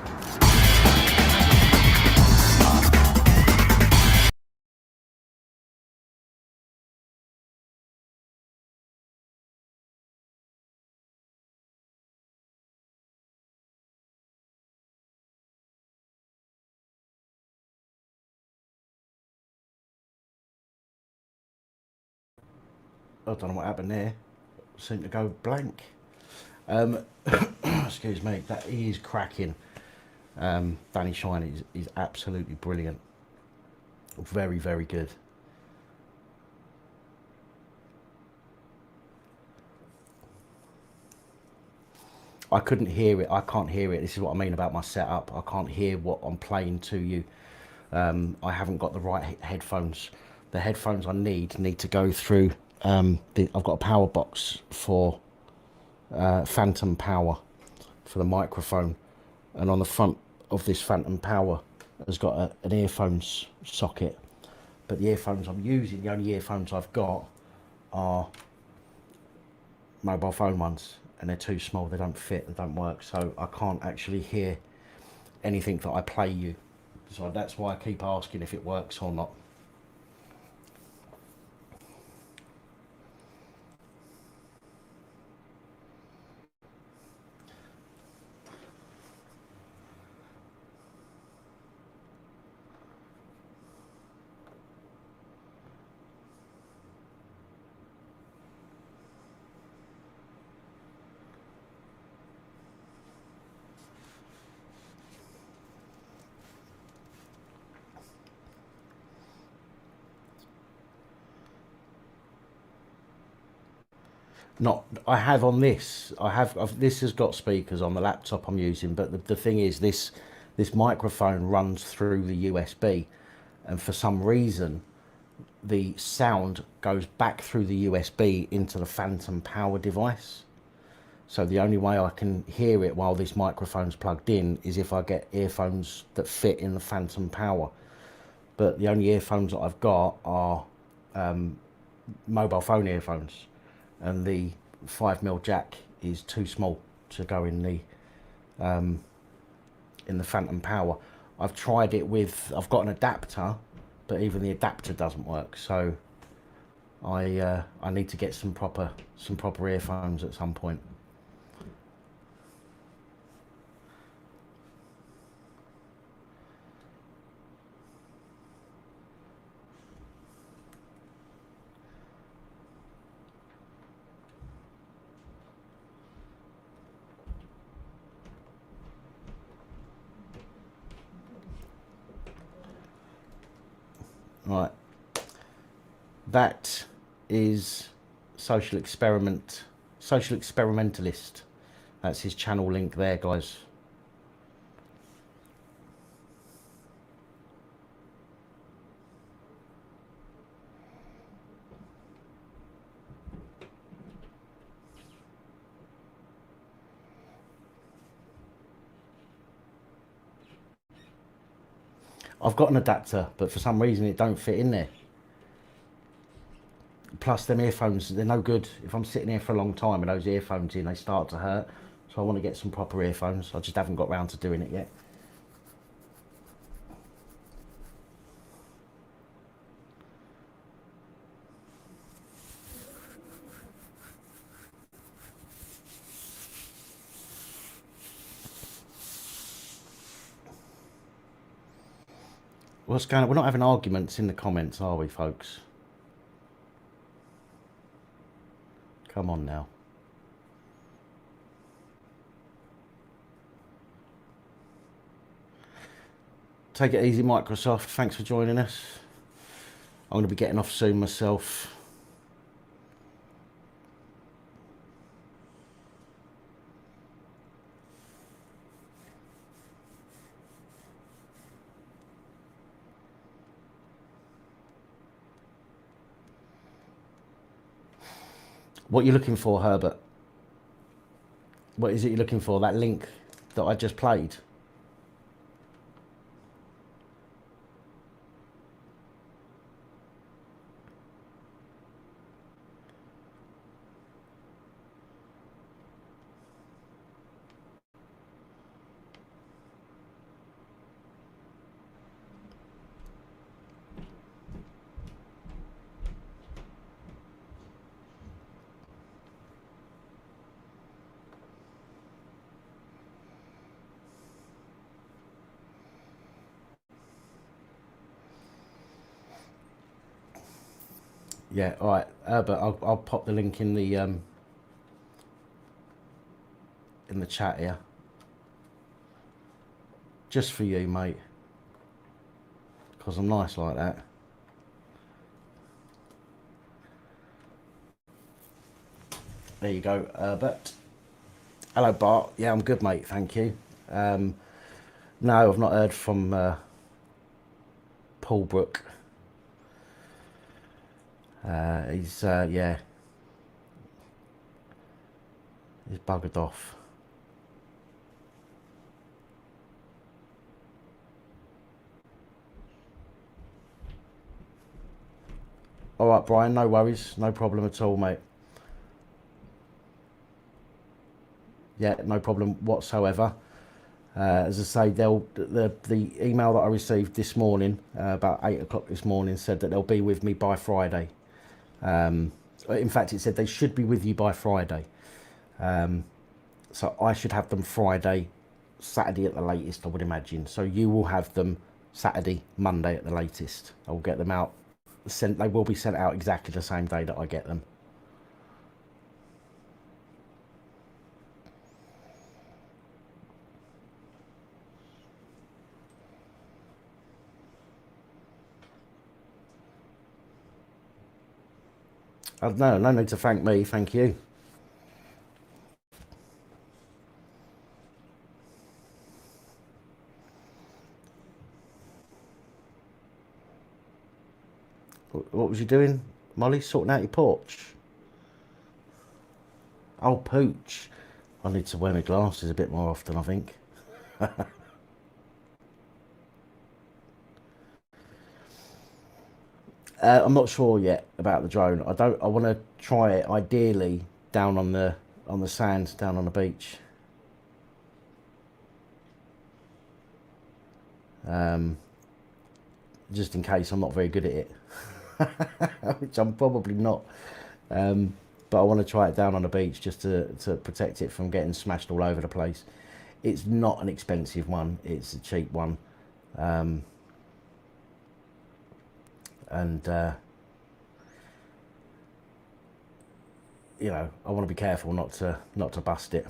A: I don't know what happened there. Seemed to go blank. Excuse me. That is cracking. Danny Shine is absolutely brilliant. Very, very good. I couldn't hear it. I can't hear it. This is what I mean about my setup. I can't hear what I'm playing to you. I haven't got the right headphones. The headphones I need to go through. I've got a power box for phantom power for the microphone, and on the front of this phantom power has got an earphones socket. But the earphones I'm using, the only earphones I've got are mobile phone ones, and they're too small. They don't fit. They don't work. So I can't actually hear anything that I play you. So that's why I keep asking if it works or not. Not, I have on this. This has got speakers on the laptop I'm using, but the thing is, this microphone runs through the USB, and for some reason, the sound goes back through the USB into the phantom power device. So the only way I can hear it while this microphone's plugged in is if I get earphones that fit in the phantom power. But the only earphones that I've got are mobile phone earphones, and the 5mm jack is too small to go in the phantom power. I've tried it with, I've got an adapter, but even the adapter doesn't work. So I need to get some proper earphones at some point. Right, that is social experimentalist. That's his channel link there, guys. I've got an adapter, but for some reason it don't fit in there. Plus them earphones, they're no good. If I'm sitting here for a long time with those earphones in, they start to hurt. So I want to get some proper earphones. I just haven't got round to doing it yet. What's going on? We're not having arguments in the comments, are we, folks? Come on now. Take it easy, Microsoft. Thanks for joining us. I'm going to be getting off soon myself. What are you looking for, Herbert? What is it you're looking for? That link that I just played? Yeah, all right, but I'll pop the link in the chat here, just for you, mate, because I'm nice like that. There you go, Herbert. Hello, Bart. Yeah, I'm good, mate. Thank you. No, I've not heard from Paul Brook. Yeah, he's buggered off. All right, Brian. No worries. No problem at all, mate. Yeah, no problem whatsoever. As I say, the email that I received this morning, about 8 o'clock this morning, said that they'll be with me by Friday. In fact, it said they should be with you by Friday. So I should have them Friday, Saturday at the latest, I would imagine. So you will have them Saturday, Monday at the latest. I will get them out. They will be sent out exactly the same day that I get them. No need to thank me. Thank you. What was you doing, Molly? Sorting out your porch? Oh, pooch. I need to wear my glasses a bit more often, I think. I'm not sure yet about the drone. I want to try it ideally down on the sand, down on the beach. Just in case I'm not very good at it, which I'm probably not. But I want to try it down on the beach just to protect it from getting smashed all over the place. It's not an expensive one, it's a cheap one. You know, I want to be careful not to bust it.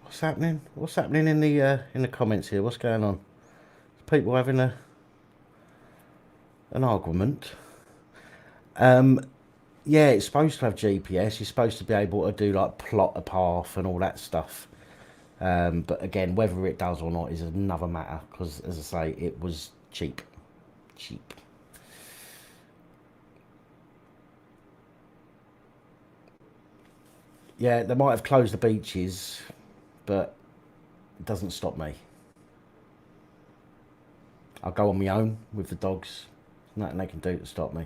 A: What's happening? What's happening in the comments here? What's going on? People having an argument. Yeah, it's supposed to have GPS. You're supposed to be able to do like plot a path and all that stuff. But again, whether it does or not is another matter. Because as I say, it was cheap. Yeah, they might have closed the beaches, but it doesn't stop me. I'll go on my own with the dogs. There's nothing they can do to stop me.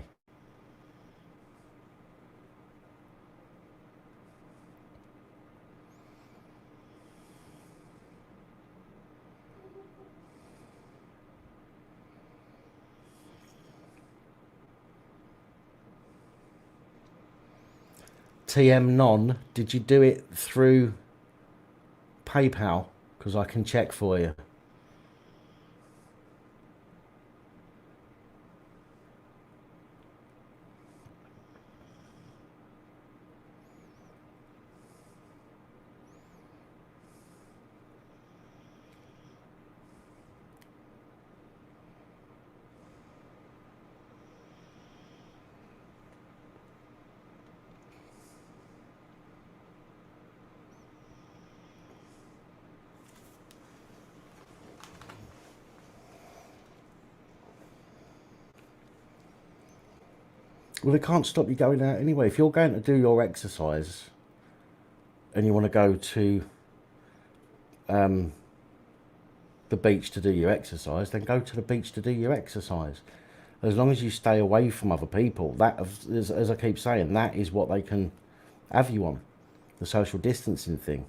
A: TM Non, did you do it through PayPal? Because I can check for you. Well, they can't stop you going out anyway. If you're going to do your exercise and you want to go to the beach to do your exercise, then go to the beach to do your exercise. As long as you stay away from other people, that, as I keep saying, that is what they can have you on, the social distancing thing.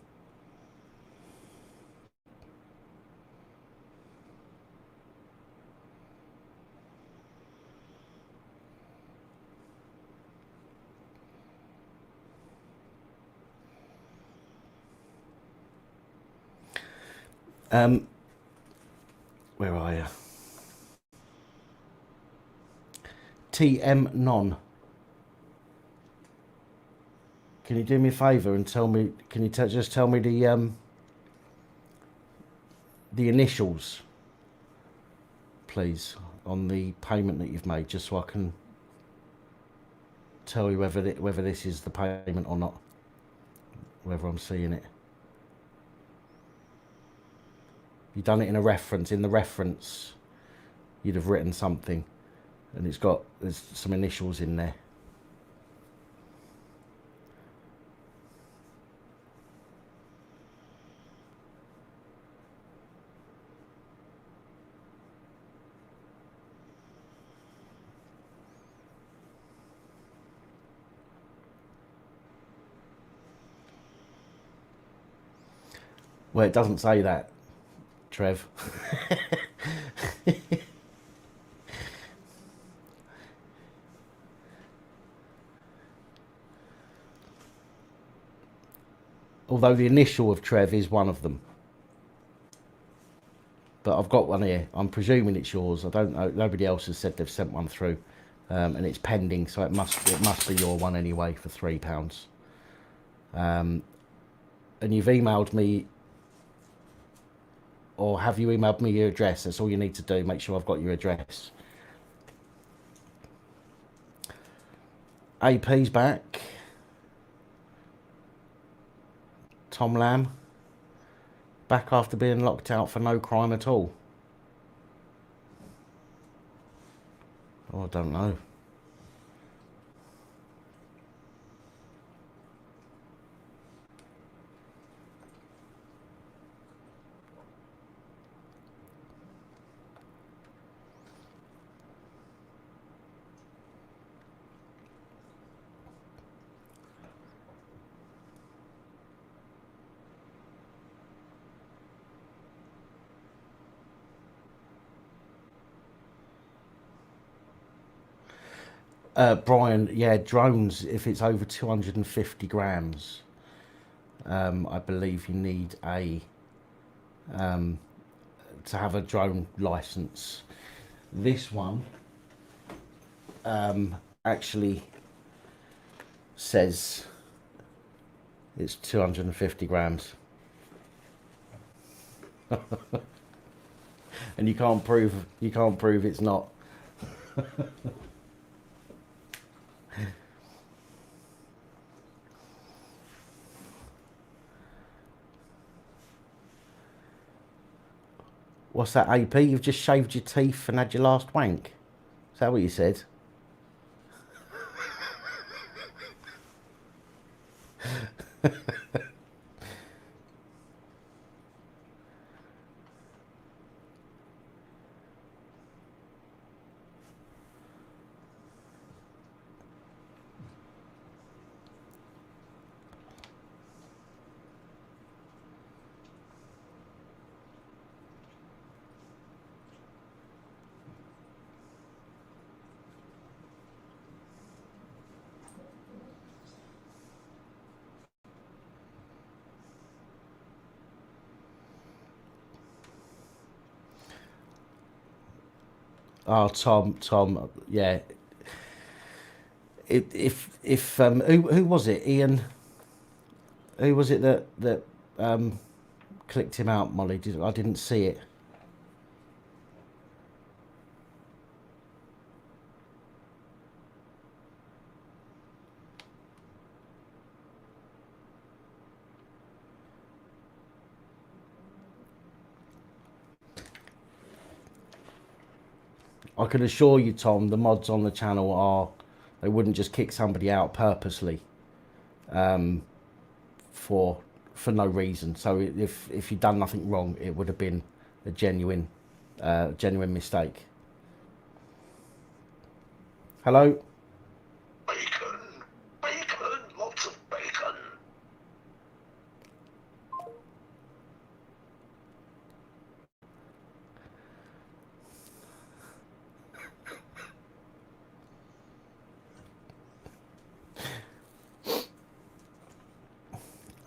A: Where are you? TM Non. Can you do me a favour and tell me? Can you just tell me the initials, please, on the payment that you've made, just so I can tell you whether this is the payment or not, whether I'm seeing it. You've done it in a reference. In the reference, you'd have written something, and there's some initials in there. Well, it doesn't say that, Trev. Although the initial of Trev is one of them. But I've got one here. I'm presuming it's yours. I don't know. Nobody else has said they've sent one through. And it's pending, so it must be your one anyway for £3. And you've emailed me, or have you emailed me your address? That's all you need to do. Make sure I've got your address. AP's back. Tom Lamb. Back after being locked out for no crime at all. Oh, I don't know. Brian, yeah, drones, if it's over 250 grams, I believe you need a to have a drone license. This one actually says it's 250 grams. And you can't prove it's not. What's that, AP? You've just shaved your teeth and had your last wank? Is that what you said? Oh, Tom, yeah. If who was it? Ian. Who was it that clicked him out, Molly? I didn't see it. I can assure you, Tom, the mods on the channel they wouldn't just kick somebody out purposely for no reason. So if you'd done nothing wrong, it would have been a genuine mistake. Hello?
B: Bacon! Bacon! Lots of bacon!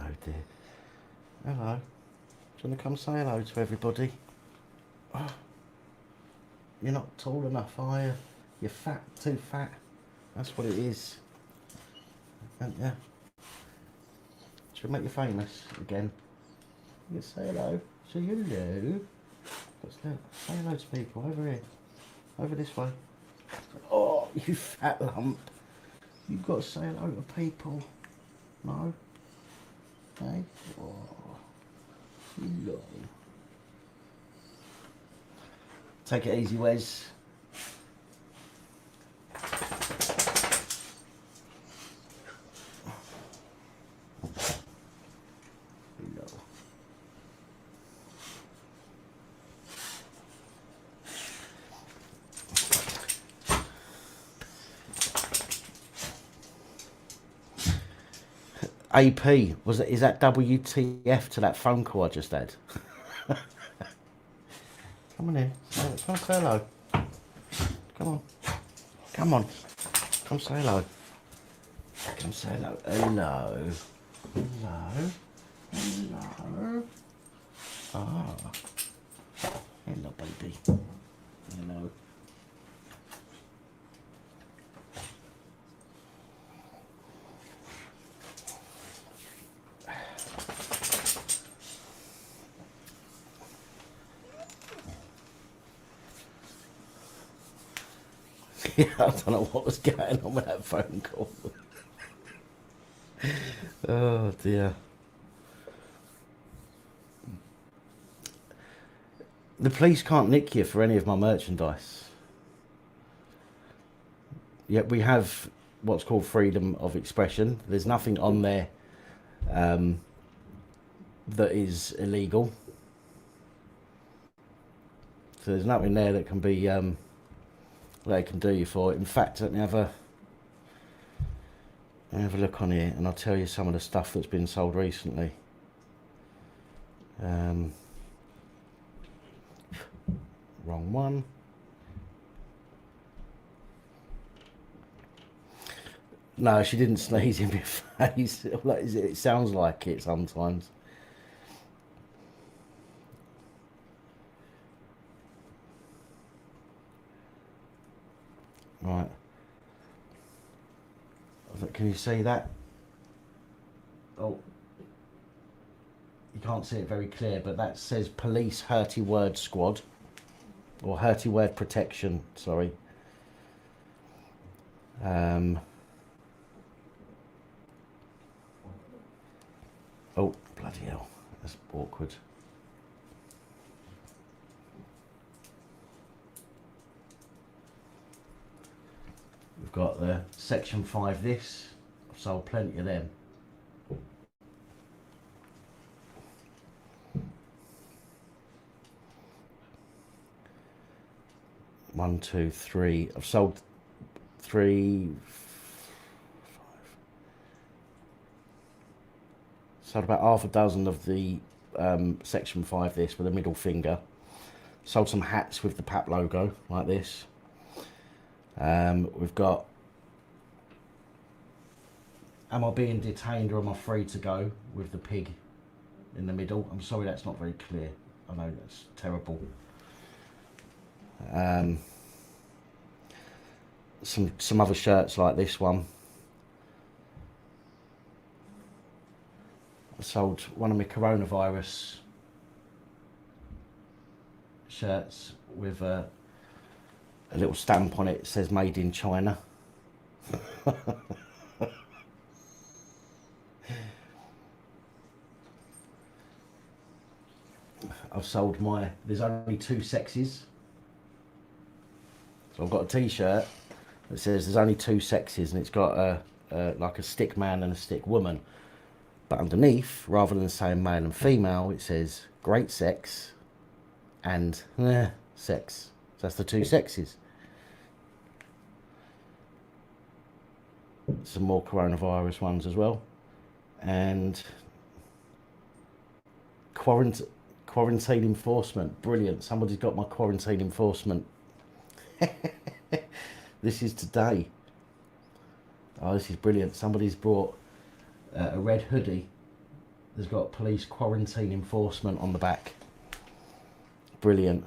A: Oh dear. Hello. you want to come say hello to everybody? Oh, you're not tall enough, are you? You're fat, too fat. That's what it is. And yeah. Should we make you famous again? You can say hello. Say hello. Say hello to people. Over here. Over this way. Oh, you fat lump. You've got to say hello to people. No? Hey? Oh. Hello. Take it easy, Wes. Hello. AP, is that WTF to that phone call I just had? Come on in. Come say hello. Come on. Come on. Come say hello. Come say hello. Hello. Hello. Hello. Ah. Hello, baby. Hello. Yeah, I don't know what was going on with that phone call. Oh dear. The police can't nick you for any of my merchandise. Yet we have what's called freedom of expression. There's nothing on there that is illegal. So there's nothing there that can be they can do you for it. In fact, let me have a look on here and I'll tell you some of the stuff that's been sold recently. Wrong one. No, she didn't sneeze in my face. It sounds like it sometimes. Right. Can you see that? Oh. You can't see it very clear, but that says Police Hurty Word Squad. Or Hurty Word Protection, sorry. Oh, bloody hell. That's awkward. We've got the Section 5 this. I've sold plenty of them. One, two, three. I've sold 3, 5. Sold about half a dozen of the Section 5 this with a middle finger. Sold some hats with the PAP logo like this. We've got am I being detained or am I free to go with the pig in the middle. I'm sorry that's not very clear. I know that's terrible. Some other shirts like this one. I sold one of my coronavirus shirts with a little stamp on it. It says made in China. I've sold there's only 2 sexes. So I've got a t-shirt that says there's only 2 sexes and it's got like a stick man and a stick woman. But underneath, rather than saying male and female, it says great sex and sex. So that's the 2 sexes. Some more coronavirus ones as well. And quarantine enforcement. Brilliant. Somebody's got my quarantine enforcement. This is today. Oh, this is brilliant. Somebody's brought a red hoodie There's got police quarantine enforcement on the back. Brilliant.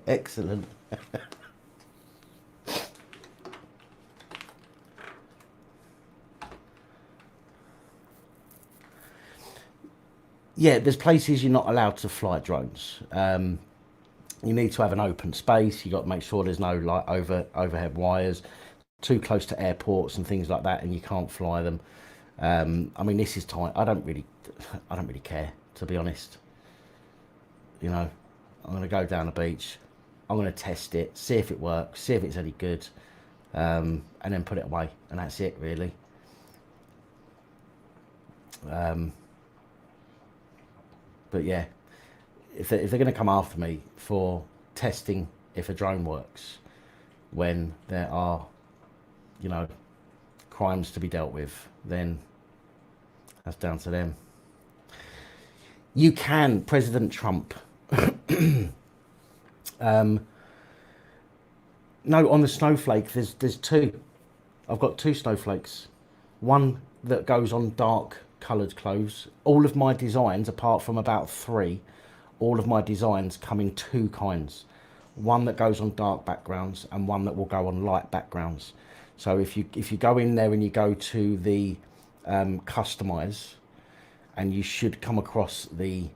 A: Excellent. Yeah, there's places you're not allowed to fly drones. You need to have an open space. You got to make sure there's no like overhead wires too close to airports and things like that, and you can't fly them. I mean, this is time. I don't really care, to be honest. You know, I'm going to go down the beach. I'm going to test it, see if it works, see if it's any good, and then put it away, and that's it, really. But yeah, if they're going to come after me for testing if a drone works, when there are, you know, crimes to be dealt with, then that's down to them. You can, President Trump. No, on the snowflake, there's two. I've got two snowflakes. One that goes on dark coloured clothes. All of my designs, apart from about 3, all of my designs come in 2 kinds. One that goes on dark backgrounds and one that will go on light backgrounds. So if you go in there and you go to the customize, and you should come across the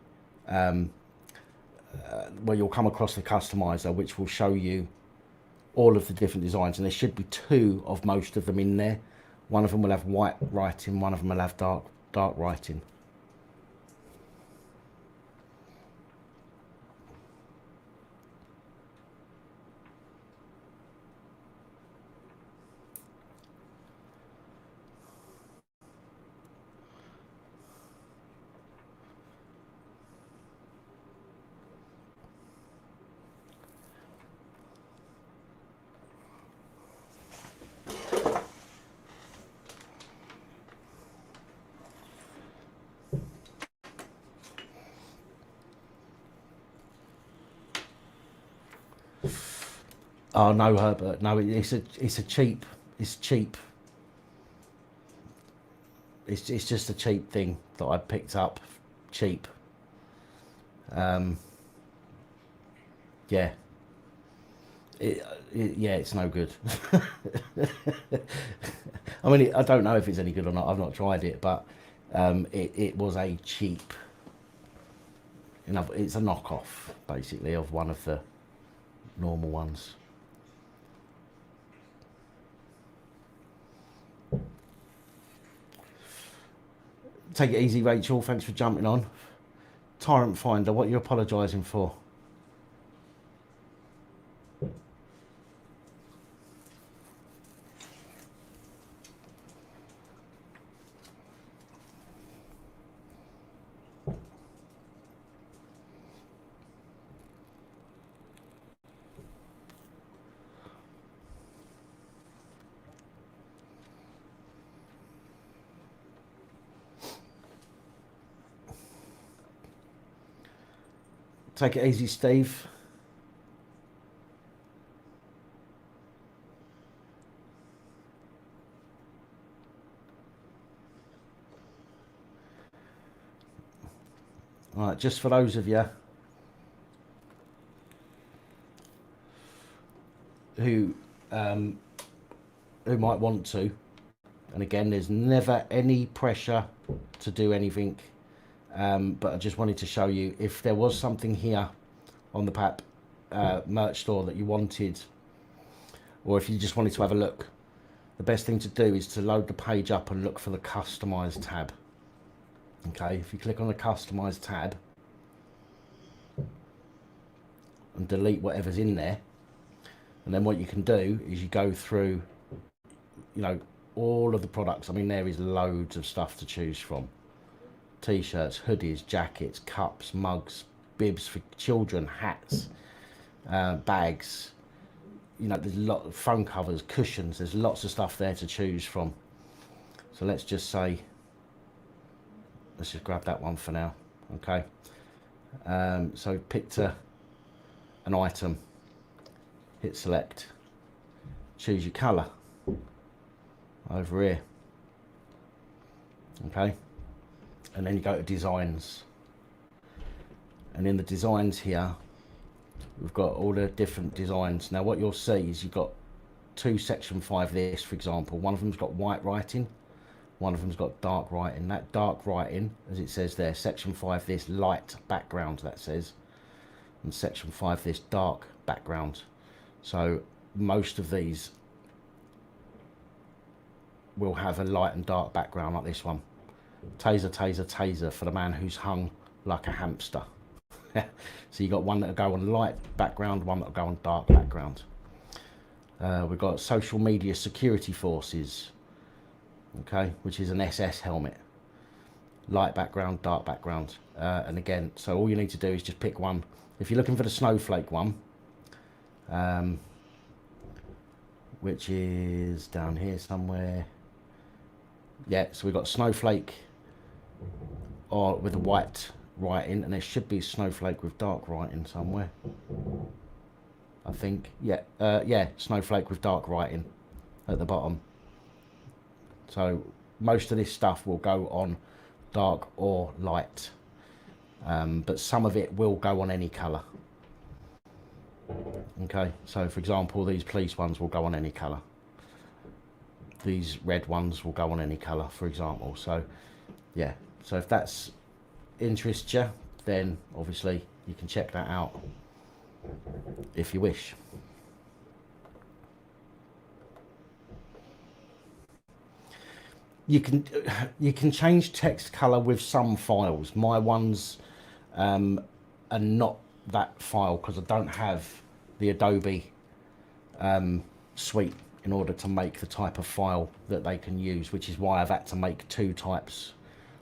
A: where you'll come across the customizer, which will show you all of the different designs, and there should be 2 of most of them in there. One of them will have white writing, one of them will have dark writing. Oh no, Herbert, no, it's cheap. It's cheap. It's just a cheap thing that I picked up, cheap. Yeah. Yeah, it's no good. I mean, I don't know if it's any good or not. I've not tried it, but it was a cheap. You know, it's a knockoff basically of one of the normal ones. Take it easy, Rachel. Thanks for jumping on. Tyrant Finder, what are you apologising for? Take it easy, Steve. All right, just for those of you who might want to, and again, there's never any pressure to do anything. But I just wanted to show you if there was something here on the PAP merch store that you wanted, or if you just wanted to have a look, the best thing to do is to load the page up and look for the customize tab. Okay, if you click on the customize tab and delete whatever's in there, and then what you can do is you go through, you know, all of the products. I mean, there is loads of stuff to choose from. T-shirts, hoodies, jackets, cups, mugs, bibs for children, hats, bags. You know, there's a lot of phone covers, cushions. There's lots of stuff there to choose from. So let's just say, let's just grab that one for now. Okay. So picked an item, hit select, choose your colour over here. Okay, and then you go to designs, and in the designs here we've got all the different designs. Now what you'll see is you've got two section 5 this, for example. One of them's got white writing, one of them's got dark writing. That dark writing, as it says there, section 5 this light background, that says, and section 5 this dark background. So most of these will have a light and dark background, like this one. Taser, taser, taser for the man who's hung like a hamster. So you got one that'll go on light background, one that'll go on dark background. We've got social media security forces, okay, which is an SS helmet. Light background, dark background. And again, so all you need to do is just pick one. If you're looking for the snowflake one, which is down here somewhere. Yeah, so we've got snowflake or with a white writing, and there should be snowflake with dark writing somewhere, I think. Yeah, yeah, snowflake with dark writing at the bottom. So most of this stuff will go on dark or light, but some of it will go on any colour. Okay, so for example, these police ones will go on any colour. These red ones will go on any colour, for example. So yeah, so if that's interests you, then obviously you can check that out if you wish. You can change text color with some files. My ones are not that file because I don't have the Adobe suite in order to make the type of file that they can use, which is why I've had to make two types.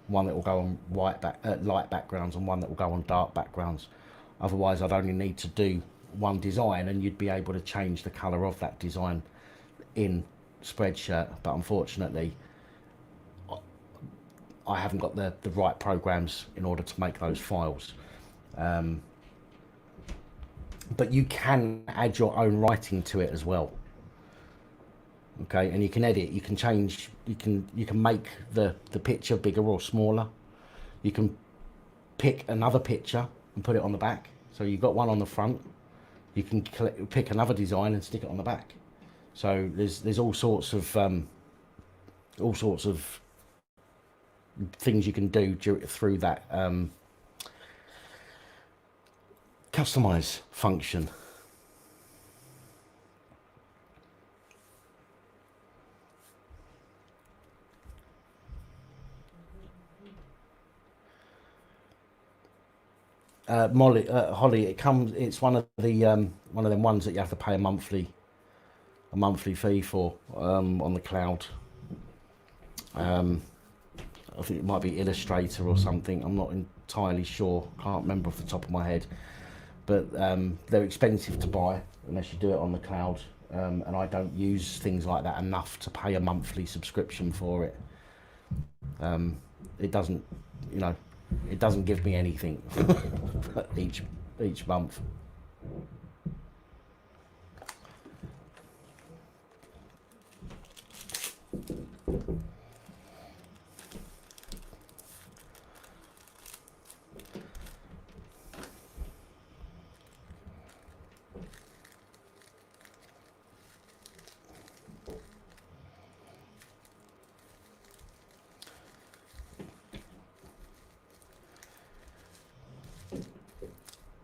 A: One that will go on light backgrounds and one that will go on dark backgrounds. Otherwise I'd only need to do one design and you'd be able to change the color of that design in Spreadshirt, but unfortunately I haven't got the right programs in order to make those files. But you can add your own writing to it as well. Okay, and you can edit, you can change, you can make the picture bigger or smaller. You can pick another picture and put it on the back. So you've got one on the front, you can pick another design and stick it on the back. So there's all sorts of things you can do through that customize function. Holly, it's one of them ones that you have to pay a monthly fee for on the cloud. I think it might be Illustrator or something. I'm not entirely sure. Can't remember off the top of my head. But they're expensive to buy unless you do it on the cloud. And I don't use things like that enough to pay a monthly subscription for it. It doesn't, it doesn't give me anything each month.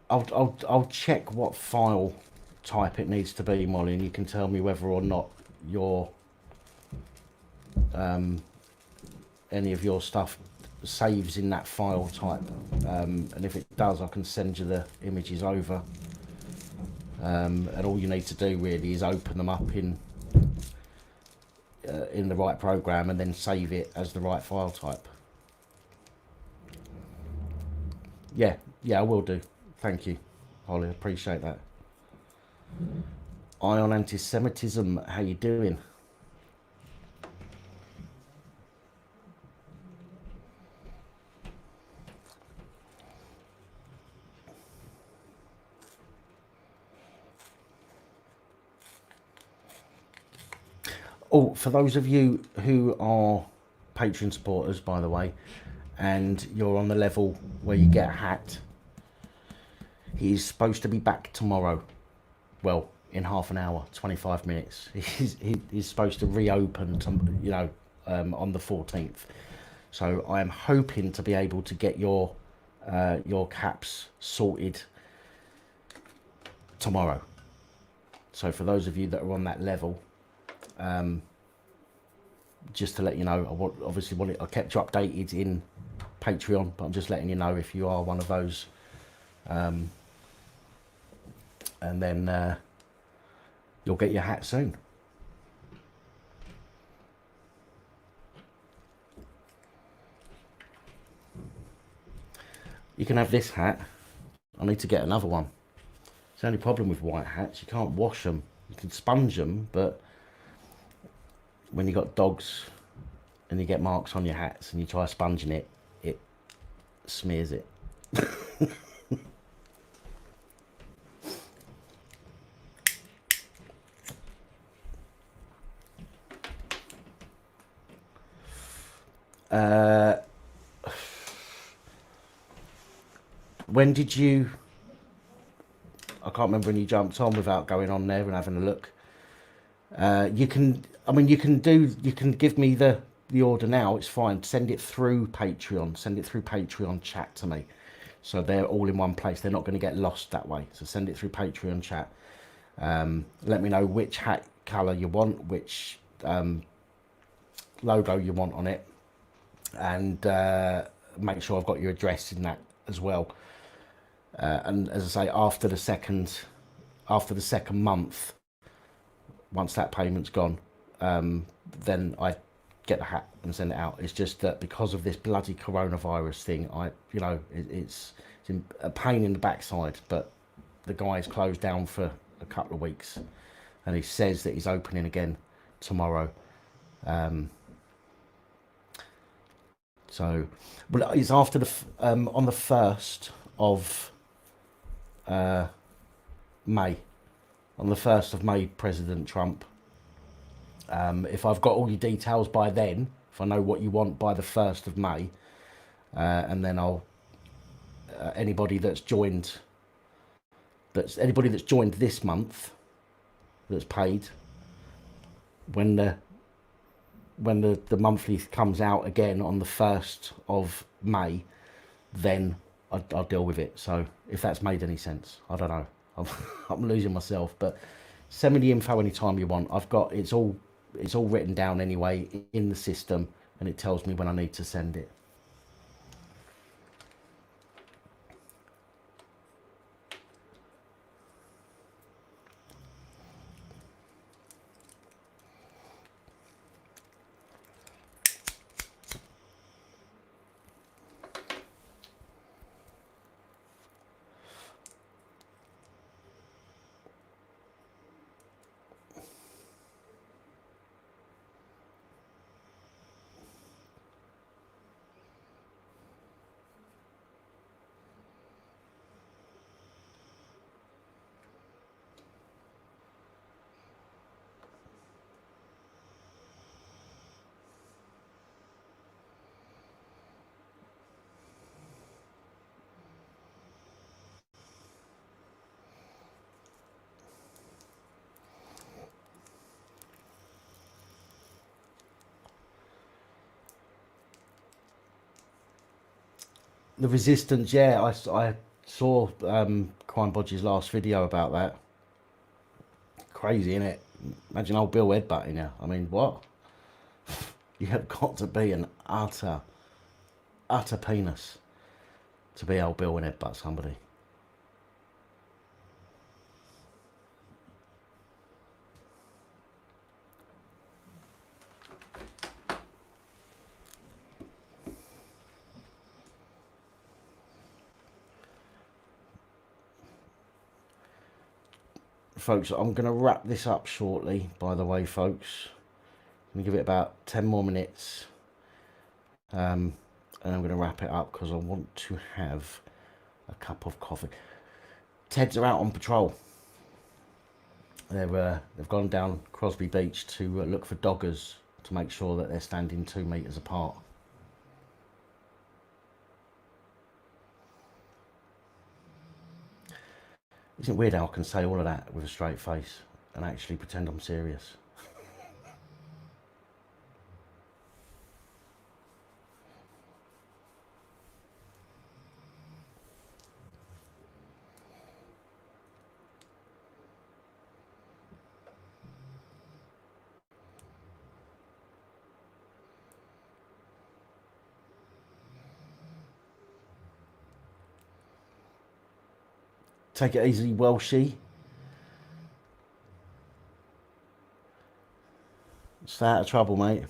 A: I'll check what file type it needs to be, Molly, and you can tell me whether or not your any of your stuff saves in that file type, and if it does, I can send you the images over, and all you need to do really is open them up in the right program and then save it as the right file type. Yeah, I will do. Thank you, Holly. Appreciate that. Eye on anti-Semitism. How you doing? Oh, for those of you who are Patreon supporters, by the way, and you're on the level where you get a hat, he's supposed to be back tomorrow. Well, in half an hour, 25 minutes. He's supposed to reopen, you know, on the 14th. So I am hoping to be able to get your caps sorted tomorrow. So for those of you that are on that level, just to let you know, I kept you updated in Patreon, but I'm just letting you know if you are one of those. And then you'll get your hat soon. You can have this hat. I need to get another one. It's the only problem with white hats, you can't wash them. You can sponge them, but when you got dogs and you get marks on your hats and you try sponging it, it smears it. When did you... I can't remember when you jumped on without going on there and having a look. You can give me the order now, it's fine. Send it through Patreon. Send it through Patreon chat to me. So they're all in one place. They're not going to get lost that way. So send it through Patreon chat. Let me know which hat colour you want, which logo you want on it. And make sure I've got your address in that as well. And as I say, after the second month, once that payment's gone, then I get the hat and send it out. It's just that because of this bloody coronavirus thing, it's a pain in the backside. But the guy's closed down for a couple of weeks, and he says that he's opening again tomorrow. So, well, it's after the on the 1st of May. On the 1st of May, President Trump. If I've got all your details by then, if I know what you want by the 1st of May, and then I'll anybody that's joined this month that's paid, when the monthly comes out again on the 1st of May, then I'll deal with it. So if that's made any sense, I don't know. I'm losing myself, but send me the info anytime you want. It's all written down anyway in the system, and it tells me when I need to send it. The resistance, yeah, I saw Crime Bodge's last video about that. Crazy, innit? Imagine old Bill headbutting you. I mean, what? You have got to be an utter penis to be old Bill and headbutt somebody. Folks, I'm going to wrap this up shortly, by the way, folks. I'm going to give it about 10 more minutes. And I'm going to wrap it up because I want to have a cup of coffee. Teds are out on patrol. They've gone down Crosby Beach to look for doggers to make sure that they're standing 2 meters apart. Isn't it weird how I can say all of that with a straight face and actually pretend I'm serious? Take it easy, Welshie. Stay out of trouble, mate.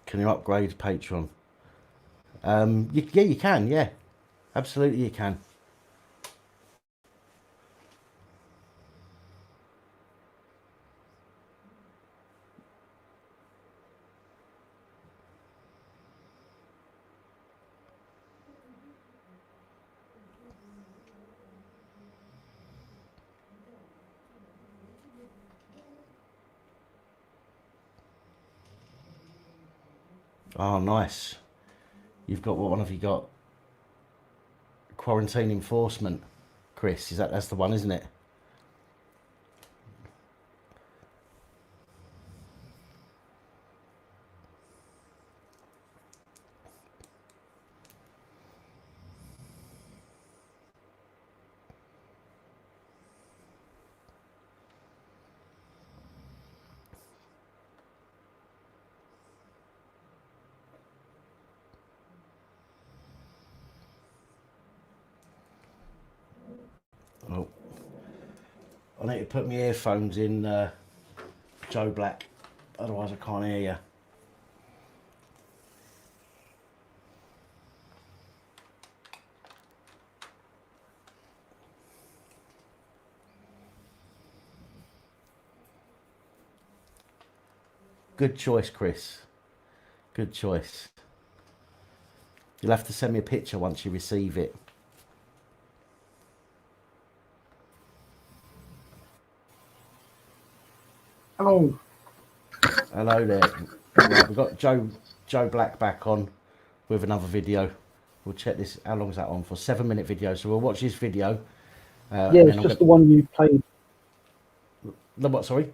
A: Can you upgrade Patreon? Yeah, you can. Yeah, absolutely, you can. Oh, nice. You've got, what one have you got? Quarantine enforcement, Chris. That's the one, isn't it? Oh, I need to put my earphones in, Joe Black, otherwise I can't hear you. Good choice, Chris. Good choice. You'll have to send me a picture once you receive it.
C: Hello.
A: Hello there. Right, we've got Joe Black back on with another video. We'll check this. How long is that on for? 7-minute video. So we'll watch this video.
C: Yeah, it's just the one you played.
A: The what? Sorry.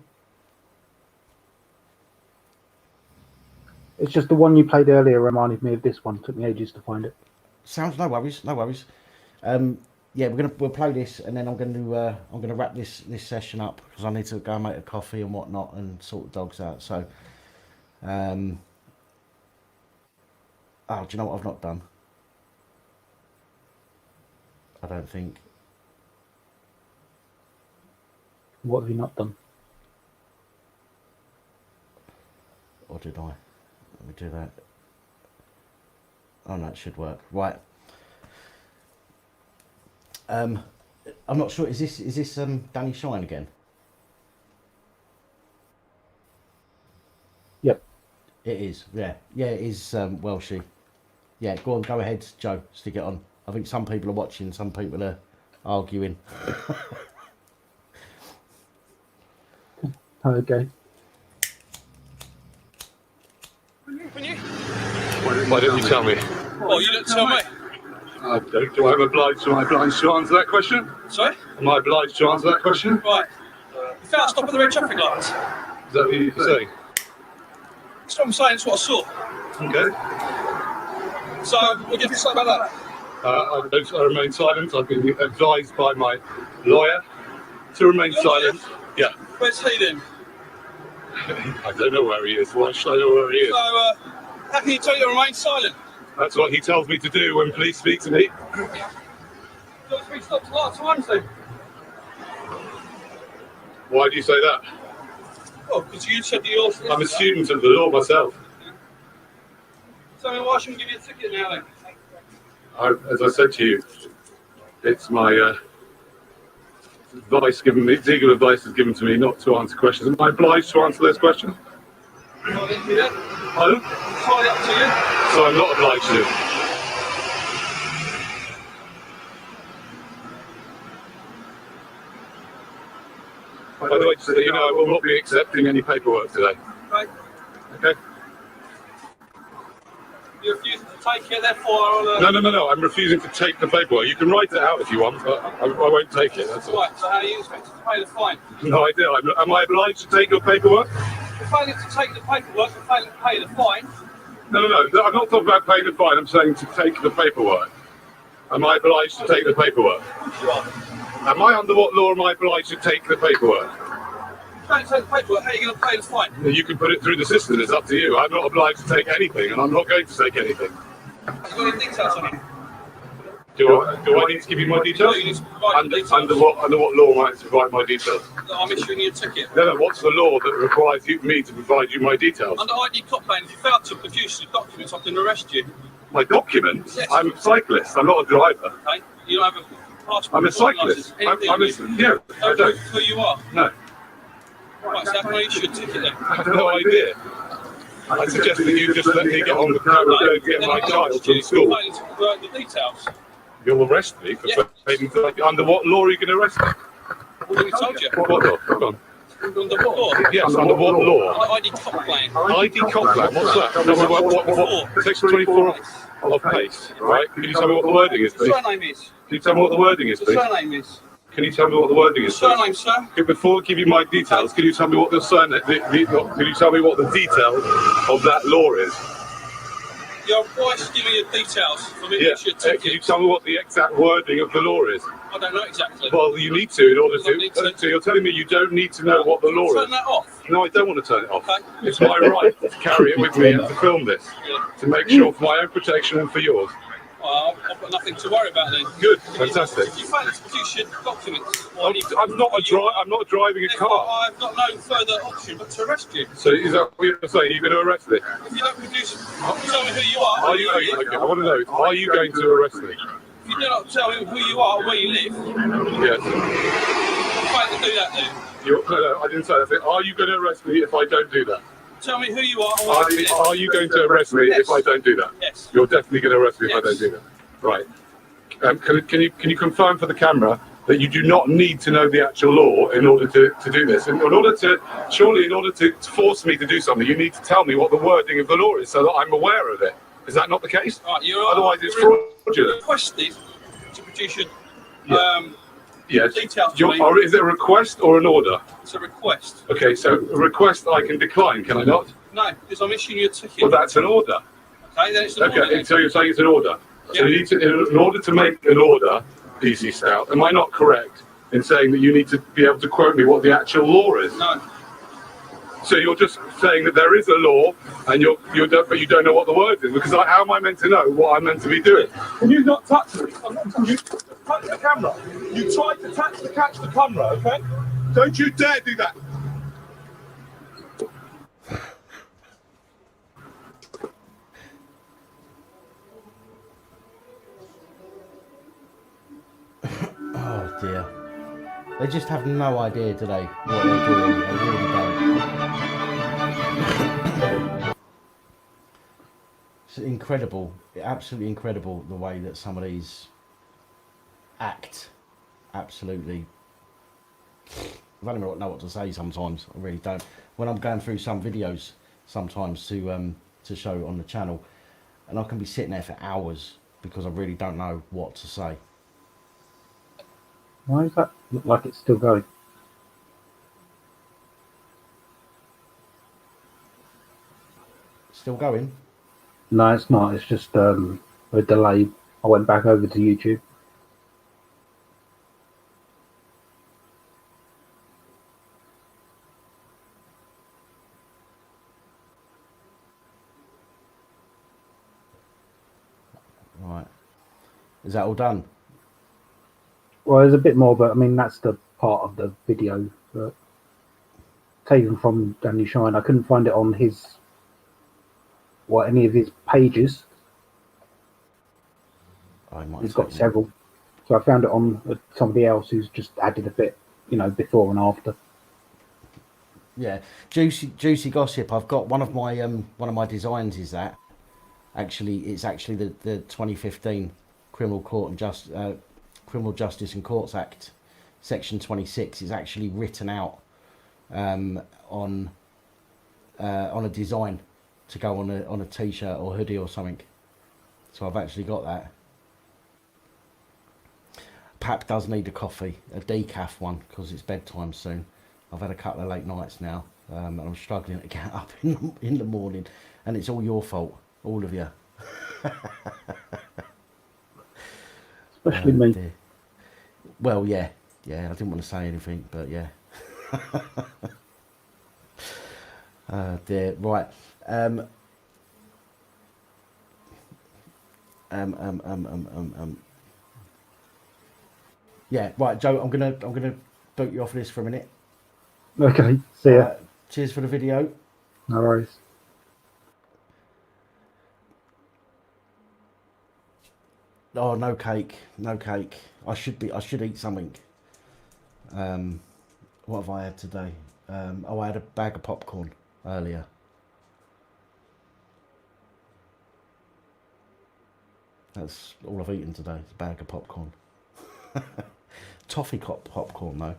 C: It's just the one you played earlier reminded me of this one. Took me ages to find it.
A: Sounds, no worries. No worries. Yeah, we'll play this, and then I'm gonna wrap this session up because I need to go and make a coffee and whatnot and sort the dogs out. So, oh, do you know what I've not done? I don't think.
C: What have you not done?
A: Or did I? Let me do that. Oh no, it should work. Right. I'm not sure. Is this Danny Shine again?
C: Yep.
A: It is. Yeah. Yeah, it is Welshie. Yeah, go ahead, Joe. Stick it on. I think some people are watching, some people are arguing.
C: Okay.
H: Why don't you tell me?
I: Oh, you don't tell me.
H: Do I am obliged to answer that question?
I: Sorry?
H: Am I obliged to answer that question?
I: Right. You found stop at the red traffic lights.
H: Is that what you're saying?
I: That's what I'm saying, it's what I saw.
H: Okay.
I: So, what do you have to say about that?
H: I remain silent. I've been advised by my lawyer to remain silent. Yeah.
I: Where's he then?
H: I don't know where he is. Why should I know where he is?
I: So, how can you tell you to remain silent?
H: That's what he tells me to do when police speak to me.
I: Don't be stopped lots of ones then.
H: Why do you say that?
I: Well, because you said you're...
H: I'm a student of the law myself.
I: Tell me why I shouldn't give you a ticket now then.
H: As I said to you, it's my advice given me, legal advice is given to me not to answer questions. Am I obliged to answer those questions?
I: Well, then, yeah.
H: Pardon?
I: Entirely up to you.
H: So I'm not obliged to. By the way, just so you know, I will not be accepting any paperwork today.
I: Right.
H: Okay?
I: You refuse to take it, therefore I'll...
H: No. I'm refusing to take the paperwork. You can write it out if you want, but I won't take it. That's all.
I: Right, so how are you expected to pay the fine?
H: No idea. Am I obliged to take your paperwork?
I: If failing to take the paperwork and failing to pay the fine...
H: No. I'm not talking about paying the fine. I'm saying to take the paperwork. Am I obliged to take the paperwork?
I: You are.
H: Am I under what law am I obliged to take the paperwork?
I: If you don't take the paperwork, how are you going to pay the fine?
H: You can put it through the system. It's up to you. I'm not obliged to take anything, and I'm not going to take anything.
I: Have you got any details on it?
H: Do I need to give you my details?
I: No, you need to provide the details.
H: Under what law am I to provide my details?
I: That I'm issuing you a ticket.
H: No. What's the law that requires me to provide you my details?
I: Under ID cop plan, if you fail to produce your documents, I can arrest you.
H: My documents?
I: Yes.
H: I'm a cyclist. I'm not a driver.
I: Okay? You don't have a passport.
H: I'm a cyclist.
I: Yeah,
H: I don't.
I: who you are.
H: No.
I: Right, so how can I issue a ticket then?
H: I have no idea. I suggest that you just let me get on the road and get my child from school.
I: Failing to provide the details.
H: You'll arrest me for failing to... Under what law are you going to arrest me?
I: What have we told you?
H: What law? Hold on.
I: Under what law?
H: Yes, under what law?
I: ID cop plan.
H: ID cop plan? What's that? What? Section 24 of PACE, right? Can you tell me what the wording is,
I: The
H: please?
I: surname is.
H: Can you tell me what the wording is,
I: The
H: please?
I: surname is.
H: Can you tell me what the wording
I: The
H: is, please?
I: surname, sir.
H: Okay, before I give you my details, can you tell me what the surname... Can you tell me what the detail of that law is?
I: Your voice give me your details for me to
H: Yeah.
I: issue a
H: Can you
I: ticket.
H: tell me what the exact wording of the law is?
I: I don't know exactly.
H: Well, you need to in order
I: I don't need
H: to.
I: to.
H: So you're telling me you don't need to know what the law
I: Turn
H: is?
I: that off.
H: No, I don't want to turn it off.
I: Okay.
H: It's my right to carry it with me and to film this,
I: Yeah.
H: to make sure for my own protection and for yours.
I: I've got nothing to worry about then.
H: Good, fantastic.
I: If you fail to produce your documents,
H: I'm not driving a car.
I: I've got no further option but to arrest you.
H: So is that what you're saying? You're going to arrest me?
I: If you don't produce, tell me who you are.
H: Are you? Okay, I want to know. Are you going to arrest me?
I: If you do not tell me who you are or where you live,
H: Yes.
I: I'm failing to do that then.
H: No, I didn't say that. Are you going to arrest me if I don't do that?
I: Tell me who you are or where you live.
H: Are you going to arrest me if I don't do that?
I: Yes.
H: You're definitely going to arrest me if I
I: Yes.
H: don't do that. Right. Can you confirm for the camera that you do not need to know the actual law in order to do this? In order to force me to do something, you need to tell me what the wording of the law is so that I'm aware of it. Is that not the case?
I: Right,
H: Otherwise, it's
I: you're
H: fraudulent.
I: requested to produce your
H: Yes.
I: details to me.
H: Is it a request or an order?
I: It's a request.
H: Okay, so a request I can decline, can I not?
I: No, because I'm issuing you a ticket.
H: Well, that's an order.
I: Okay, then it's an order.
H: Okay, so you're saying it's an order. So
I: Yeah.
H: you need to, in order to make an order, PC Stout, am I not correct in saying that you need to be able to quote me what the actual law is?
I: No.
H: So you're just saying that there is a law, and but you don't know what the word is, because how am I meant to know what I'm meant to be doing? Can you not touch me? I'm not touching you. Touch the camera. You tried to catch the camera, okay? Don't you dare do that.
A: Oh dear. They just have no idea, do they, what they're doing? They really don't. It's incredible, absolutely incredible the way that some of these act. Absolutely. I don't even know what to say sometimes. I really don't. When I'm going through some videos sometimes to show on the channel, and I can be sitting there for hours because I really don't know what to say.
C: Why does that look like it's still going?
A: Still going?
C: No, it's not. It's just a delay. I went back over to YouTube.
A: that all done?
C: Well, there's a bit more, but I mean that's the part of the video that taken from Danny Shine. I couldn't find it on any of his pages.
A: I might
C: He's got several, so I found it on somebody else who's just added a bit, before and after.
A: Yeah, juicy gossip. I've got one of my designs is that it's actually the 2015 Criminal Justice and Courts Act, Section 26 is actually written out on a design to go on a t-shirt or hoodie or something. So I've actually got that. Pap does need a coffee, a decaf one, because it's bedtime soon. I've had a couple of late nights now, and I'm struggling to get up in the morning, and it's all your fault, all of you.
C: Especially me.
A: Dear. Well, yeah, I didn't want to say anything, but yeah. Dear, right. Yeah, right, Joe. I'm gonna boot you off this for a minute.
C: Okay, see ya.
A: Cheers for the video.
C: No worries.
A: Oh, no cake. I should eat something. What have I had today? I had a bag of popcorn earlier. That's all I've eaten today. It's a bag of popcorn. Toffee popcorn though.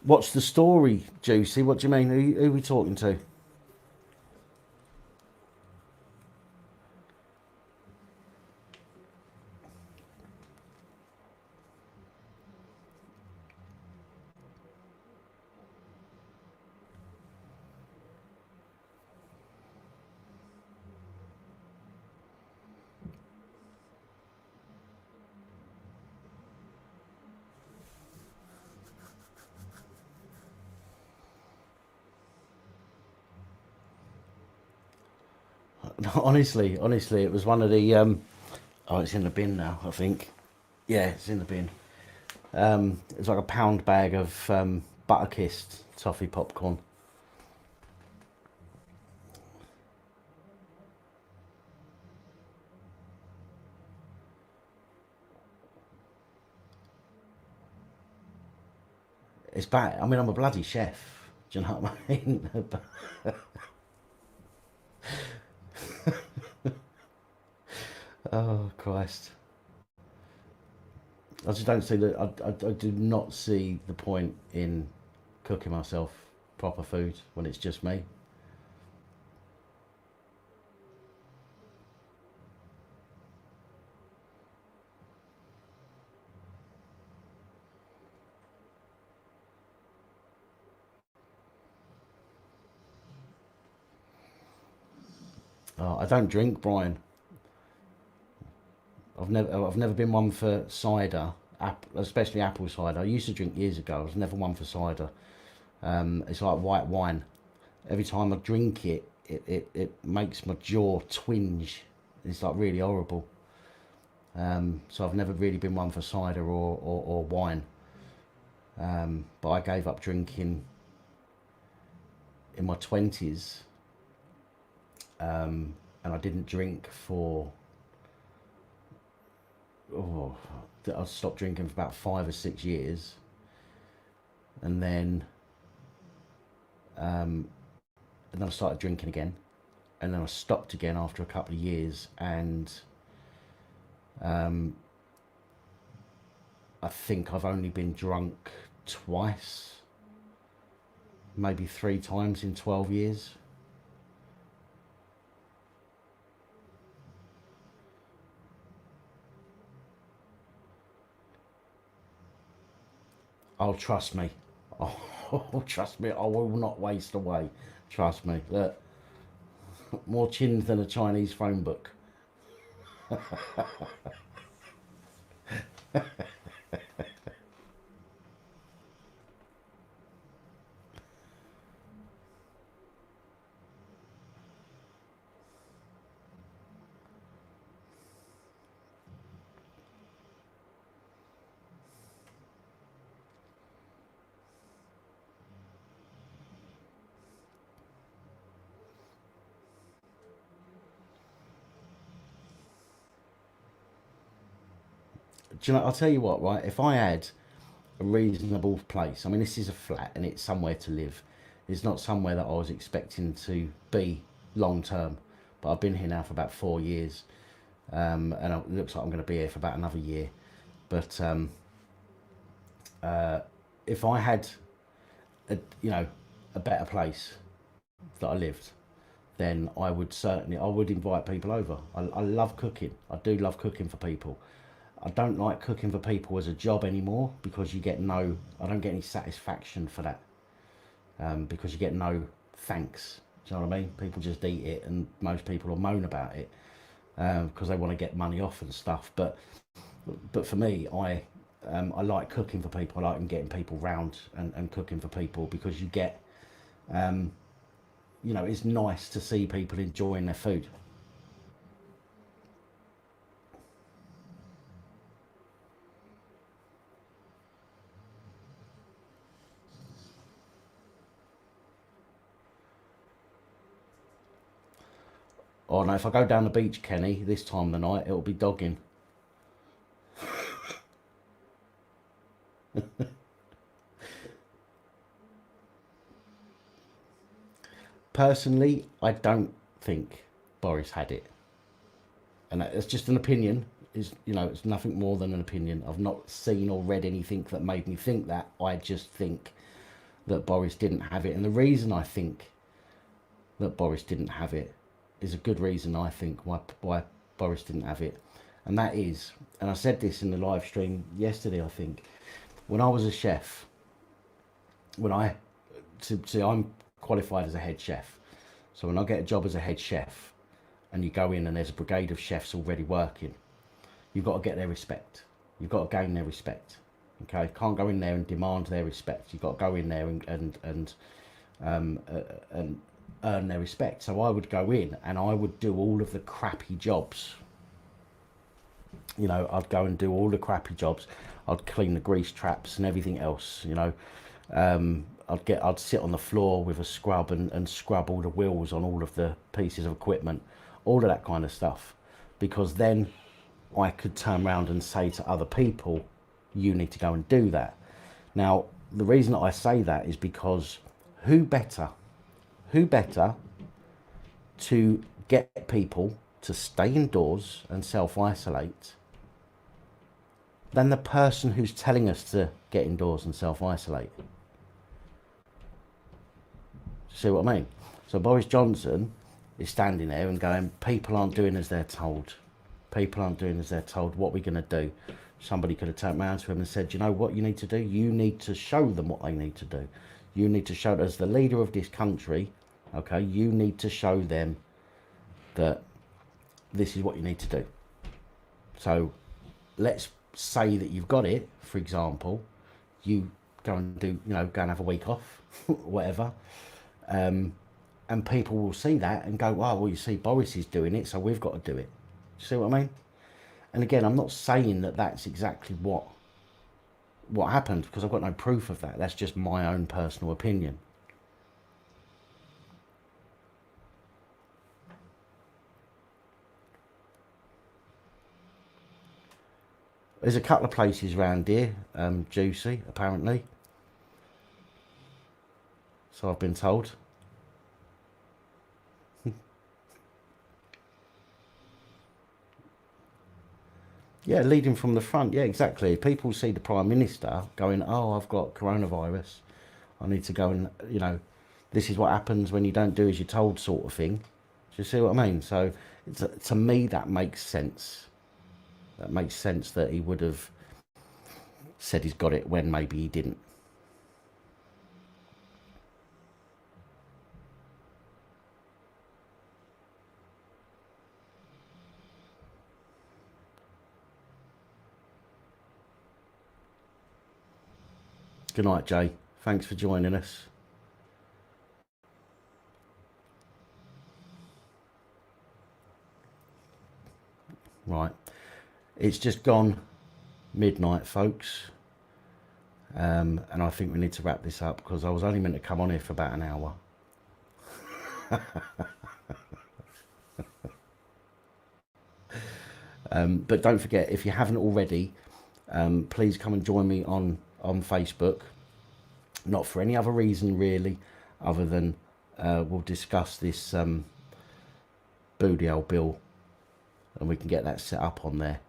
A: What's the story, Juicy? What do you mean? Who are we talking to? Honestly, it was one of the. Oh, it's in the bin now, I think. Yeah, it's in the bin. It's like a pound bag of Butterkist toffee popcorn. It's bad. I mean, I'm a bloody chef. Do you know what I mean? Oh Christ! I just don't see that. I do not see the point in cooking myself proper food when it's just me. Oh, I don't drink, Brian. I've never been one for cider, especially apple cider. I used to drink years ago. I was never one for cider. It's like white wine. Every time I drink it, it makes my jaw twinge. It's like really horrible. So I've never really been one for cider or wine. But I gave up drinking in my 20s. And I didn't drink for... I stopped drinking for about 5 or 6 years. And then I started drinking again. And then I stopped again after a couple of years. And I think I've only been drunk twice, maybe 3 times in 12 years. Oh, trust me. Oh, trust me. I will not waste away. Trust me. Look, more chins than a Chinese phone book. Do you know? I'll tell you what, right? If I had a reasonable place, I mean, this is a flat and it's somewhere to live. It's not somewhere that I was expecting to be long term, but I've been here now for about 4 years, and it looks like I'm going to be here for about another year. But if I had, a better place that I lived, then I would invite people over. I love cooking. I do love cooking for people. I don't like cooking for people as a job anymore because I don't get any satisfaction for that. Because you get no thanks. Do you know what I mean? People just eat it, and most people will moan about it because they want to get money off and stuff. But for me, I like cooking for people. I like getting people round and cooking for people because you get, it's nice to see people enjoying their food. Oh no, if I go down the beach, Kenny, this time of the night, it'll be dogging. Personally, I don't think Boris had it. And it's just an opinion. It's nothing more than an opinion. I've not seen or read anything that made me think that. I just think that Boris didn't have it. And the reason I think that Boris didn't have it is a good reason, I think, why Boris didn't have it. And that is, and I said this in the live stream yesterday, I think, when I was a chef, I'm qualified as a head chef. So when I get a job as a head chef and you go in and there's a brigade of chefs already working, you've got to get their respect. You've got to gain their respect. Okay, can't go in there and demand their respect. You've got to go in there and earn their respect. So I would go in and I would do all of the crappy jobs. I'd go and do all the crappy jobs. I'd clean the grease traps and everything else. I'd sit on the floor with a scrub and scrub all the wheels on all of the pieces of equipment, all of that kind of stuff, because then I could turn around and say to other people, you need to go and do that. Now, the reason that I say that is because who better to get people to stay indoors and self-isolate than the person who's telling us to get indoors and self-isolate? See what I mean? So Boris Johnson is standing there and going, people aren't doing as they're told. People aren't doing as they're told. What are we going to do? Somebody could have turned around to him and said, you know what you need to do? You need to show them what they need to do. You need to show, as the leader of this country, okay, you need to show them that this is what you need to do. So let's say that you've got it, for example, you go and do, go and have a week off, whatever. And people will see that and go, oh, well, you see, Boris is doing it, so we've got to do it. See what I mean? And again, I'm not saying that that's exactly what happened, because I've got no proof of that. That's just my own personal opinion. There's a couple of places around here, juicy, apparently. So I've been told. Yeah, leading from the front. Yeah, exactly. People see the Prime Minister going, oh, I've got coronavirus. I need to go and, this is what happens when you don't do as you're told, sort of thing. Do you see what I mean? So to me, that makes sense. That makes sense that he would have said he's got it when maybe he didn't. Good night, Jay. Thanks for joining us. Right. It's just gone midnight, folks. And I think we need to wrap this up because I was only meant to come on here for about an hour. But don't forget, if you haven't already, please come and join me on Facebook. Not for any other reason really, other than we'll discuss this Boodyell bill, and we can get that set up on there.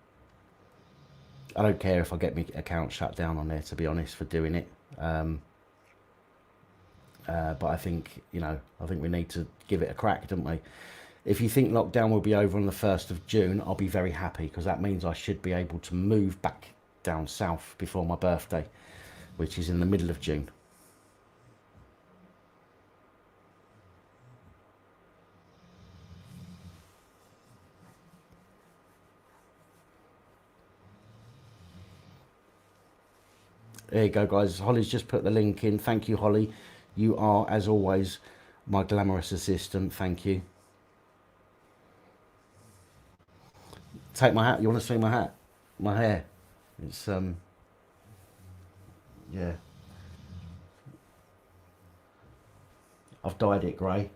A: I don't care if I get my account shut down on there, to be honest, for doing it. But I think, you know, I think we need to give it a crack, don't we? If you think lockdown will be over on the 1st of June, I'll be very happy, because that means I should be able to move back down south before my birthday, which is in the middle of June. There you go, guys. Holly's just put the link in. Thank you, Holly. You are, as always, my glamorous assistant. Thank you. Take my hat. You want to see my hat? My hair. It's, yeah. I've dyed it grey.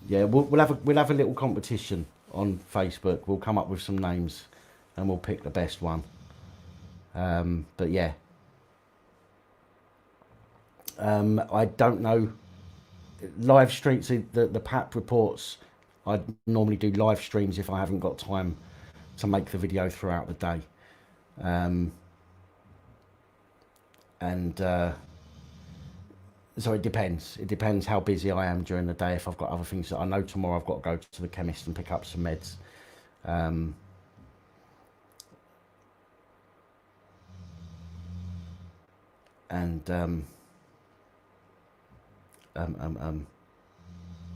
A: Yeah, we'll have a little competition on Facebook. We'll come up with some names, and we'll pick the best one. But yeah, I don't know. Live streams, the PAP reports. I normally do live streams if I haven't got time to make the video throughout the day. So it depends. It depends how busy I am during the day. If I've got other things that I know tomorrow, I've got to go to the chemist and pick up some meds.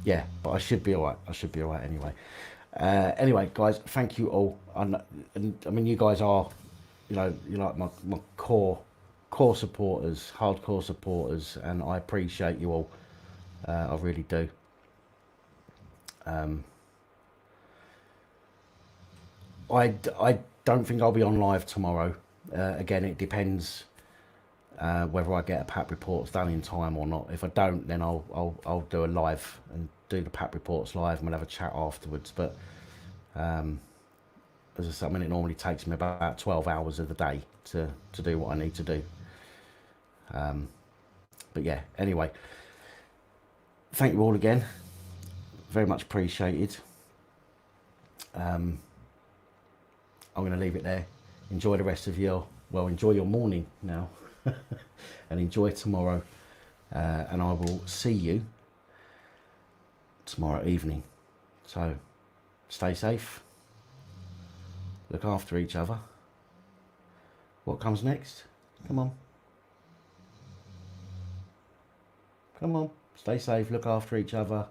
A: Yeah, but I should be all right. I should be all right anyway. Anyway, guys, thank you all. And I mean, you guys are, you know, you're like my core supporters, hardcore supporters, and I appreciate you all. I really do. I don't think I'll be on live tomorrow. Again, it depends whether I get a PAP reports done in time or not. If I don't, then I'll do a live and do the PAP reports live, and we'll have a chat afterwards. But as I said, I mean, it normally takes me about 12 hours of the day to do what I need to do. But yeah, anyway, thank you all again. Very much appreciated. I'm going to leave it there. Enjoy the rest of your, well, enjoy your morning now. And enjoy tomorrow. And I will see you tomorrow evening. So stay safe. Look after each other. What comes next? Come on. Come on. Stay safe. Look after each other.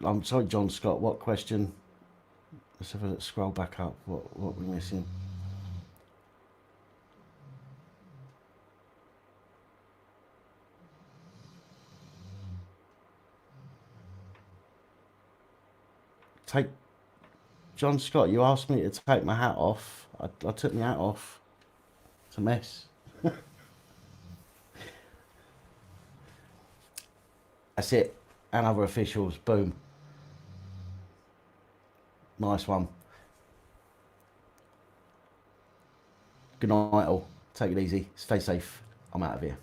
A: I'm sorry, John Scott. What question? Let's have a scroll back up. What are we missing? John Scott, you asked me to take my hat off. I took my hat off. It's a mess. That's it. And other officials. Boom. Nice one. Good night all. Take it easy. Stay safe. I'm out of here.